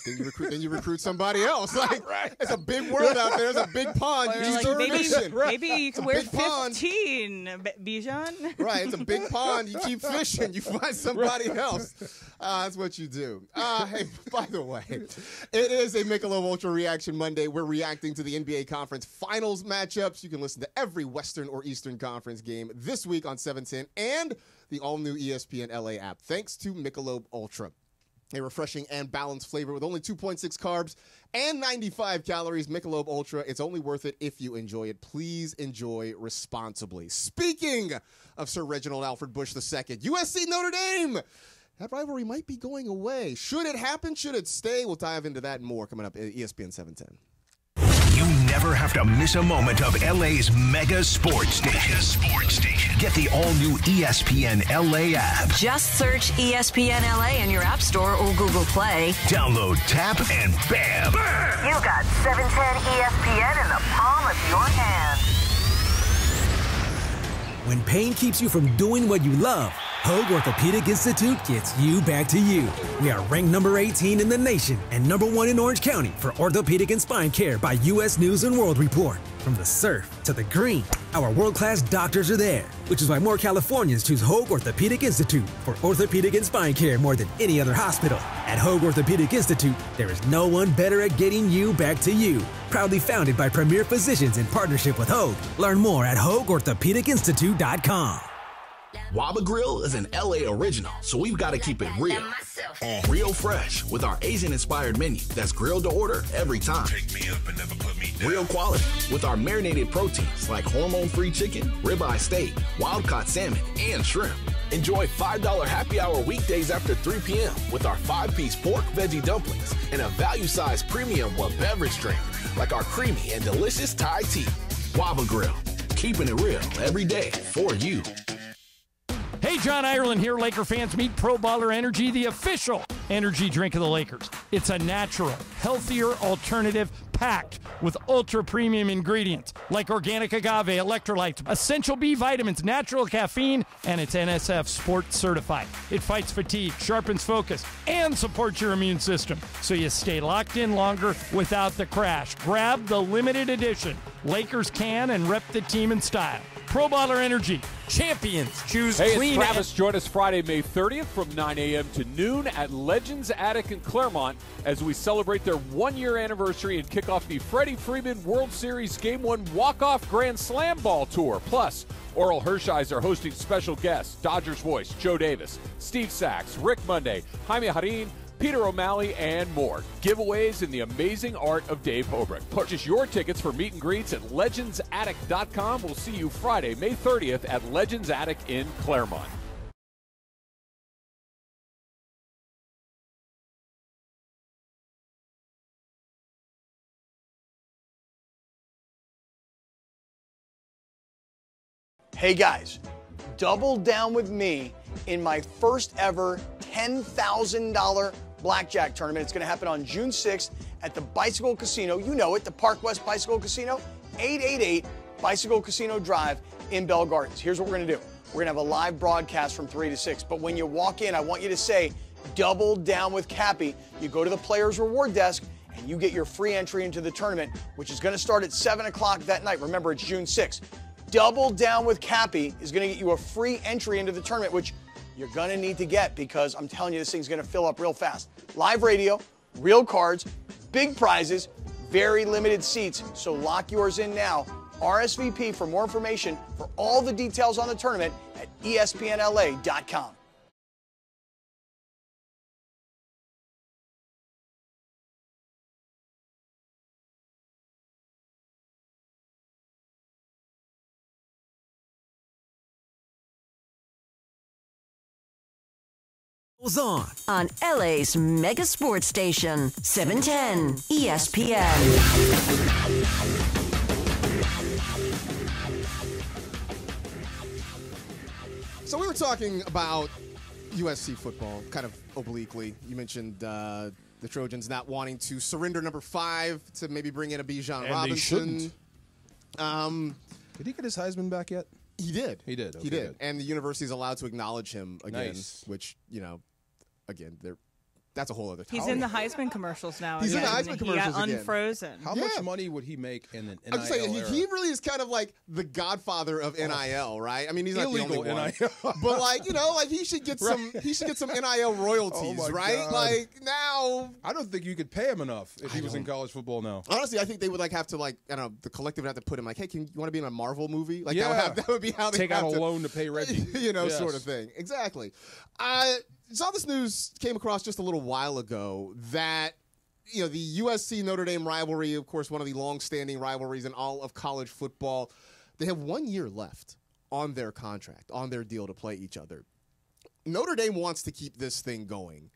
Then you recruit somebody else. Like, it's a big world out there. There's a big pond. You just maybe you can wear 15, Bijan. Right, it's a big pond. You keep fishing. You find somebody else. That's what you do. Hey, by the way, it is a Michelob Ultra Reaction Monday. We're reacting to the NBA Conference Finals matchups. You can listen to every Western or Eastern Conference game this week on 710 and the all-new ESPN LA app. Thanks to Michelob Ultra. A refreshing and balanced flavor with only 2.6 carbs and 95 calories. Michelob Ultra, it's only worth it if you enjoy it. Please enjoy responsibly. Speaking of Sir Reginald Alfred Bush II, USC Notre Dame. That rivalry might be going away. Should it happen? Should it stay? We'll dive into that and more coming up at ESPN 710. You never have to miss a moment of LA's mega sports station. Get the all-new ESPN LA app. Just search ESPN LA in your App Store or Google Play. Download, tap, and bam! You got 710 ESPN in the palm of your hand. When pain keeps you from doing what you love, Hoag Orthopedic Institute gets you back to you. We are ranked number 18 in the nation and number 1 in Orange County for orthopedic and spine care by U.S. News & World Report. From the surf to the green, our world-class doctors are there, which is why more Californians choose Hoag Orthopedic Institute for orthopedic and spine care more than any other hospital. At Hoag Orthopedic Institute, there is no one better at getting you back to you. Proudly founded by premier physicians in partnership with Hoag. Learn more at HoagOrthopedicInstitute.com. Waba Grill is an LA original, so we've got to keep it real. Real fresh with our Asian-inspired menu that's grilled to order every time. Pick me up and never put me down. Real quality with our marinated proteins like hormone-free chicken, ribeye steak, wild-caught salmon, and shrimp. Enjoy $5 happy hour weekdays after 3 p.m. with our 5-piece pork veggie dumplings and a value-sized premium beverage drink like our creamy and delicious Thai tea. Waba Grill, keeping it real every day for you. Hey, John Ireland here, Laker fans. Meet Pro Baller Energy, the official energy drink of the Lakers. It's a natural, healthier alternative packed with ultra-premium ingredients like organic agave, electrolytes, essential B vitamins, natural caffeine, and it's NSF Sport certified. It fights fatigue, sharpens focus, and supports your immune system so you stay locked in longer without the crash. Grab the limited edition Lakers can and rep the team in style. Pro Baller Energy. Champions choose clean. Hey, it's Travis. Join us Friday, May 30th from 9 a.m. to noon at Legends Attic in Claremont as we celebrate their 1-year anniversary and kick off the Freddie Freeman World Series Game 1 Walk-Off Grand Slam Ball Tour. Plus, Oral Hershiser hosting special guests, Dodgers voice Joe Davis, Steve Sachs, Rick Monday, Jaime Harin, Peter O'Malley, and more. Giveaways in the amazing art of Dave Hobrick. Purchase your tickets for meet and greets at legendsattic.com. We'll see you Friday, May 30th at Legends Attic in Claremont. Hey guys, double down with me in my first ever $10,000 blackjack tournament. It's going to happen on June 6th at the Bicycle Casino. You know it, the Park West Bicycle Casino, 888 Bicycle Casino Drive in Bell Gardens. Here's what we're going to do. We're going to have a live broadcast from 3 to 6. But when you walk in, I want you to say, double down with Cappy. You go to the Players Reward Desk, and you get your free entry into the tournament, which is going to start at 7 o'clock that night. Remember, it's June 6th. Double down with Cappy is going to get you a free entry into the tournament, which you're going to need to get because I'm telling you, this thing's going to fill up real fast. Live radio, real cards, big prizes, very limited seats. So lock yours in now. RSVP for more information for all the details on the tournament at ESPNLA.com. On LA's mega sports station, 710 ESPN. So we were talking about USC football, kind of obliquely. You mentioned the Trojans not wanting to surrender number 5 to maybe bring in a Bijan Robinson. They shouldn't. Did he get his Heisman back yet? He did. He did. Okay, he did. good. And the university is allowed to acknowledge him again, Nice. which, again, that's a whole other topic. He's in the Heisman commercials now. He's in the again. Heisman commercials He got again. unfrozen. How much money would he make in an NIL I'm saying era? he really is kind of like the godfather of NIL, right? I mean, he's not Illegal the only one, NIL. but he should get some. He should get some NIL royalties, Oh my right? God. Like now, I don't think you could pay him enough if he was in college football now. honestly, I think they would have to I don't know, the collective would have to put him like, hey, you want to be in a Marvel movie? Like Yeah. that would be how they Take out have a to, loan to pay Reggie. Yes. sort of thing. Exactly. Saw this news came across just a little while ago that the USC Notre Dame rivalry, of course, one of the long-standing rivalries in all of college football. They have 1 year left on their contract, on their deal to play each other. Notre Dame wants to keep this thing going.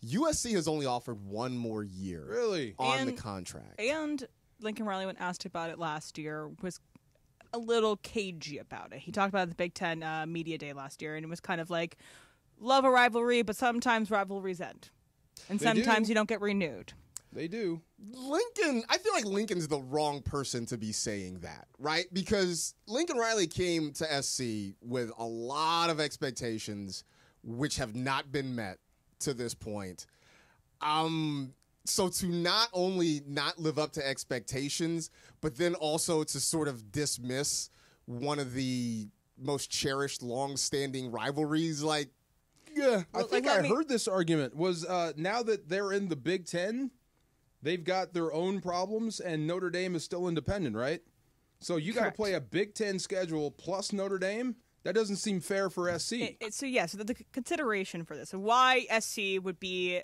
USC has only offered 1 more year on the contract. And Lincoln Riley, when asked about it last year, was a little cagey about it. He talked about it at the Big Ten Media Day last year, and it was kind of like, love a rivalry, but sometimes rivalries end. And sometimes you don't get renewed. They do. I feel like Lincoln's the wrong person to be saying that, right? Because Lincoln Riley came to SC with a lot of expectations, which have not been met to this point. So to not only not live up to expectations, but then also to sort of dismiss one of the most cherished, long-standing rivalries, I think I heard this argument was now that they're in the Big Ten, they've got their own problems, and Notre Dame is still independent, right? So you got to play a Big Ten schedule plus Notre Dame. That doesn't seem fair for SC. So the consideration for this, why SC would be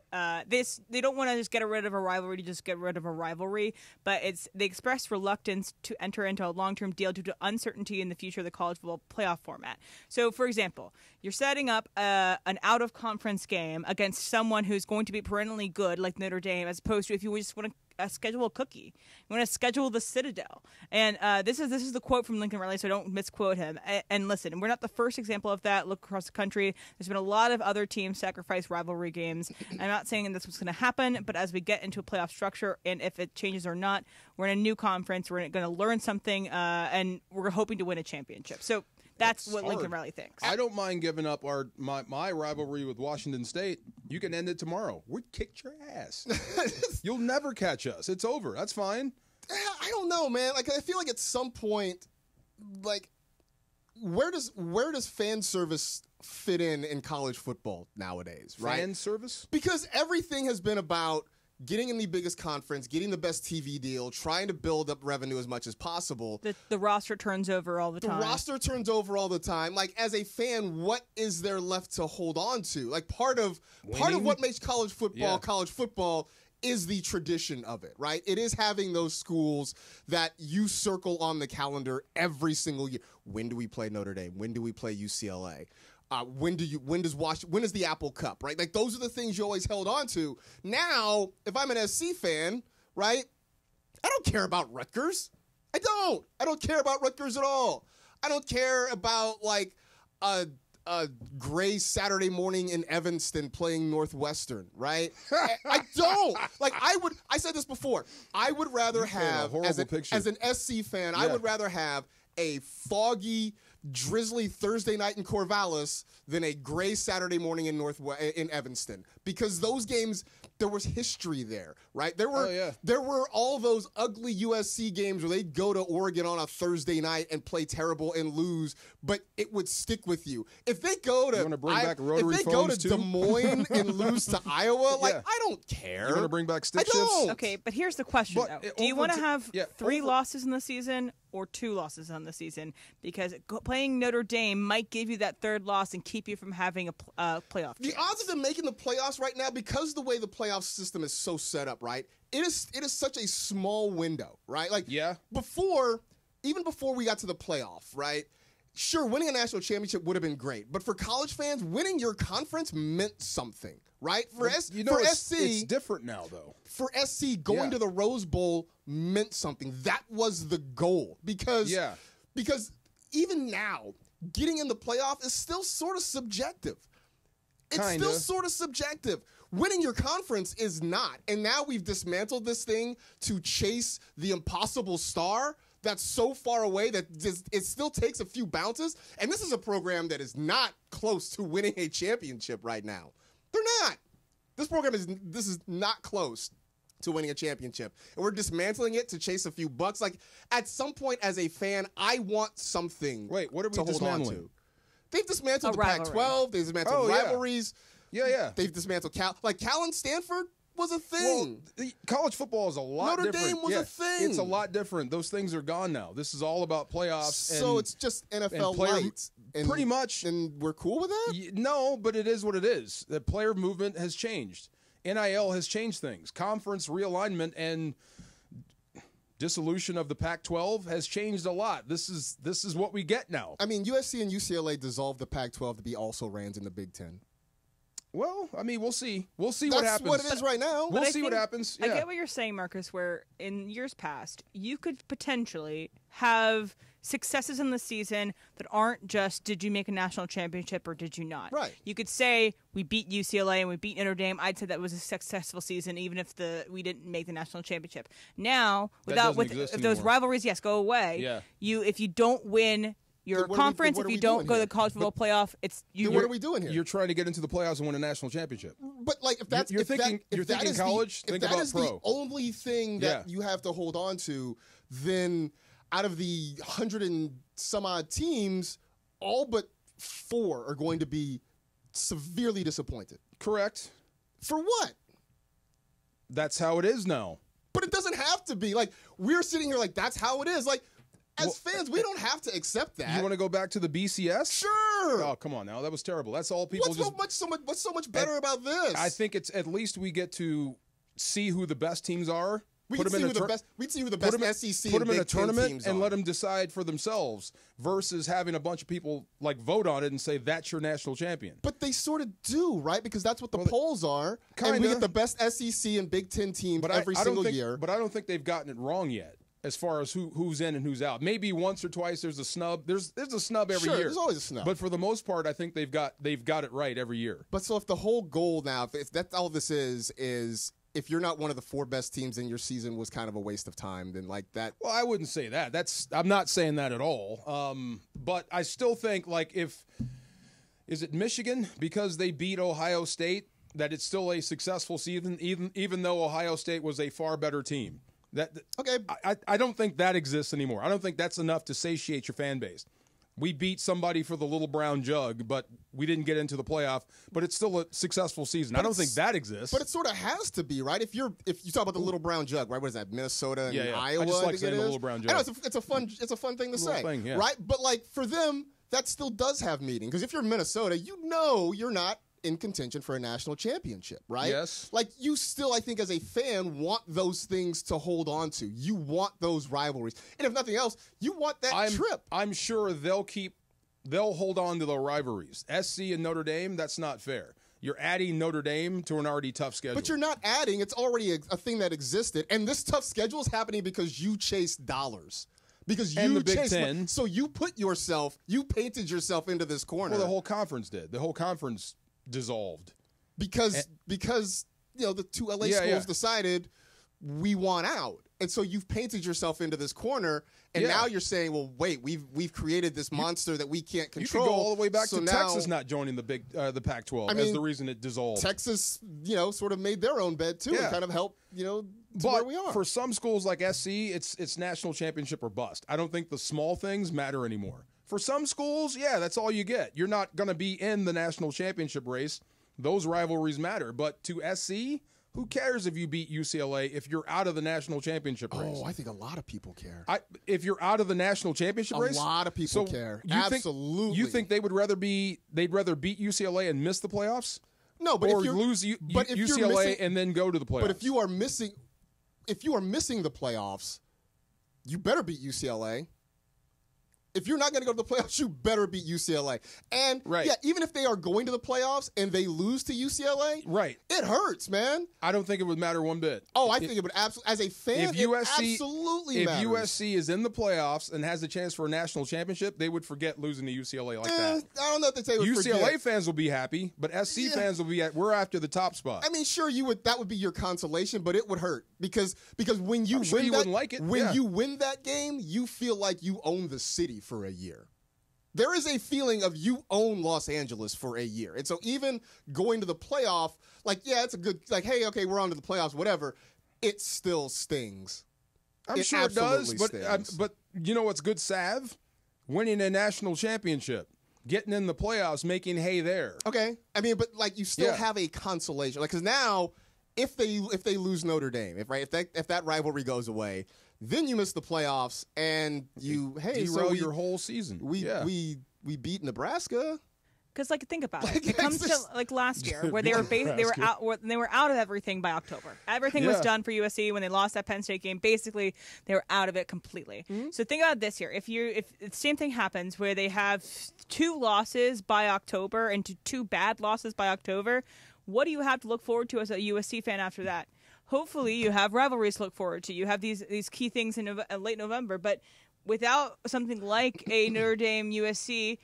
this, they don't want to just get rid of a rivalry to just get rid of a rivalry, but they expressed reluctance to enter into a long-term deal due to uncertainty in the future of the college football playoff format. So, for example, you're setting up an out-of-conference game against someone who's going to be perennially good, like Notre Dame, as opposed to if you just want to schedule a cookie. You want to schedule the Citadel. And this is the quote from Lincoln Riley, so don't misquote him. And listen, we're not the first example of that. Look across the country. There's been a lot of other teams sacrifice rivalry games. I'm not saying this was going to happen, but as we get into a playoff structure, and if it changes or not, we're in a new conference. We're going to learn something, and we're hoping to win a championship. So that's what hard. Lincoln Riley thinks. I don't mind giving up my rivalry with Washington State. You can end it tomorrow. We'd kick your ass. You'll never catch us. It's over. That's fine. I don't know, man. I feel like at some point, where does fan service fit in college football nowadays, right? Fan service? Because everything has been about getting in the biggest conference, getting the best TV deal, trying to build up revenue as much as possible. The roster turns over all the time. The roster turns over all the time. As a fan, what is there left to hold on to? Part of what makes college football is the tradition of it, right? It is having those schools that you circle on the calendar every single year. When do we play Notre Dame? When do we play UCLA? When is the Apple Cup, right? Those are the things you always held on to. Now, if I'm an SC fan, right, I don't care about Rutgers. I don't care about Rutgers at all. I don't care about a gray Saturday morning in Evanston playing Northwestern, right? I don't. Like, I said this before. I would rather have, as an SC fan, I would rather have a foggy, drizzly Thursday night in Corvallis than a gray Saturday morning in Evanston, because those games, there was history there, right? There were all those ugly USC games where they'd go to Oregon on a Thursday night and play terrible and lose, but it would stick with you. If they go to Des Moines and lose to Iowa, I don't care. You want to bring back stick shifts? Okay, but here's the question, though. Do you want to have 3 losses in the season or 2 losses on the season? Because playing Notre Dame might give you that 3rd loss and keep you from having a playoff chance. The odds of them making the playoffs right now, because the way the playoff system is so set up, right? It is such a small window, right? Like, even before we got to the playoff, right? Sure, winning a national championship would have been great, but for college fans, winning your conference meant something, right? For SC, it's different now, though. For SC, going to the Rose Bowl meant something. That was the goal, because even now, getting in the playoff is still sort of subjective. It's still sort of subjective. Winning your conference is not, and now we've dismantled this thing to chase the impossible star that's so far away that it still takes a few bounces. And this is a program that is not close to winning a championship right now. They're not. This program is not close to winning a championship. And we're dismantling it to chase a few bucks. Like, at some point as a fan, I want something what are we to hold on dismantling? to. They've dismantled the Pac-12. They've dismantled rivalries. Yeah. They've dismantled Cal and Stanford was a thing. Well, college football is a lot different. Notre Dame was a thing. It's a lot different. Those things are gone now. This is all about playoffs. So it's just NFL light. Pretty much. And we're cool with that? No, but it is what it is. The player movement has changed. NIL has changed things. Conference realignment and dissolution of the Pac-12 has changed a lot. This is what we get now. I mean, USC and UCLA dissolved the Pac-12 to be also rans in the Big Ten. Well, I mean, we'll see. We'll see what happens. That's what it is right now. We'll see what happens. I get what you're saying, Marcus, where in years past, you could potentially have successes in the season that aren't just, did you make a national championship or did you not? Right. You could say, we beat UCLA and we beat Notre Dame. I'd say that was a successful season, even if we didn't make the national championship. Now, if those rivalries, go away. Yeah. If you don't win your conference, if you don't go to the college football playoff, what are we doing here? You're trying to get into the playoffs and win a national championship. But like, if that's you're thinking college, think about pro. If that is the only thing that you have to hold on to, then out of the 100 and some odd teams, all but 4 are going to be severely disappointed. Correct. For what? That's how it is now. But it doesn't have to be. Like, we're sitting here like, that's how it is. Like, as fans, we don't have to accept that. You want to go back to the BCS? Sure. Oh, come on now. That was terrible. That's all people What's so much better about this? I think it's at least we get to see who the best teams are. We'd see who the best SEC put them in a Big Ten tournament teams and are. let them decide for themselves versus having a bunch of people like vote on it and say that's your national champion. But they sort of do, right? Because that's what the polls are. Kinda. And we get the best SEC and Big Ten teams every single year. But I don't think they've gotten it wrong yet as far as who's in and who's out. Maybe once or twice there's a snub. There's a snub every year. There's always a snub. But for the most part, I think they've got it right every year. But so if the whole goal now, if that's all this is if you're not one of the 4 best teams in your season was kind of a waste of time, then like that. Well, I wouldn't say that. I'm not saying that at all. But I still think is it Michigan because they beat Ohio State that it's still a successful season, even though Ohio State was a far better team. Okay. I don't think that exists anymore. I don't think that's enough to satiate your fan base. We beat somebody for the little brown jug, but we didn't get into the playoff. But it's still a successful season. I don't think that exists. But it sort of has to be, right? If you talk about the little brown jug, right? What is that? Minnesota and Iowa. I just like saying the little brown jug. I know, it's a fun thing to say, right? But like for them, that still does have meaning because if you're Minnesota, you know you're not in contention for a national championship, right? Yes. Like you still, I think, as a fan, want those things to hold on to. You want those rivalries, and if nothing else, you want that trip. I'm sure they'll hold on to the rivalries. SC and Notre Dame, that's not fair. You're adding Notre Dame to an already tough schedule. But you're not adding. It's already a thing that existed, and this tough schedule is happening because you chase dollars. Because and you the Big changed Ten. So you painted yourself into this corner. Well, the whole conference did. The whole conference dissolved. Because the two LA schools decided we want out. And so you've painted yourself into this corner, and now you're saying, well, wait, we've created this monster that we can't control. You can go all the way back so to now, Texas not joining the Pac-12 as the reason it dissolved. Texas, sort of made their own bed too and kind of helped, to where we are. For some schools like SC, it's national championship or bust. I don't think the small things matter anymore. For some schools, that's all you get. You're not going to be in the national championship race. Those rivalries matter. But to SC, who cares if you beat UCLA if you're out of the national championship race? Oh, I think a lot of people care. If you're out of the national championship race? A lot of people care. Absolutely. You think they'd rather beat UCLA and miss the playoffs? No, but or if lose UCLA and then go to the playoffs? But if you are missing the playoffs, you better beat UCLA. If you're not going to go to the playoffs, you better beat UCLA. And, even if they are going to the playoffs and they lose to UCLA, it hurts, man. I don't think it would matter one bit. Oh, I think it would absolutely, as a fan, absolutely matters. If USC is in the playoffs and has a chance for a national championship, they would forget losing to UCLA like that. I don't know if they would UCLA forget. fans will be happy, but SC fans will be we're after the top spot. I mean, sure, that would be your consolation, but it would hurt because when you you wouldn't like it. When you win that game, you feel like you own the city for a year. There is a feeling of you own Los Angeles for a year. And so even going to the playoff, it's a good, hey, okay, we're on to the playoffs, whatever. It still stings. I'm sure it does, but you know what's good salve? Winning a national championship. Getting in the playoffs, making hay there. Okay. I mean, but you still have a consolation. Because now, if they lose Notre Dame, if that rivalry goes away, then you miss the playoffs, and derail your whole season. We beat Nebraska. Because think about it. It comes to last year where they were out of everything by October. Everything was done for USC when they lost that Penn State game. Basically, they were out of it completely. Mm-hmm. So think about this year. If the same thing happens where they have 2 losses by October and 2 bad losses by October, what do you have to look forward to as a USC fan after that? Hopefully, you have rivalries to look forward to. You have these key things in late November. But without something like a Notre Dame USC,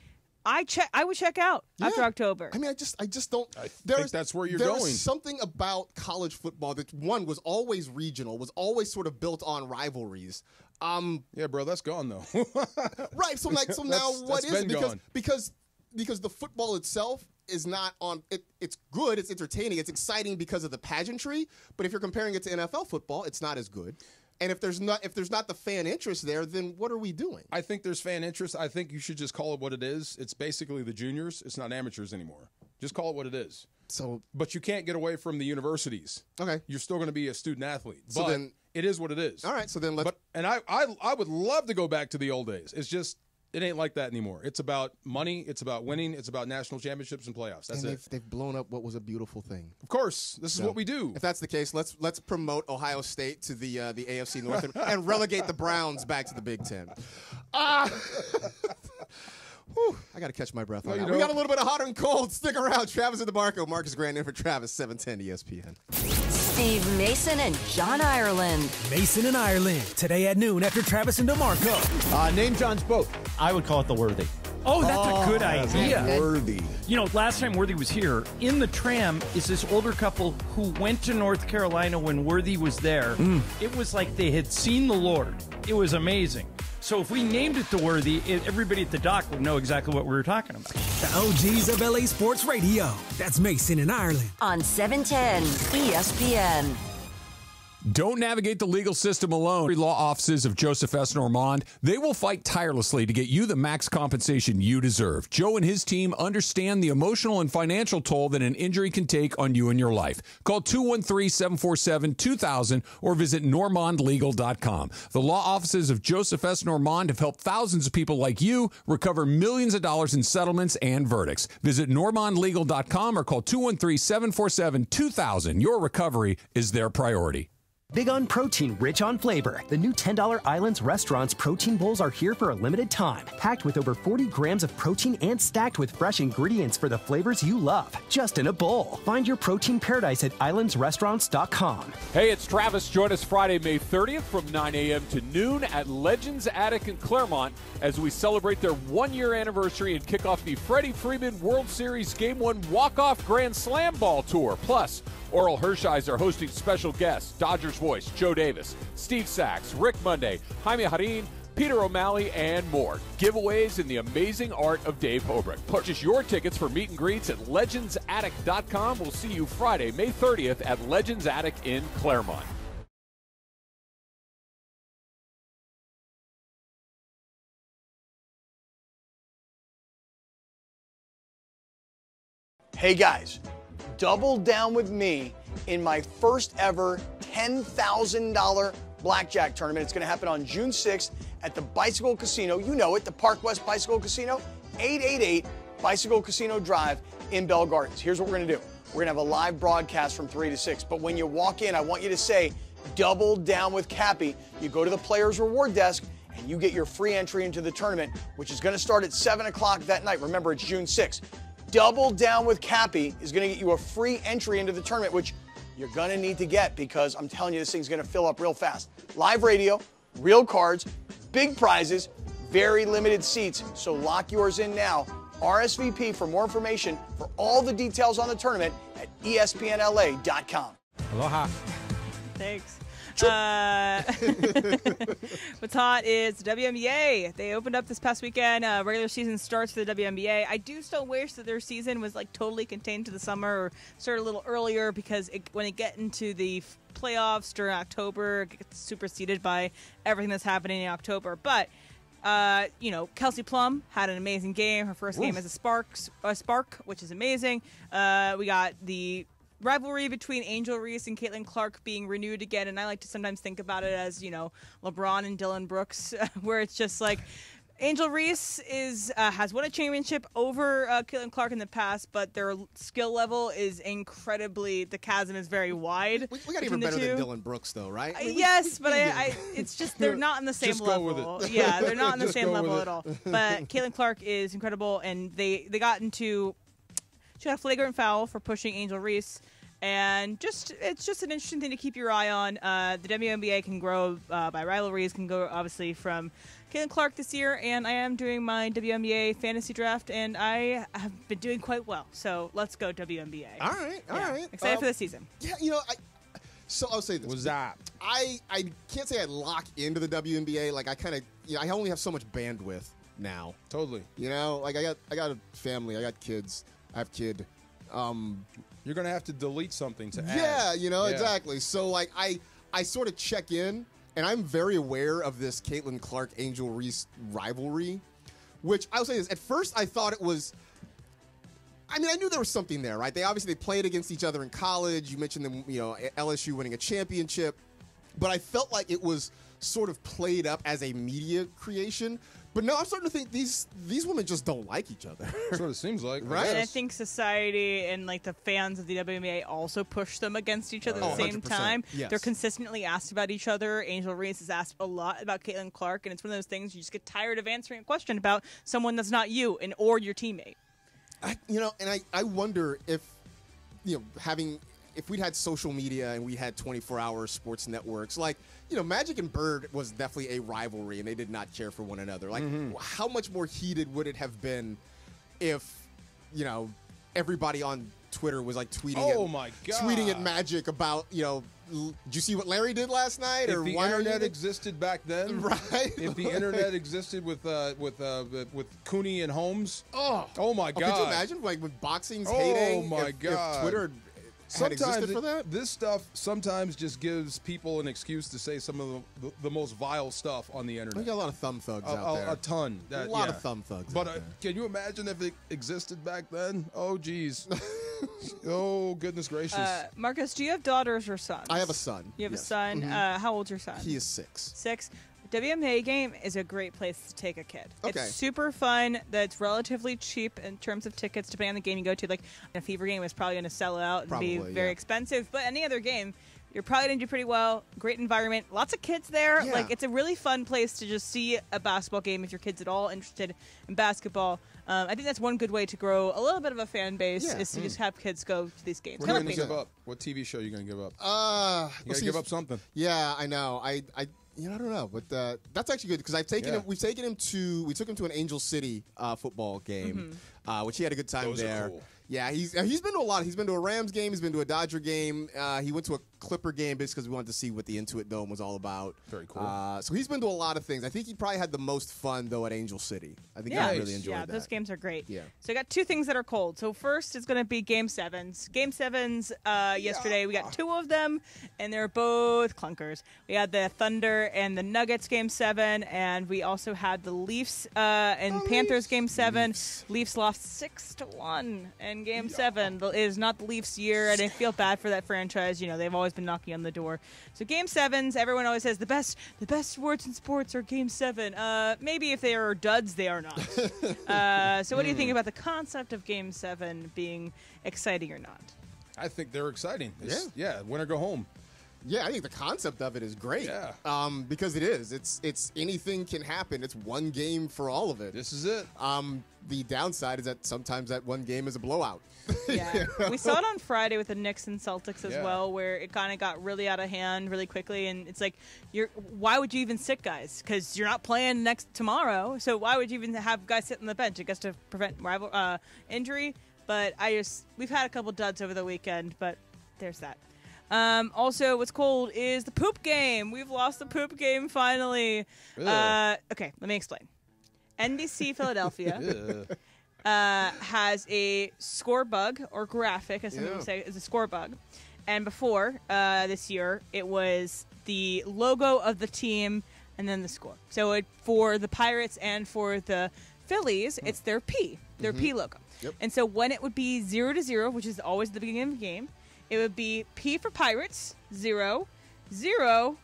I would check out after October. I mean, I just don't. I think that's where you're going. There's something about college football that was always regional, was always sort of built on rivalries. Yeah, bro, that's gone though. Right. So now what is it? Because the football itself is not on it. It's good, it's entertaining, it's exciting because of the pageantry, but if you're comparing it to NFL football, it's not as good. And if there's not the fan interest there, then what are we doing? I think there's fan interest. I think you should just call it what it is. It's basically the juniors. It's not amateurs anymore. Just call it what it is. But you can't get away from the universities. Okay. You're still going to be a student athlete. So then it is what it is. All right, so then let's I would love to go back to the old days. It's just it ain't like that anymore. It's about money. It's about winning. It's about national championships and playoffs. That's it. They've blown up what was a beautiful thing. Of course, this is what we do. If that's the case, let's promote Ohio State to the AFC North and relegate the Browns back to the Big Ten. Whew, I got to catch my breath on that. We got a little bit of hot and cold. Stick around. Travis and DeMarco. Marcus Grant in for Travis, 710 ESPN. Steve Mason and John Ireland. Mason and Ireland, today at noon after Travis and DeMarco. Name John's boat. I would call it the Worthy. Oh, that's a good idea. Worthy. Last time Worthy was here, in the tram is this older couple who went to North Carolina when Worthy was there. It was like they had seen the Lord. It was amazing. So if we named it the Worthy, everybody at the dock would know exactly what we were talking about. The OGs of LA Sports Radio. That's Mason and Ireland. On 710 ESPN. Don't navigate the legal system alone. Law offices of Joseph S. Normand, they will fight tirelessly to get you the max compensation you deserve. Joe and his team understand the emotional and financial toll that an injury can take on you and your life. Call 213-747-2000 or visit normandlegal.com. The law offices of Joseph S. Normand have helped thousands of people like you recover millions of dollars in settlements and verdicts. Visit normandlegal.com or call 213-747-2000. Your recovery is their priority. Big on protein, rich on flavor. The new $10 Islands Restaurant's protein bowls are here for a limited time. Packed with over 40 grams of protein and stacked with fresh ingredients for the flavors you love. Just in a bowl. Find your protein paradise at islandsrestaurants.com. Hey, it's Travis. Join us Friday, May 30th from 9 a.m. to noon at Legends Attic in Claremont as we celebrate their one-year anniversary and kick off the Freddie Freeman World Series Game 1 Walk-Off Grand Slam Ball Tour. Plus, Oral Hershiser hosting special guests, Dodgers voice Joe Davis, Steve Sachs, Rick Monday, Jaime Harin, Peter O'Malley, and more. Giveaways in the amazing art of Dave Hobrick. Purchase your tickets for meet and greets at legendsattic.com. We'll see you Friday, May 30th at Legends Attic in Claremont. Hey guys, double down with me in my first ever $10,000 blackjack tournament. It's going to happen on June 6th at the Bicycle Casino. You know it, the Park West Bicycle Casino, 888 Bicycle Casino Drive in Bell Gardens. Here's what we're going to do. We're going to have a live broadcast from 3 to 6. But when you walk in, I want you to say, double down with Cappy. You go to the Players Reward Desk and you get your free entry into the tournament, which is going to start at 7 o'clock that night. Remember, it's June 6th. Double Down with Cappy is going to get you a free entry into the tournament, which you're going to need to get because I'm telling you, this thing's going to fill up real fast. Live radio, real cards, big prizes, very limited seats. So lock yours in now. RSVP for more information for all the details on the tournament at espnla.com. Aloha. Thanks. What's hot is the WNBA. They opened up this past weekend. Regular season starts for the WNBA. I do still wish that their season was like totally contained to the summer or started a little earlier because when they get into the playoffs during October, it gets superseded by everything that's happening in October. But Kelsey Plum had an amazing game. Her first game as a Spark, which is amazing. We got the rivalry between Angel Reese and Caitlin Clark being renewed again, and I like to sometimes think about it as, LeBron and Dylan Brooks, where it's just like Angel Reese has won a championship over Caitlin Clark in the past, but their skill level is incredibly, the chasm is very wide. We got even better than Dylan Brooks, though, right? Yes, but it's just they're not on the same level. Yeah, they're not on the same level at all. But Caitlin Clark is incredible, and they got into. She got a flagrant foul for pushing Angel Reese, and it's just an interesting thing to keep your eye on. The WNBA can grow by rivalries, can go obviously from Caitlin Clark this year, and I am doing my WNBA fantasy draft, and I have been doing quite well. So let's go WNBA. All right. Excited for the season. Yeah, so I'll say this. What's that? I can't say I lock into the WNBA. Like I kind of, I only have so much bandwidth now. Totally. Like I got a family, I got kids. I have kid. You're going to have to delete something to add. Yeah, exactly. So, like, I sort of check in, and I'm very aware of this Caitlin Clark-Angel Reese rivalry, which I'll say this. At first, I thought it was I knew there was something there, right? They played against each other in college. You mentioned them, LSU winning a championship. But I felt like it was sort of played up as a media creation. But no, I'm starting to think these women just don't like each other. That's what it seems like. Right? And I think society and the fans of the WNBA also push them against each other at the same time. Yes. They're consistently asked about each other. Angel Reese is asked a lot about Caitlin Clark, and it's one of those things you just get tired of answering a question about someone that's not you or your teammate. I wonder if, if we'd had social media and we had 24-hour sports networks, Magic and Bird was definitely a rivalry, and they did not care for one another. How much more heated would it have been if, everybody on Twitter was tweeting at Magic about, did you see what Larry did last night? If the internet existed back then, right? If the internet existed with Cooney and Holmes, oh my God! Could you imagine with boxing's heyday? Oh my God! If Twitter had existed for that? This stuff sometimes just gives people an excuse to say some of the most vile stuff on the internet. We got a lot of thumb thugs out there. A ton. A lot of thumb thugs. But can you imagine if it existed back then? Oh, geez. Oh, goodness gracious. Marcus, do you have daughters or sons? I have a son. You have yes. a son. Mm-hmm. How old's your son? He is 6. 6. WNBA game is a great place to take a kid. Okay. It's super fun. That's relatively cheap in terms of tickets, depending on the game you go to. A Fever game is probably going to sell out and be very expensive. But any other game, You're probably going to do pretty well. Great environment. Lots of kids there. Yeah. Like, it's a really fun place to just see a basketball game if your kid's at all interested in basketball. I think that's one good way to grow a little bit of a fan base is to just have kids go to these games. What are you going to give up? What TV show are you going to give up? You got to give up something. Yeah, I know. I don't know, but that's actually good because I've taken him. We took him to an Angel City football game, which he had a good time there. Are cool. Yeah, he's been to a lot. He's been to a Rams game. He's been to a Dodger game. He went to a Clipper game just because we wanted to see what the Intuit Dome was all about. Very cool. So he's been to a lot of things. I think he probably had the most fun though at Angel City. I think he really enjoyed that. Yeah, those games are great. Yeah. So I got two things that are cold. So first is going to be Game 7s. Game 7s yesterday, we got two of them, and they're both clunkers. We had the Thunder and the Nuggets Game 7, and we also had the Leafs and Panthers Game 7. Leafs lost 6-1 in Game 7. It is not the Leafs' year, and I feel bad for that franchise. You know, they've always been knocking on the door. So Game 7s, everyone always says the best words in sports are Game 7. Maybe if they are duds, they are not. So what do you think about the concept of Game 7 being exciting or not? I think they're exciting. Yeah, win or go home. Yeah, I think the concept of it is great. Yeah. Because it is. It's anything can happen. It's one game for all of it. This is it. The downside is that sometimes that one game is a blowout. Yeah. We saw it on Friday with the Knicks and Celtics as well, where it kind of got really out of hand really quickly. And it's like, why would you even sit guys? Because you're not playing tomorrow. So why would you even have guys sit on the bench? I guess to prevent injury. But we've had a couple duds over the weekend, but there's that. Also, what's cold is the poop game. We've lost the poop game finally. Okay, let me explain. NBC Philadelphia has a score bug, or graphic, as some people say, is a score bug. And before this year, it was the logo of the team and then the score. So for the Pirates and for the Phillies, it's their P logo. Yep. And so when it would be 0-0, which is always the beginning of the game, it would be P for Pirates, 0, 0,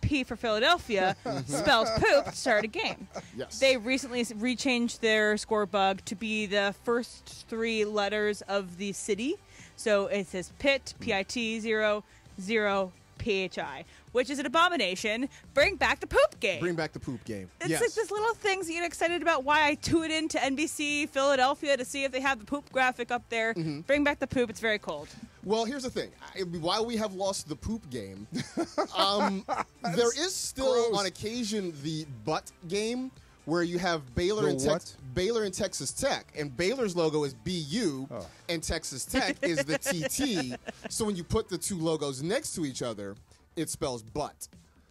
P for Philadelphia, spells poop to start a game. Yes. They recently rechanged their score bug to be the first three letters of the city. So it says PIT, PIT, 0, 0, PHI, which is an abomination. Bring back the poop game. Bring back the poop game. It's like this little things you get excited about. Why I tune into NBC Philadelphia to see if they have the poop graphic up there. Bring back the poop. It's very cold. Well, here's the thing. While we have lost the poop game, there is still on occasion the butt game where you have Baylor and Texas Tech, and Baylor's logo is BU, and Texas Tech is the TT. So when you put the two logos next to each other, it spells butt.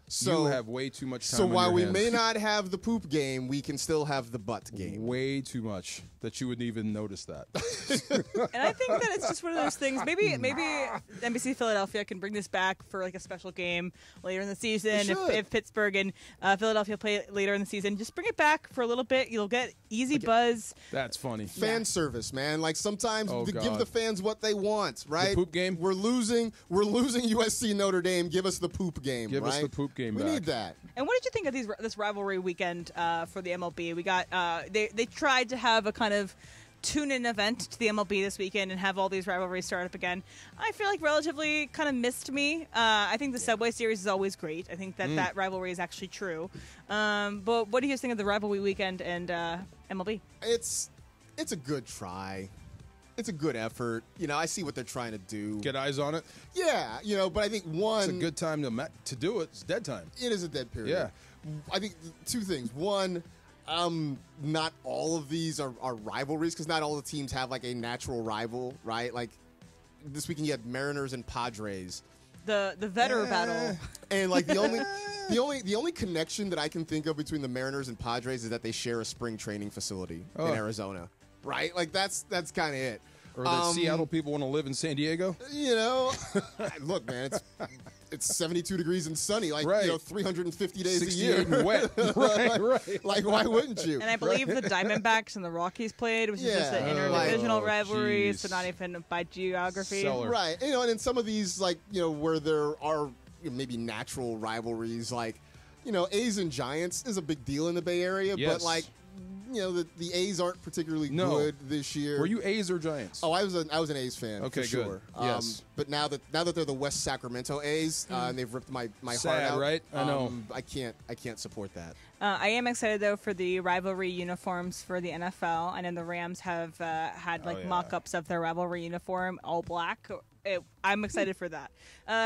So you have way too much time. So on while your we hands. may not have the poop game, we can still have the butt game. Way too much that you wouldn't even notice that. And I think that it's just one of those things. Maybe NBC Philadelphia can bring this back for like a special game later in the season. If Pittsburgh and Philadelphia play later in the season, just bring it back for a little bit. You'll get easy buzz. That's funny. Fan service, man. Like sometimes to give the fans what they want, right? The poop game. We're losing USC Notre Dame. Give us the poop game. Give us right? the poop game. We back. need that. And what did you think of this rivalry weekend for the MLB? We got they tried to have a kind of tune-in event to the MLB this weekend and have all these rivalries start up again. I feel like relatively kind of missed me. I think the Subway Series is always great. I think that rivalry is actually true. But what do you guys think of the rivalry weekend and MLB? It's a good try. It's a good effort. You know, I see what they're trying to do. Get eyes on it. Yeah, you know, but I think it's a good time to do it. It's dead time. It is a dead period. Yeah. I think two things. One, not all of these are rivalries because not all the teams have like a natural rival, right? Like this weekend you had Mariners and Padres. The veteran battle. And like the only connection that I can think of between the Mariners and Padres is that they share a spring training facility in Arizona. Right? Like that's kind of it. Or that Seattle people want to live in San Diego? You know, look, man, it's 72 degrees and sunny, like 350 days a year. And wet. right. Like, why wouldn't you? And I believe the Diamondbacks and the Rockies played, which is just an interdivisional rivalry, so not even by geography. Right. You know, and in some of these, like, you know, where there are maybe natural rivalries, like, you know, A's and Giants is a big deal in the Bay Area, but like, the A's aren't particularly good this year. Were you A's or Giants? Oh, I was an A's fan. Okay, for sure. good. Yes. But now that they're the West Sacramento A's, and they've ripped my Sad, heart out. right? I know. I can't support that. I am excited though for the rivalry uniforms for the NFL. I know the Rams have had mock-ups of their rivalry uniform, all black. I'm excited for that.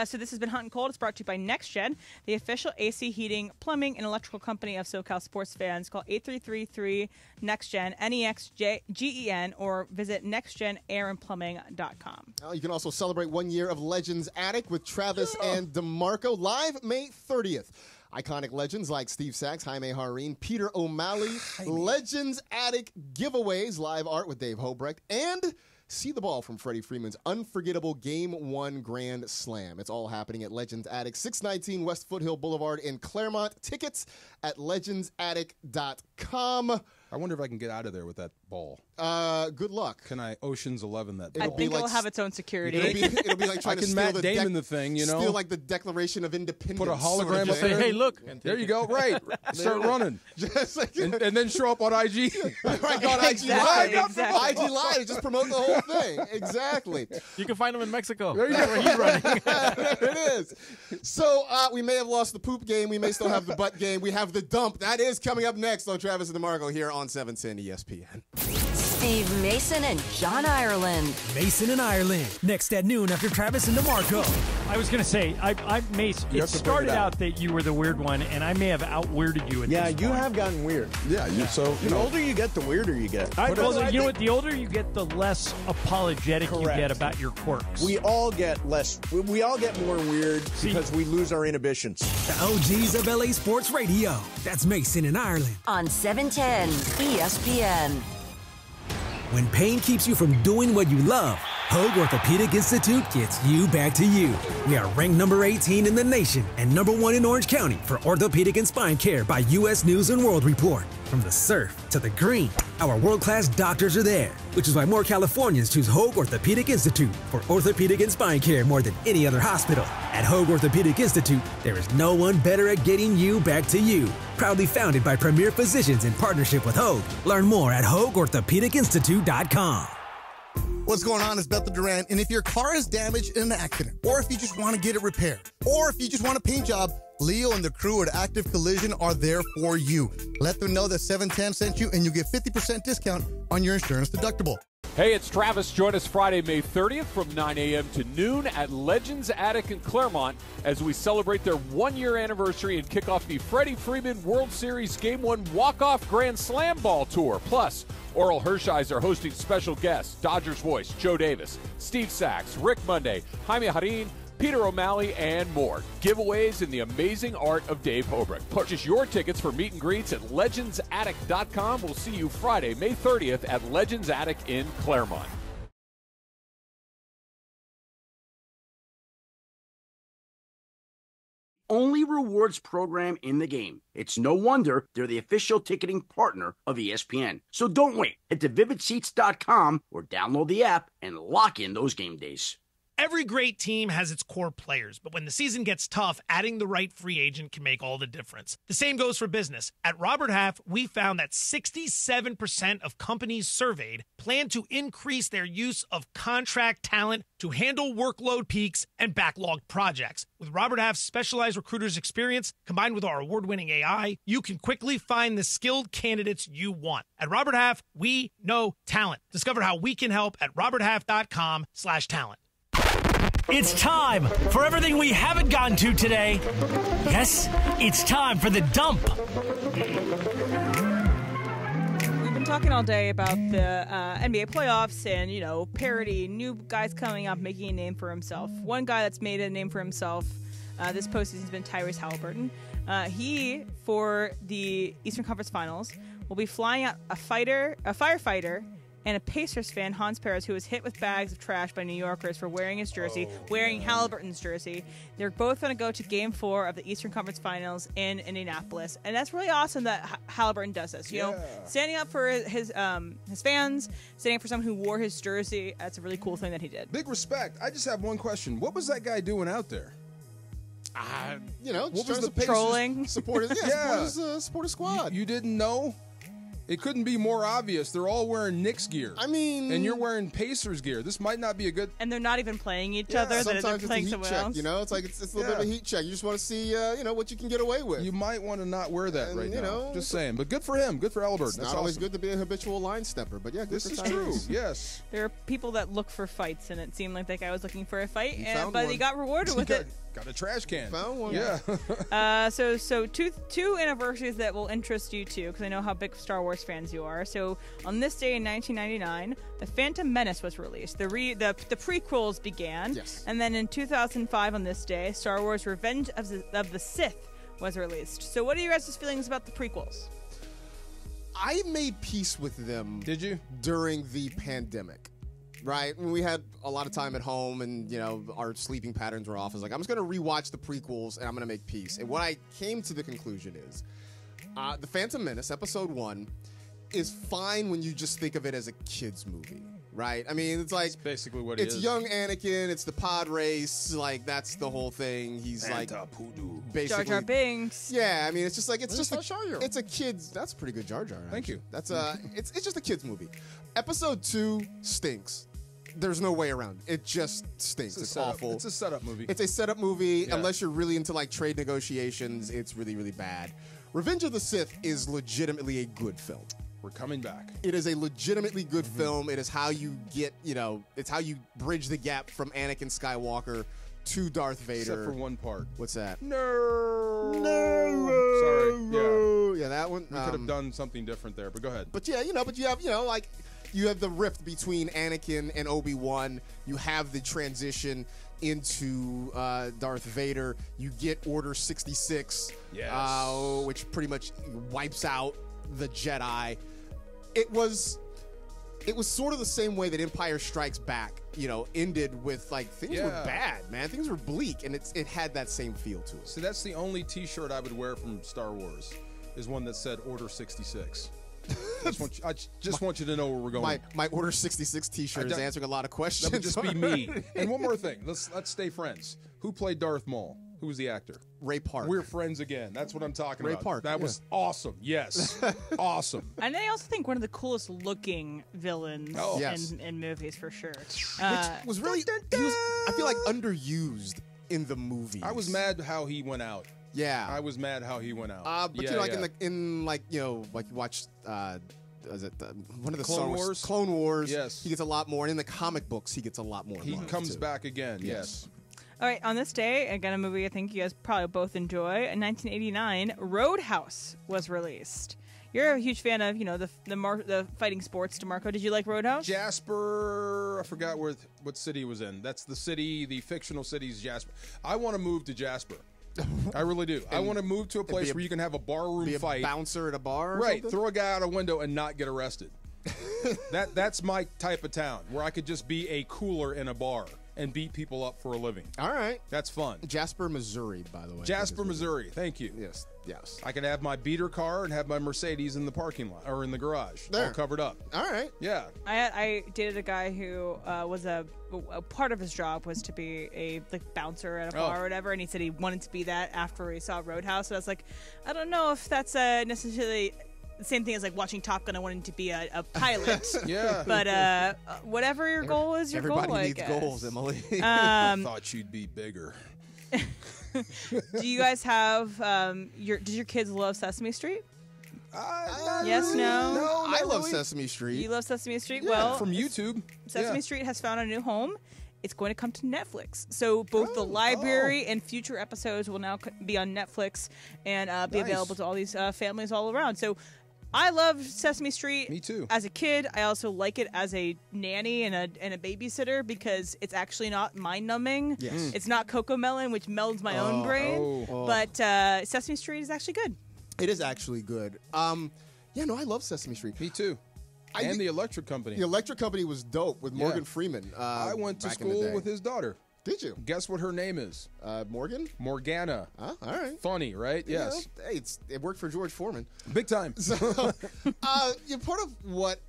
So this has been Hot and Cold. It's brought to you by NextGen, the official AC heating, plumbing, and electrical company of SoCal sports fans. Call 8333-NEXTGEN, NEXGEN, or visit nextgenairandplumbing.com. You can also celebrate 1 year of Legends Attic with Travis and DeMarco live May 30th. Iconic legends like Steve Sachs, Jaime Hareen, Peter O'Malley, Legends Attic giveaways, live art with Dave Hobrecht, and see the ball from Freddie Freeman's unforgettable Game 1 Grand Slam. It's all happening at Legends Attic, 619 West Foothill Boulevard in Claremont. Tickets at legendsattic.com. I wonder if I can get out of there with that ball. Good luck. Can I Ocean's 11 that ball? I think it'll have its own security. It'll be like trying to steal Matt Damon the thing, steal like the Declaration of Independence. Put a hologram up sort of there. thing. Hey, look. There you go. Right. Start running. And then show up on IG. Right, on IG Live. Exactly. IG Live. Just promote the whole thing. Exactly. You can find him in Mexico. There you That's where he's running. There it is. So we may have lost the poop game. We may still have the butt game. We have the dump. That is coming up next on Travis and DeMarco here on 710 ESPN. Steve Mason and John Ireland. Mason and Ireland. Next at noon after Travis and DeMarco. I was going to say, Mason, it started out that you were the weird one, and I may have out-weirded you at this point. you have gotten weird. Yeah, The older you get, the weirder you get. You know what? The older you get, the less apologetic you get about your quirks. We all get less. We all get more weird because we lose our inhibitions. The OGs of LA Sports Radio. That's Mason and Ireland. On 710 ESPN. When pain keeps you from doing what you love, Hoag Orthopedic Institute gets you back to you. We are ranked number 18 in the nation and number 1 in Orange County for orthopedic and spine care by U.S. News & World Report. From the surf to the green, our world-class doctors are there, which is why more Californians choose Hoag Orthopedic Institute for orthopedic and spine care more than any other hospital. At Hoag Orthopedic Institute, there is no one better at getting you back to you. Proudly founded by premier physicians in partnership with Hoag. Learn more at HoagOrthopedicInstitute.com. What's going on? It's Bethel Duran, and if your car is damaged in an accident, or if you just want to get it repaired, or if you just want a paint job, Leo and the crew at Active Collision are there for you. Let them know that 710 sent you, and you get 50% discount on your insurance deductible. Hey, it's Travis. Join us Friday, May 30th from 9 a.m. to noon at Legends Attic in Claremont as we celebrate their 1-year anniversary and kick off the Freddie Freeman World Series Game 1 Walk-Off Grand Slam Ball Tour. Plus, Oral Hershiser hosting special guests, Dodgers voice Joe Davis, Steve Sachs, Rick Monday, Jaime Hareen, Peter O'Malley, and more. Giveaways in the amazing art of Dave Hobrecht. Purchase your tickets for meet and greets at legendsattic.com. We'll see you Friday, May 30th at Legends Attic in Claremont. Only rewards program in the game. It's no wonder they're the official ticketing partner of ESPN. So don't wait. Head to vividseats.com or download the app and lock in those game days. Every great team has its core players, but when the season gets tough, adding the right free agent can make all the difference. The same goes for business. At Robert Half, we found that 67% of companies surveyed plan to increase their use of contract talent to handle workload peaks and backlogged projects. With Robert Half's specialized recruiters' experience, combined with our award-winning AI, you can quickly find the skilled candidates you want. At Robert Half, we know talent. Discover how we can help at roberthalf.com/talent. It's time for everything we haven't gotten to today. Yes, it's time for the dump. We've been talking all day about the NBA playoffs and, parity, new guys coming up, making a name for himself. One guy that's made a name for himself this postseason has been Tyrese Halliburton. He, for the Eastern Conference Finals, will be flying out a firefighter, and a Pacers fan, Hans Perez, who was hit with bags of trash by New Yorkers for wearing his jersey, wearing Halliburton's jersey. They're both going to go to Game 4 of the Eastern Conference Finals in Indianapolis, and that's really awesome that Halliburton does this. Standing up for his fans, standing up for someone who wore his jersey. That's a really cool thing that he did. Big respect. I just have one question. What was that guy doing out there? What was the trolling? Support his squad. You didn't know? It couldn't be more obvious. They're all wearing Knicks gear. I mean, and you're wearing Pacers gear. This might not be a good. And they're not even playing each other. Sometimes They're it's a playing heat someone check. else. You know, it's like it's a little bit of a heat check. You just want to see, what you can get away with. You might want to not wear that right you now. know, Just saying. But good for him. Good for Halliburton. It's That's not always awesome. good to be a habitual line stepper, but yeah, good This for is Tyrese. true. Yes. There are people that look for fights, and it seemed like that guy was looking for a fight, found but one. he got rewarded with it. Got a trash can. Found one. Yeah. So two anniversaries that will interest you too, because I know how big Star Wars fans you are. So on this day in 1999, The Phantom Menace was released. The prequels began. Yes. And then in 2005 on this day, Star Wars: Revenge of the Sith was released. So what are your guys' feelings about the prequels? I made peace with them. Did you? During the pandemic. Right? When we had a lot of time at home and, our sleeping patterns were off, I was like, I'm just going to rewatch the prequels and I'm going to make peace. And what I came to the conclusion is The Phantom Menace, Episode 1, is fine when you just think of it as a kid's movie. Right? I mean, it's like... That's basically what it is. It's young Anakin, it's the pod race, like, that's the whole thing. He's like... Basically... Jar Jar Binks. Yeah, I mean, it's just like... It's Where's just Jar Jar? It's a kid's... That's a pretty good Jar Jar. Thank you. That's it's just a kid's movie. Episode 2 stinks. There's no way around it. It just stinks. It's awful. It's a setup movie. It's a setup movie. Yeah. Unless you're really into like trade negotiations, it's really, really bad. Revenge of the Sith is legitimately a good film. We're coming back. It is a legitimately good film. It is how you get, it's how you bridge the gap from Anakin Skywalker to Darth Vader. Except for one part. What's that? No. Sorry. Yeah. Yeah, that one. We could have done something different there, but go ahead. But yeah, but you have, you have the rift between Anakin and Obi-Wan. You have the transition into Darth Vader. You get Order 66, which pretty much wipes out the Jedi. It was sort of the same way that Empire Strikes Back, ended with like things were bad, man. Things were bleak, and it had that same feel to it. So that's the only T-shirt I would wear from Star Wars, is one that said Order 66. I just want you to know where we're going. My Order 66 T-shirt is answering a lot of questions. That would just be me. And one more thing. Let's stay friends. Who played Darth Maul? Who was the actor? Ray Park. We're friends again. That's what I'm talking Ray about. Park. That was awesome. Yes. Awesome. And I also think one of the coolest looking villains in movies for sure. Which was really, I feel like, underused in the movie. I was mad how he went out. Yeah, I was mad how he went out. But like you watched is it one of the Clone Wars? Clone Wars. Yes, he gets a lot more. And in the comic books, he gets a lot more. He comes back again. Yes. All right, on this day, again, a movie I think you guys probably both enjoy. In 1989, Roadhouse was released. You're a huge fan of, the fighting sports, DeMarco. Did you like Roadhouse? Jasper, I forgot what city it was in. That's the city, the fictional city's Jasper. I want to move to Jasper. I really do. I want to move to a place where you can have a barroom fight. Bouncer at a bar, right? Throw a guy out a window and not get arrested. That's my type of town, where I could just be a cooler in a bar and beat people up for a living. All right, that's fun. Jasper, Missouri, by the way. Jasper, Missouri. Thank you. Yes. I could have my beater car and have my Mercedes in the parking lot or in the garage, all covered up. All right. Yeah. I dated a guy who was a part of his job was to be a bouncer at a bar or whatever, and he said he wanted to be that after he saw Roadhouse. So I was like, I don't know if that's necessarily the same thing as like watching Top Gun and wanting to be a pilot. Yeah. But whatever your goal is, your goal. Everybody needs goals, Emily. I thought you'd be bigger. Do you guys have did your kids love Sesame Street? Yes, no? No, I love Sesame Street. You love Sesame Street? Yeah, well, from YouTube. Sesame Street has found a new home. It's going to come to Netflix. So both the library and future episodes will now be on Netflix and be available to all these families all around. So I love Sesame Street. Me too. As a kid, I also like it as a nanny and a babysitter because it's actually not mind-numbing. Yes. It's not Cocomelon, which melds my own brain. But Sesame Street is actually good. It is actually good. I love Sesame Street. Me too. And the Electric Company. The Electric Company was dope with Morgan Freeman. I went to school with his daughter. Did you? Guess what her name is? Morgan? Morgana. All right. Funny, right? Yes. Hey, it worked for George Foreman. Big time. So, part of what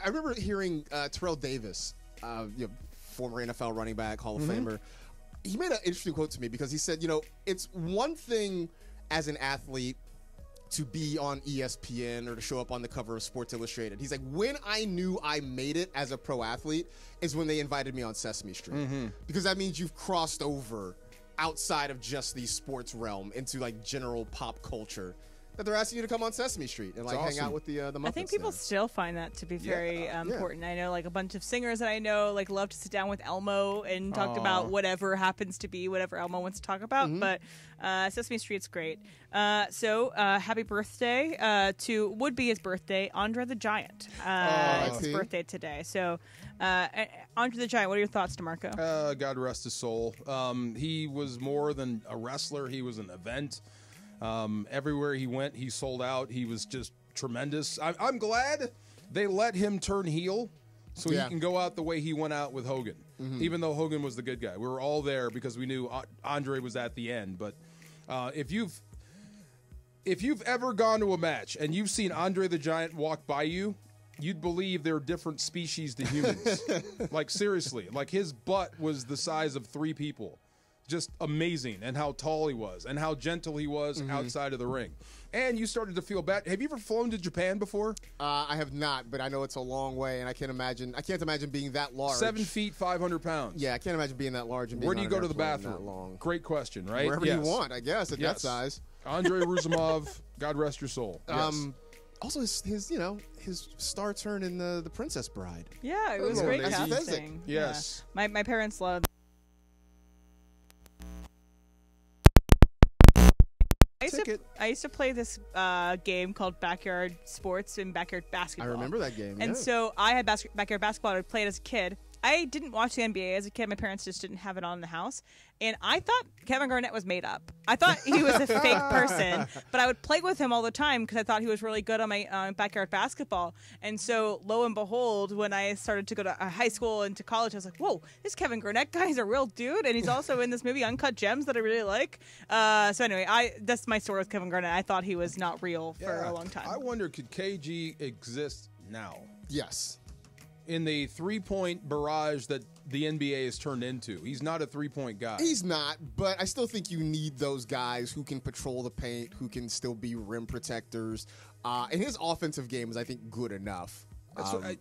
I remember hearing Terrell Davis, former NFL running back, Hall of Famer, he made an interesting quote to me because he said, it's one thing as an athlete to be on ESPN or to show up on the cover of Sports Illustrated. He's like, when I knew I made it as a pro athlete is when they invited me on Sesame Street. Because that means you've crossed over outside of just the sports realm into like general pop culture. That they're asking you to come on Sesame Street and like hang out with the Muppets. I think people still find that to be very important. I know like a bunch of singers that I know like love to sit down with Elmo and talk about whatever happens to be whatever Elmo wants to talk about. But Sesame Street's great. So happy birthday to would be his birthday, Andre the Giant. It's his birthday today. So Andre the Giant, what are your thoughts, DeMarco? God rest his soul. He was more than a wrestler. He was an event. Everywhere he went, he sold out. He was just tremendous. I'm glad they let him turn heel so he can go out the way he went out with Hogan, even though Hogan was the good guy. We were all there because we knew Andre was at the end. But if you've ever gone to a match and you've seen Andre the Giant walk by you, you'd believe they're different species to humans. Like, seriously. Like, his butt was the size of 3 people. Just amazing, and how tall he was, and how gentle he was outside of the ring. And you started to feel bad. Have you ever flown to Japan before? I have not, but I know it's a long way, and I can't imagine being that large. 7 feet, 500 pounds. Yeah, I can't imagine being that large. And being Where do you on go an to the airplane bathroom? that long. Great question, right? Wherever you want, I guess, at that size. Andre Ruzumov, God rest your soul. Yes. Also, his star turn in the Princess Bride. Yeah, it was great casting. Yes. Yeah. My parents loved. I used to play this game called Backyard Sports and Backyard Basketball. I remember that game. And so I had backyard basketball. I played as a kid. I didn't watch the NBA as a kid. My parents just didn't have it on in the house. And I thought Kevin Garnett was made up. I thought he was a fake person. But I would play with him all the time because I thought he was really good on my backyard basketball. And so, lo and behold, when I started to go to high school and to college, I was like, whoa, this Kevin Garnett guy is a real dude. And he's also in this movie, Uncut Gems, that I really like. So anyway, that's my story with Kevin Garnett. I thought he was not real for a long time. I wonder, could KG exist now? Yes. In the three-point barrage that the NBA has turned into. He's not a three-point guy. He's not, but I still think you need those guys who can patrol the paint, who can still be rim protectors. And his offensive game is, I think, good enough.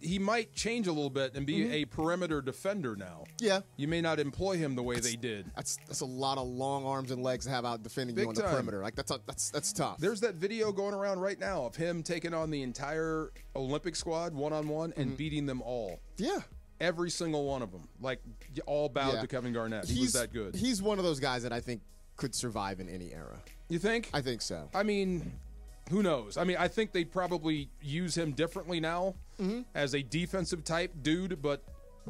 He might change a little bit and be a perimeter defender now. Yeah. You may not employ him the way they did. That's a lot of long arms and legs to have out defending you on the perimeter. Like that's tough. There's that video going around right now of him taking on the entire Olympic squad one-on-one and beating them all. Yeah. Every single one of them. Like, all bowed to Kevin Garnett. He was that good. He's one of those guys that I think could survive in any era. You think? I think so. I mean, who knows? I mean, I think they'd probably use him differently now as a defensive type dude, but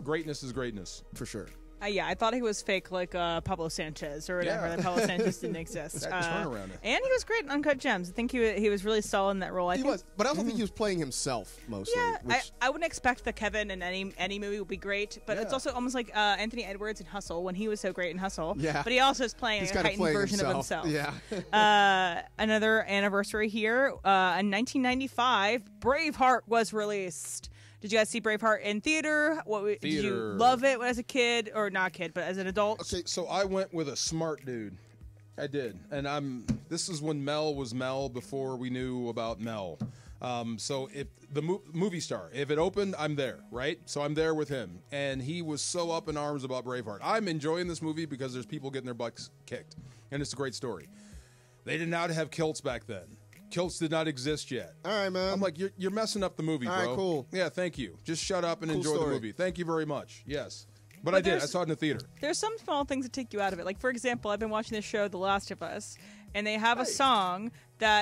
greatness is greatness. For sure. Yeah, I thought he was fake like Pablo Sanchez or whatever. That Pablo Sanchez didn't exist. That turnaround. And he was great in Uncut Gems. I think he was really solid in that role. He was, but I also think he was playing himself mostly. Yeah, I wouldn't expect that Kevin in any movie would be great, but it's also almost like Anthony Edwards in Hustle when he was so great in Hustle. Yeah. But he also is playing a heightened version of himself. Yeah. Another anniversary here. In 1995, Braveheart was released. Did you guys see Braveheart in theater? Did you love it as a kid, or not a kid, but as an adult? Okay, so I went with a smart dude. I did, and this is when Mel was Mel before we knew about Mel. So if the movie star, if it opened, I'm there, right? So I'm there with him, and he was so up in arms about Braveheart. I'm enjoying this movie because there's people getting their butts kicked, and it's a great story. They did not have kilts back then. Kilts did not exist yet. All right, man. I'm like, you're messing up the movie, bro. All right, cool. Yeah, thank you. Just shut up and enjoy the movie. Thank you very much. Yes. But I did. I saw it in the theater. There's some small things that take you out of it. Like, for example, I've been watching this show, The Last of Us, and they have a song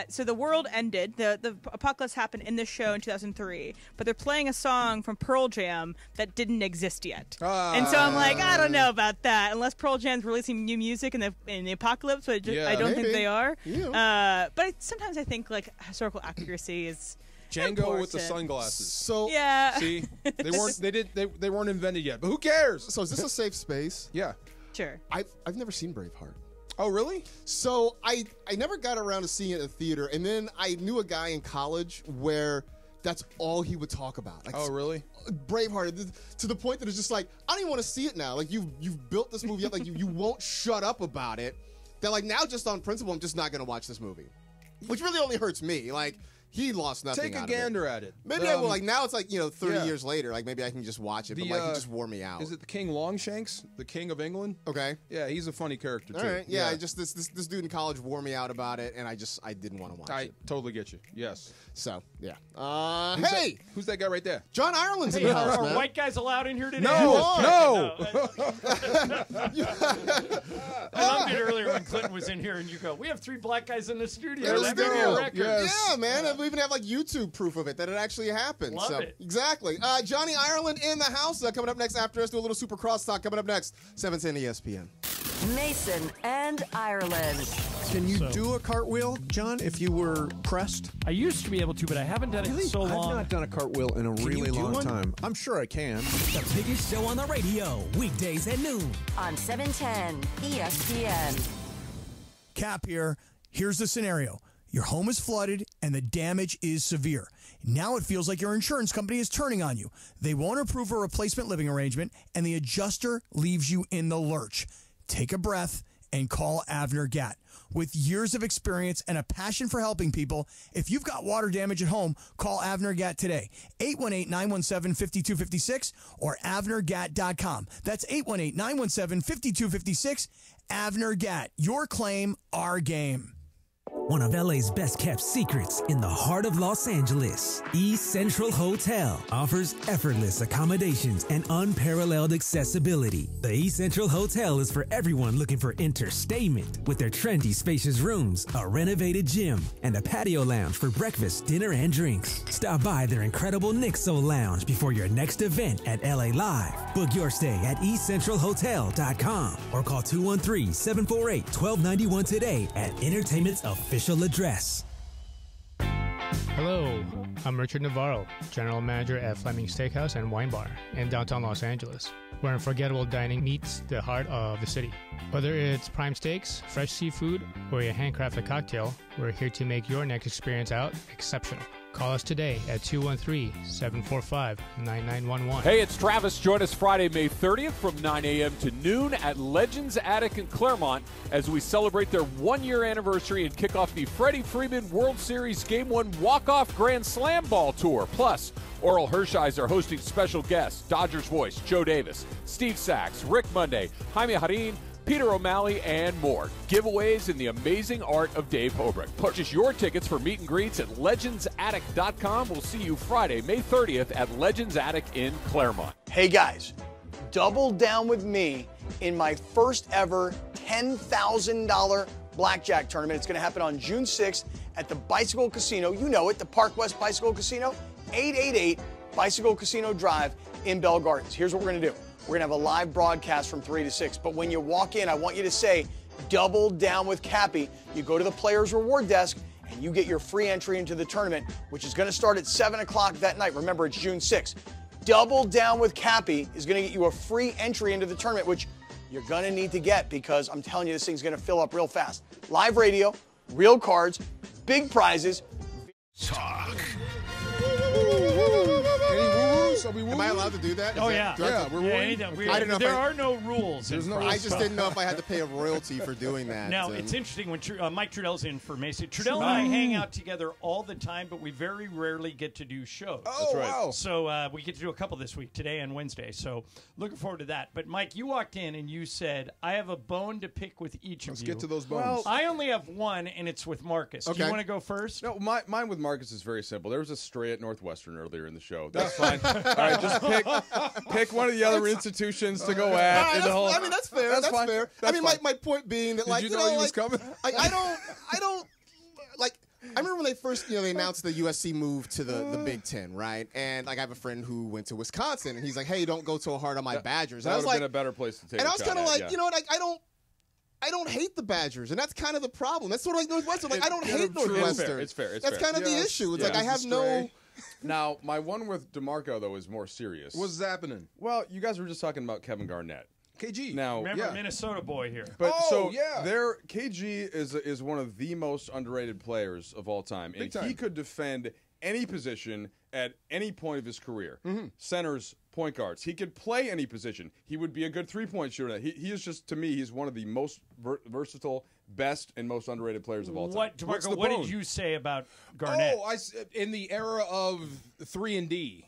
so the world ended, the apocalypse happened in this show in 2003, but they're playing a song from Pearl Jam that didn't exist yet. And so I'm like, I don't know about that, unless Pearl Jam's releasing new music in the apocalypse, but I don't think they are. Yeah. But sometimes I think, like, historical accuracy is Django important. with the sunglasses. So yeah. See, they weren't invented yet, but who cares? So is this a safe space? Yeah. Sure. I've never seen Braveheart. Oh, really? So I never got around to seeing it in theater, and then I knew a guy in college where that's all he would talk about. Like, oh, really? Braveheart, to the point that it's just like, I don't even want to see it now. Like, you've built this movie up, like you won't shut up about it. That, like, now just on principle, I'm just not going to watch this movie. which really only hurts me. Like, he lost nothing. Take a out gander of it. at it. Maybe I will. Like, now it's like, 30 yeah. years later. Like, maybe I can just watch it. But, like, he just wore me out. Is it the King Longshanks? The King of England? Okay. Yeah, he's a funny character, too. All right. Yeah, I just this dude in college wore me out about it, and I didn't want to watch it. I totally get you. Yes. So, yeah. Who's that guy right there? John Ireland's in the house, man. Are white guys allowed in here today? No. I loved it earlier when Clinton was in here, and you go, "We have 3 black guys in the studio." In the That'd be a studio. record. Yeah, man. We even have like YouTube proof of it that it actually happened. Love it. Exactly. Johnny Ireland in the house. Coming up next after us, do a little super crosstalk. Coming up next, 710 ESPN. Mason and Ireland. Can you do a cartwheel, John, if you were pressed? I used to be able to, but I haven't done it in so long. I've not done a cartwheel in a really you do long one? time. I'm sure I can. The biggest show on the radio, weekdays at noon. On 710 ESPN. Cap here. Here's the scenario. Your home is flooded and the damage is severe. Now it feels like your insurance company is turning on you. They won't approve a replacement living arrangement and the adjuster leaves you in the lurch. Take a breath and call Avner Gatt. With years of experience and a passion for helping people, if you've got water damage at home, call Avner Gatt today. 818-917-5256 or avnergatt.com. That's 818-917-5256. Avner Gatt. Your claim, our game. One of LA's best kept secrets in the heart of Los Angeles, East Central Hotel offers effortless accommodations and unparalleled accessibility. The East Central Hotel is for everyone looking for entertainment with their trendy, spacious rooms, a renovated gym, and a patio lounge for breakfast, dinner, and drinks. Stop by their incredible Nixo Lounge before your next event at LA Live. Book your stay at eastcentralhotel.com or call 213-748-1291 today at Entertainment's official address. Hello, I'm Richard Navarro, General Manager at Fleming Steakhouse and Wine Bar in downtown Los Angeles, where unforgettable dining meets the heart of the city. Whether it's prime steaks, fresh seafood, or a handcrafted cocktail, we're here to make your next experience out exceptional. Call us today at 213-745-9911. Hey, it's Travis. Join us Friday, May 30th from 9 a.m. to noon at Legends Attic in Claremont as we celebrate their 1-year anniversary and kick off the Freddie Freeman World Series Game 1 Walk-Off Grand Slam Ball Tour. Plus, Oral Hershiser hosting special guests, Dodgers voice Joe Davis, Steve Sachs, Rick Monday, Jaime Harin, Peter O'Malley, and more. Giveaways in the amazing art of Dave Hobrick. Purchase your tickets for meet and greets at legendsattic.com. We'll see you Friday, May 30th at Legends Attic in Claremont. Hey guys, double down with me in my first ever $10,000 blackjack tournament. It's going to happen on June 6th at the Bicycle Casino. You know it, the Park West Bicycle Casino, 888 Bicycle Casino Drive in Bell Gardens. Here's what we're going to do. We're going to have a live broadcast from 3 to 6. But when you walk in, I want you to say, double down with Cappy. You go to the Players Reward Desk, and you get your free entry into the tournament, which is going to start at 7 o'clock that night. Remember, it's June 6th. Double down with Cappy is going to get you a free entry into the tournament, which you're going to need to get because I'm telling you, this thing's going to fill up real fast. Live radio, real cards, big prizes. Talk. Am I allowed to do that? Oh, yeah. I don't know. There are no rules. I just didn't know if I had to pay a royalty for doing that. Now, it's interesting when Mike Trudell's in for Mason. Trudell and I hang out together all the time, but we very rarely get to do shows. Oh, that's right. Wow. So we get to do a couple this week, today and Wednesday. So looking forward to that. But, Mike, you walked in and you said, I have a bone to pick with each of you. Let's get to those bones. I only have one, and it's with Marcus. Okay. Do you want to go first? No, mine with Marcus is very simple. There was a stray at Northwestern earlier in the show. That's fine. All right, just pick one of the other institutions to go at. I mean, that's fair. That's fine. fair. That's I mean, my point being that, Did you know he was coming? I don't like. I remember when they first, they announced the USC move to the Big Ten, right? And like, I have a friend who went to Wisconsin, and he's like, "Hey, don't go so hard on my Badgers." That And I would was have like, been a better place to take. and I was kind of like, you know what? I don't hate the Badgers, and that's kind of the problem. That's sort of like Northwestern. Like, I don't hate Northwestern. It's fair. That's kind of the issue. It's like I have no. Now, my one with DeMarco, though, is more serious. What's happening? Well, you guys were just talking about Kevin Garnett. KG. Now, Remember Minnesota boy here. But KG is one of the most underrated players of all time. Big And time. he could defend any position at any point of his career. Mm-hmm. Centers, point guards. He could play any position. He would be a good three-point shooter. He is just, to me, he's one of the most versatile, best, and most underrated players of all time. DeMarco, what did you say about Garnett? In the era of 3-and-D,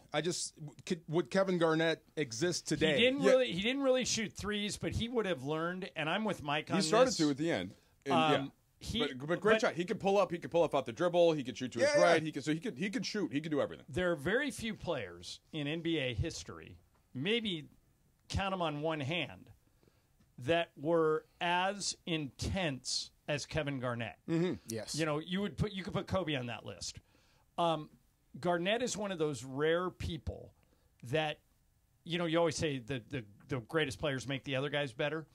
would Kevin Garnett exist today? He didn't really shoot threes, but he would have learned. And I'm with Mike on he this. started to at the end. But great shot. He could pull up. He could pull up out the dribble. He could shoot to his right. He could shoot. He could do everything. There are very few players in NBA history, maybe count them on one hand, that were as intense as Kevin Garnett. Mm-hmm. Yes. You could put Kobe on that list. Garnett is one of those rare people that, you always say the greatest players make the other guys better.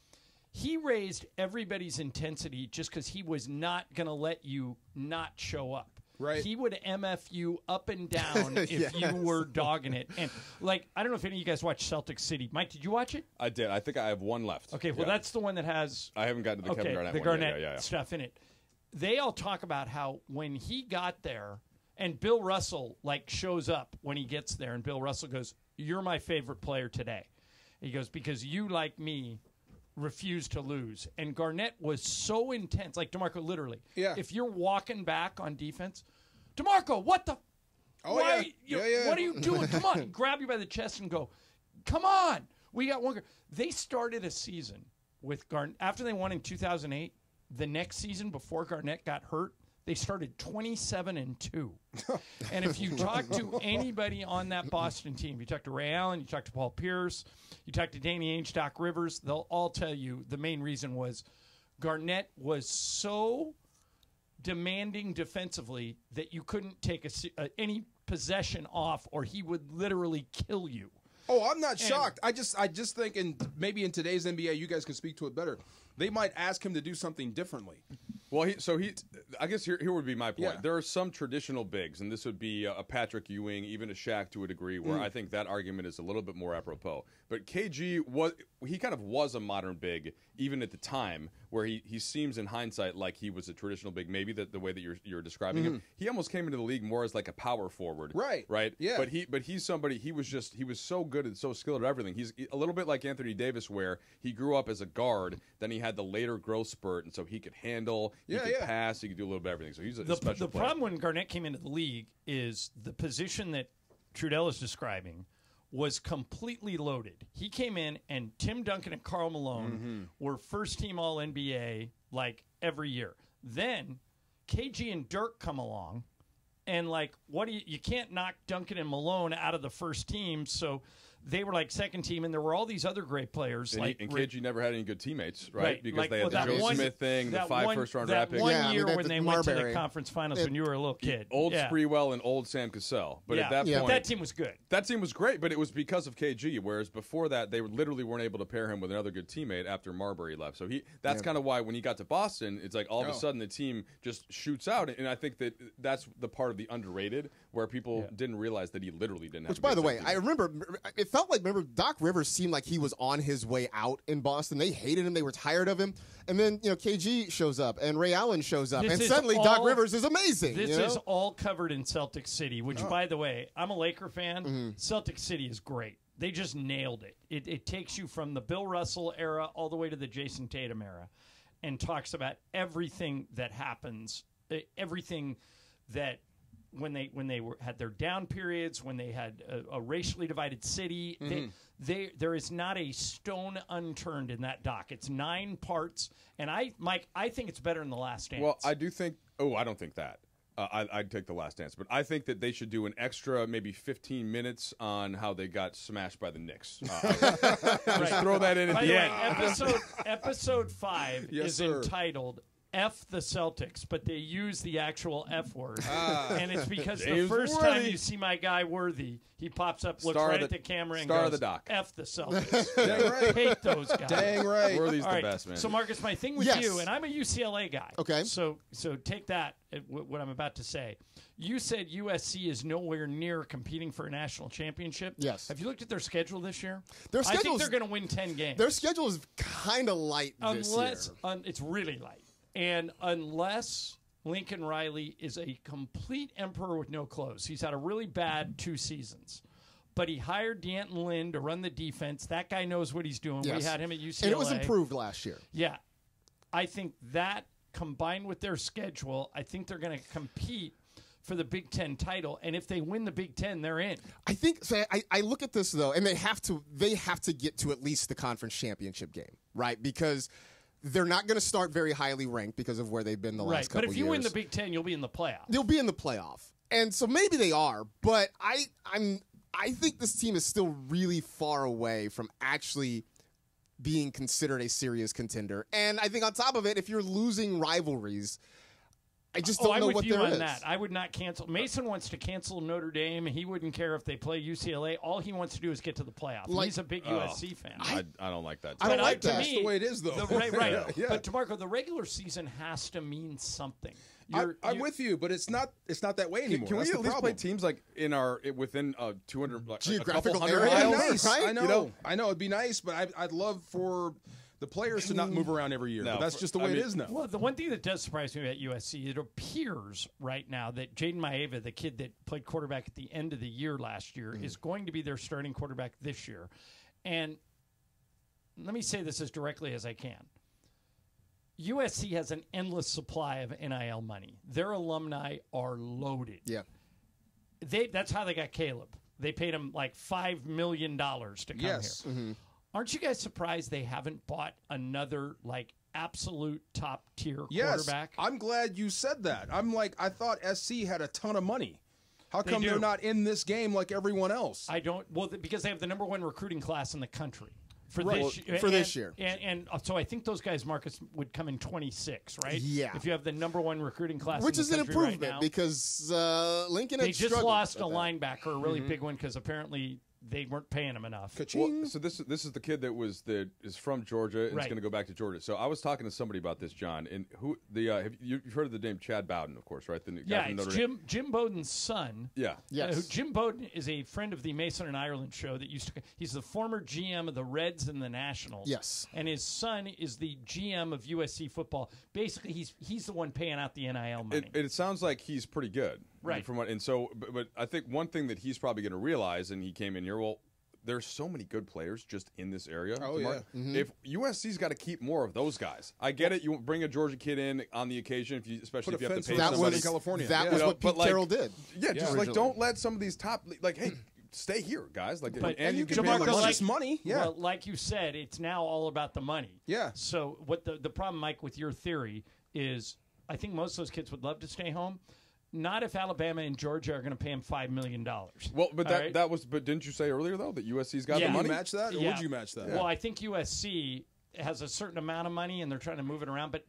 He raised everybody's intensity just because he was not going to let you not show up. Right. He would MF you up and down if you were dogging it. And, I don't know if any of you guys watched Celtic City. Mike, did you watch it? I did. I think I have one left. Okay, well, that's the one that has... I haven't gotten to the Kevin Garnett the one Garnett yet. stuff in it. They all talk about how when he got there, and Bill Russell, shows up when he gets there, and Bill Russell goes, "You're my favorite player today." He goes, "Because you, like me, refused to lose." And Garnett was so intense, like DeMarco, literally. Yeah. If you're walking back on defense, DeMarco, what the? What are you doing? Come on, grab you by the chest and go, "Come on, we got one." They started a season with Garnett after they won in 2008. The next season, before Garnett got hurt, they started 27-2. And if you talk to anybody on that Boston team, you talk to Ray Allen, you talk to Paul Pierce, you talk to Danny Ainge, Doc Rivers, they'll all tell you the main reason was Garnett was so demanding defensively that you couldn't take any possession off or he would literally kill you. Oh, I'm not shocked. I just think, maybe in today's NBA, you guys can speak to it better. They might ask him to do something differently. Well, I guess here would be my point. Yeah. There are some traditional bigs, and this would be a Patrick Ewing, even a Shaq to a degree, where I think that argument is a little bit more apropos. But KG kind of was a modern big, even at the time, where he seems in hindsight like he was a traditional big, maybe the way that you're describing him. He almost came into the league more as like a power forward. Right. Yeah. But he's somebody, he was so good and so skilled at everything. He's a little bit like Anthony Davis, where he grew up as a guard, then he had the later growth spurt, and so he could handle, he could pass, he could do a little bit of everything. So he's a special player. The problem when Garnett came into the league is the position that Trudell is describing was completely loaded. He came in, and Tim Duncan and Karl Malone were first-team All-NBA every year. Then KG and Dirk come along, and you can't knock Duncan and Malone out of the first team, so they were second team, and there were all these other great players. And KG never had any good teammates, right? Right. Because they had the Joe Smith thing, the 5 first-round draft picks. That one year when they went to the conference finals when you were a little kid. Old Sprewell and old Sam Cassell. But at that point... that team was good. That team was great, but it was because of KG, whereas before that, they literally weren't able to pair him with another good teammate after Marbury left. So that's kind of why when he got to Boston, it's all of a sudden the team just shoots out. And I think that's the part of the underrated where people didn't realize that he literally didn't have Which, by the way, I remember, it felt like, Doc Rivers seemed like he was on his way out in Boston. They hated him. They were tired of him. And then, KG shows up and Ray Allen shows up. And suddenly Doc Rivers is amazing. This is all covered in Celtic City, which, by the way, I'm a Laker fan. Celtic City is great. They just nailed it. It takes you from the Bill Russell era all the way to the Jason Tatum era and talks about everything that happens, everything that when they had their down periods, when they had a racially divided city, there is not a stone unturned in that doc. It's 9 parts, and Mike, I think it's better than The Last Dance. Well, I do think. Oh, I don't think that. I'd take The Last Dance, but I think that they should do an extra maybe 15 minutes on how they got smashed by the Knicks. Just throw that in at the end. Episode 5 is entitled F the Celtics, but they use the actual F word. And it's because the first time you see my guy Worthy, he pops up, looks right at the camera, and goes, of the doc. F the Celtics. Dang right. Hate those guys. Dang right. Worthy's the best, man. So, Marcus, my thing with you, and I'm a UCLA guy. Okay. So take that, what I'm about to say. You said USC is nowhere near competing for a national championship. Yes. Have you looked at their schedule this year? I think they're going to win 10 games. Their schedule is kind of light this year. It's really light. And unless Lincoln Riley is a complete emperor with no clothes. He's had a really bad 2 seasons. But he hired D'Anton Lynn to run the defense. That guy knows what he's doing. Yes. We had him at UCLA. And it was improved last year. Yeah. I think that combined with their schedule, I think they're going to compete for the Big Ten title. And if they win the Big Ten, they're in. I think so. I look at this though, and they have to get to at least the conference championship game, right? Because they're not going to start very highly ranked because of where they've been the last couple years. But if you years. win the Big Ten, you'll be in the playoff. They'll be in the playoff, and so maybe they are. But I think this team is still really far away from actually being considered a serious contender. And I think on top of it, if you're losing rivalries, I just don't know what there is. I'm with you on that. I would not cancel. Mason wants to cancel Notre Dame. He wouldn't care if they play UCLA. All he wants to do is get to the playoff. He's a big USC fan. I don't like that. I don't like that. That's the way it is, though. Right. Yeah. But, DeMarco, the regular season has to mean something. I'm with you, but it's not that way anymore. Can we That's at the least problem. play teams like within 200 geographical area? area? Nice. Right? I know. It'd be nice, but I'd love for the players to not move around every year. No, but that's just the way it is now. Well, the one thing that does surprise me about USC, it appears right now that Jaden Maeva, the kid that played quarterback at the end of the year last year, is going to be their starting quarterback this year. And let me say this as directly as I can. USC has an endless supply of NIL money. Their alumni are loaded. Yeah. That's how they got Caleb. They paid him like $5 million to come here. Mm-hmm. Aren't you guys surprised they haven't bought another like absolute top tier quarterback? I'm glad you said that. I thought SC had a ton of money. How come they're not in this game like everyone else? I don't. Well, because they have the number 1 recruiting class in the country. For this year. And so I think those guys, Marcus, would come in 26, right? Yeah. If you have the number 1 recruiting class Which in is the an country improvement right now, because Lincoln they had just struggled lost a with that. linebacker, a really big one, because apparently they weren't paying him enough. Well, so this is the kid that is from Georgia and is going to go back to Georgia. So I was talking to somebody about this, John, and you've heard of the name Chad Bowden, of course, right? The guy from it's Notre Dame. Jim Bowden's son. Yeah, yes. Jim Bowden is a friend of the Mason and Ireland show that used to. He's the former GM of the Reds and the Nationals. Yes, and his son is the GM of USC football. Basically, he's the one paying out the NIL money. It sounds like he's pretty good, right? But I think one thing that he's probably going to realize, and he came in here, well, there's so many good players just in this area. Oh, yeah. Mm-hmm. If USC's got to keep more of those guys. I get it. You bring a Georgia kid in on the occasion, especially if you have to pay somebody. in California. That was what Pete Carroll did. Yeah, just like don't let some of these top, like, hey, stay here, guys. Like, and you can pay Jamarco, them just money. Yeah. Well, like you said, it's now all about the money. Yeah. So what the problem, Mike, with your theory is, I think most of those kids would love to stay home. Not if Alabama and Georgia are going to pay him $5 million. Well, but that was. But didn't you say earlier though that USC's got the money? Would you match that, or would you match that? Well, I think USC has a certain amount of money, and they're trying to move it around. But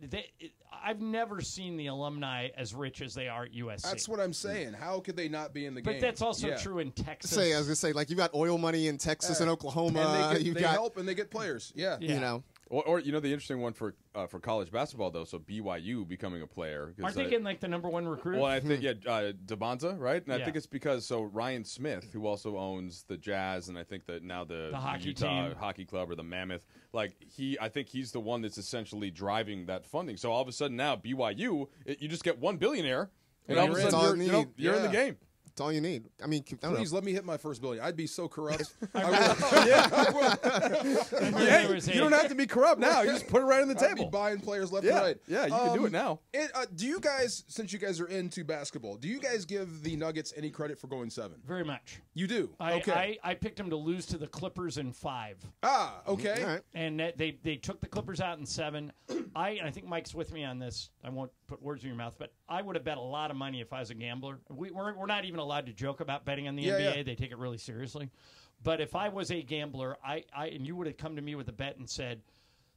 I've never seen the alumni as rich as they are at USC. That's what I'm saying. How could they not be in the game? But that's also true in Texas. I was going to say, like, you got oil money in Texas and Oklahoma. And they help and they get players. Yeah. You know. Or the interesting one for college basketball though, so BYU becoming a player. Aren't they getting like the number 1 recruit? Well, I think DeBonza, right? And I think it's because Ryan Smith, who also owns the Jazz and I think that now the hockey Utah team. Hockey Club or the Mammoth, I think he's the one that's essentially driving that funding. So all of a sudden now BYU, you just get one billionaire, and all of a sudden you're in the game. That's all you need. I mean, please let me hit my first billion. I'd be so corrupt. I will. You don't have to be corrupt now. You just put it right on the table. I'd be buying players left and right. Yeah, you can do it now. Do you guys, since you guys are into basketball, do you guys give the Nuggets any credit for going 7? Very much. You do? Okay. I picked them to lose to the Clippers in 5. Ah, okay. All right. And they took the Clippers out in 7. I think Mike's with me on this. I won't put words in your mouth, but I would have bet a lot of money if I was a gambler. We're not even allowed to joke about betting on the NBA. Yeah. They take it really seriously. But if I was a gambler, and you would have come to me with a bet and said,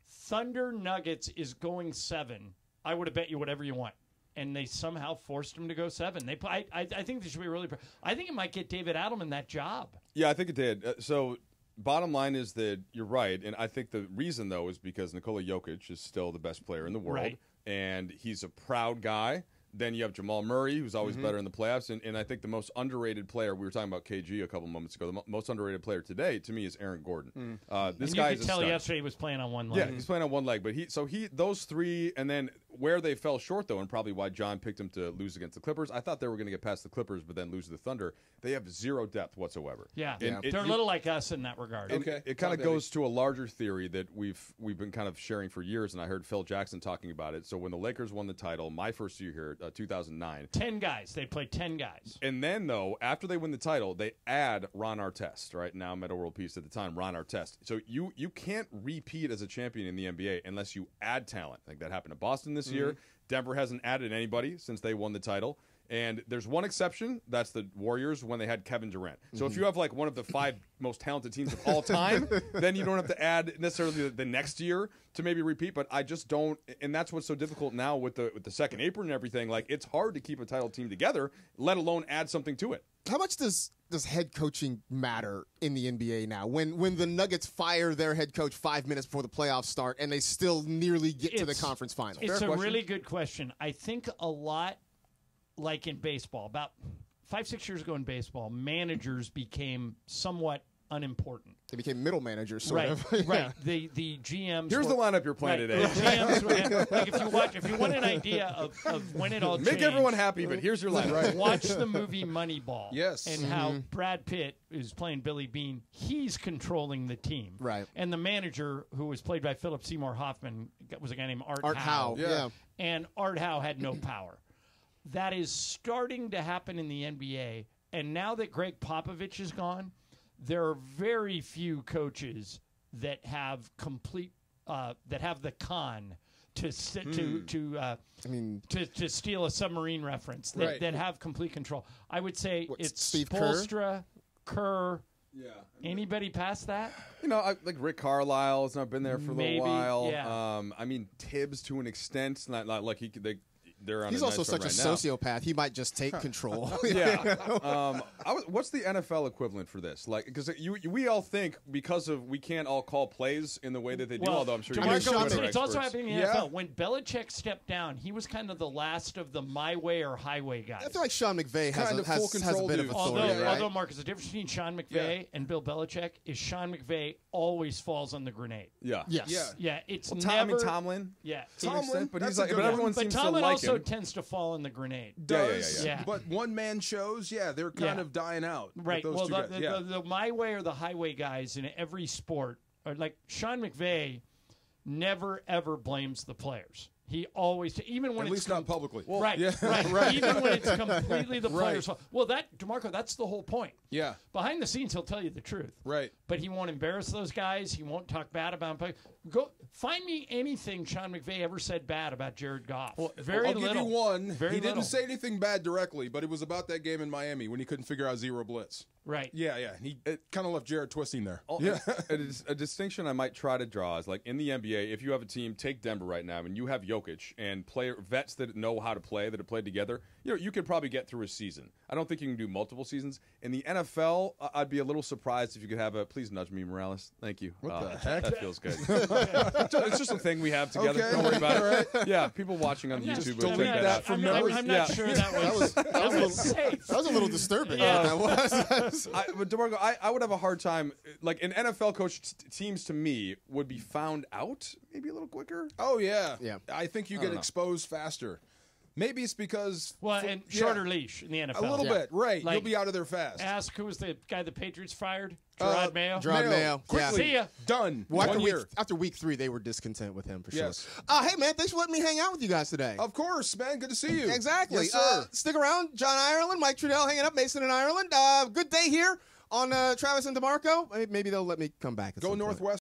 Thunder Nuggets is going 7, I would have bet you whatever you want. And they somehow forced him to go 7. I think they should be really. I think it might get David Adelman that job. Yeah, I think it did. So bottom line is that you're right, and I think the reason though is because Nikola Jokic is still the best player in the world, and he's a proud guy. Then you have Jamal Murray, who's always better in the playoffs. And I think the most underrated player, we were talking about KG a couple moments ago, the most underrated player today, to me, is Aaron Gordon. This guy you could tell yesterday he was playing on one leg. Yeah, he's playing on one leg. But those three, and then where they fell short, though, and probably why John picked them to lose against the Clippers, I thought they were going to get past the Clippers, but then lose to the Thunder. They have zero depth whatsoever. Yeah, they're a little like us in that regard. Okay, it kind of goes to a larger theory that we've been kind of sharing for years, and I heard Phil Jackson talking about it. So when the Lakers won the title, my first year here, 2009, 10 guys. They played 10 guys, and then though after they win the title, they add Ron Artest. Right now, Meta World Peace at the time, Ron Artest. So you can't repeat as a champion in the NBA unless you add talent. I think that happened to Boston this year. Denver hasn't added anybody since they won the title. And there's one exception. That's the Warriors when they had Kevin Durant. So if you have like one of the 5 most talented teams of all time, then you don't have to add necessarily the next year to maybe repeat. But I just don't. And that's what's so difficult now with the second apron and everything. Like, it's hard to keep a title team together, let alone add something to it. How much does head coaching matter in the NBA now? When the Nuggets fire their head coach 5 minutes before the playoffs start and they still nearly get to the conference final? It's a really good question. I think a lot like in baseball, about 5-6 years ago in baseball, managers became somewhat unimportant. They became middle managers, sort of. Right. The GMs. Here's the lineup you're playing today. The GMs. Like if you want an idea of when it all make changed, everyone happy, but here's your lineup. Right. Watch the movie Moneyball. Yes. And how Brad Pitt is playing Billy Beane. He's controlling the team. Right. And the manager, who was played by Philip Seymour Hoffman, was a guy named Art Howe. Yeah. And Art Howe had no power. That is starting to happen in the NBA. And now that Greg Popovich is gone, there are very few coaches that have complete that have the con to to steal a submarine reference that have complete control. I would say it's Steve Spoelstra, Kerr. Yeah. Anybody past that? You know, like Rick Carlisle's not been there for a little while. Yeah. I mean, Tibbs to an extent. It's not like they're on. He's also such a sociopath. He might just take control. Yeah. What's the NFL equivalent for this? Like, because we all think because of we can't all call plays in the way that they do. Although I'm sure it's also happening in the NFL. When Belichick stepped down, he was kind of the last of the my way or highway guys. I feel like Sean McVay has a bit of authority. Although Marcus, the difference between Sean McVay and Bill Belichick is Sean McVay always falls on the grenade. Yeah. Yes. Yeah. It's never Tomlin. Yeah. Tomlin, but he's like, but everyone seems to Tomlin like him. also tends to fall in the grenade. Yeah. But one-man shows, they're kind of dying out. Right. Those Well, two guys. the my way or the highway guys in every sport are like Sean McVay never ever blames the players. He always, even when at least not publicly. Well, right. Even when it's completely the players' fault. Well, DeMarco, that's the whole point. Yeah. Behind the scenes, he'll tell you the truth. Right. But he won't embarrass those guys. He won't talk bad about them. Go find me anything Sean McVay ever said bad about Jared Goff. Well, Very I'll little. give you one. Very he little. didn't say anything bad directly, but it was about that game in Miami when he couldn't figure out zero blitz. Right. Yeah. He kind of left Jared twisting there. A distinction I might try to draw is like in the NBA, if you have a team, take Denver right now, and you have Jokic and vets that know how to play, that have played together, you could probably get through a season. I don't think you can do multiple seasons. In the NFL, I'd be a little surprised if you could have please nudge me, Morales. Thank you. What the heck? That feels good. It's just a thing we have together. Okay. Don't worry about it. Yeah, people watching on YouTube will take that out. I'm not sure that was safe. That was a little disturbing. Yeah. But DeMarco, I would have a hard time. Like an NFL coach teams to me would be found out maybe a little quicker. Oh yeah. Yeah. I think you get exposed faster. Maybe it's because shorter leash in the NFL. A little bit, right? You'll be out of there fast. Ask who was the guy the Patriots fired? Gerard Mayo. Gerard Mayo. Quickly. See ya. Done. Well, after after week 3, they were discontent with him for Yes. sure. Hey man, thanks for letting me hang out with you guys today. Of course, man. Good to see you. Exactly. Yes, sir. Stick around. John Ireland, Mike Trudell hanging up, Mason in Ireland. Good day here on Travis and DeMarco. Maybe they'll let me come back. At Go some Northwestern. Point.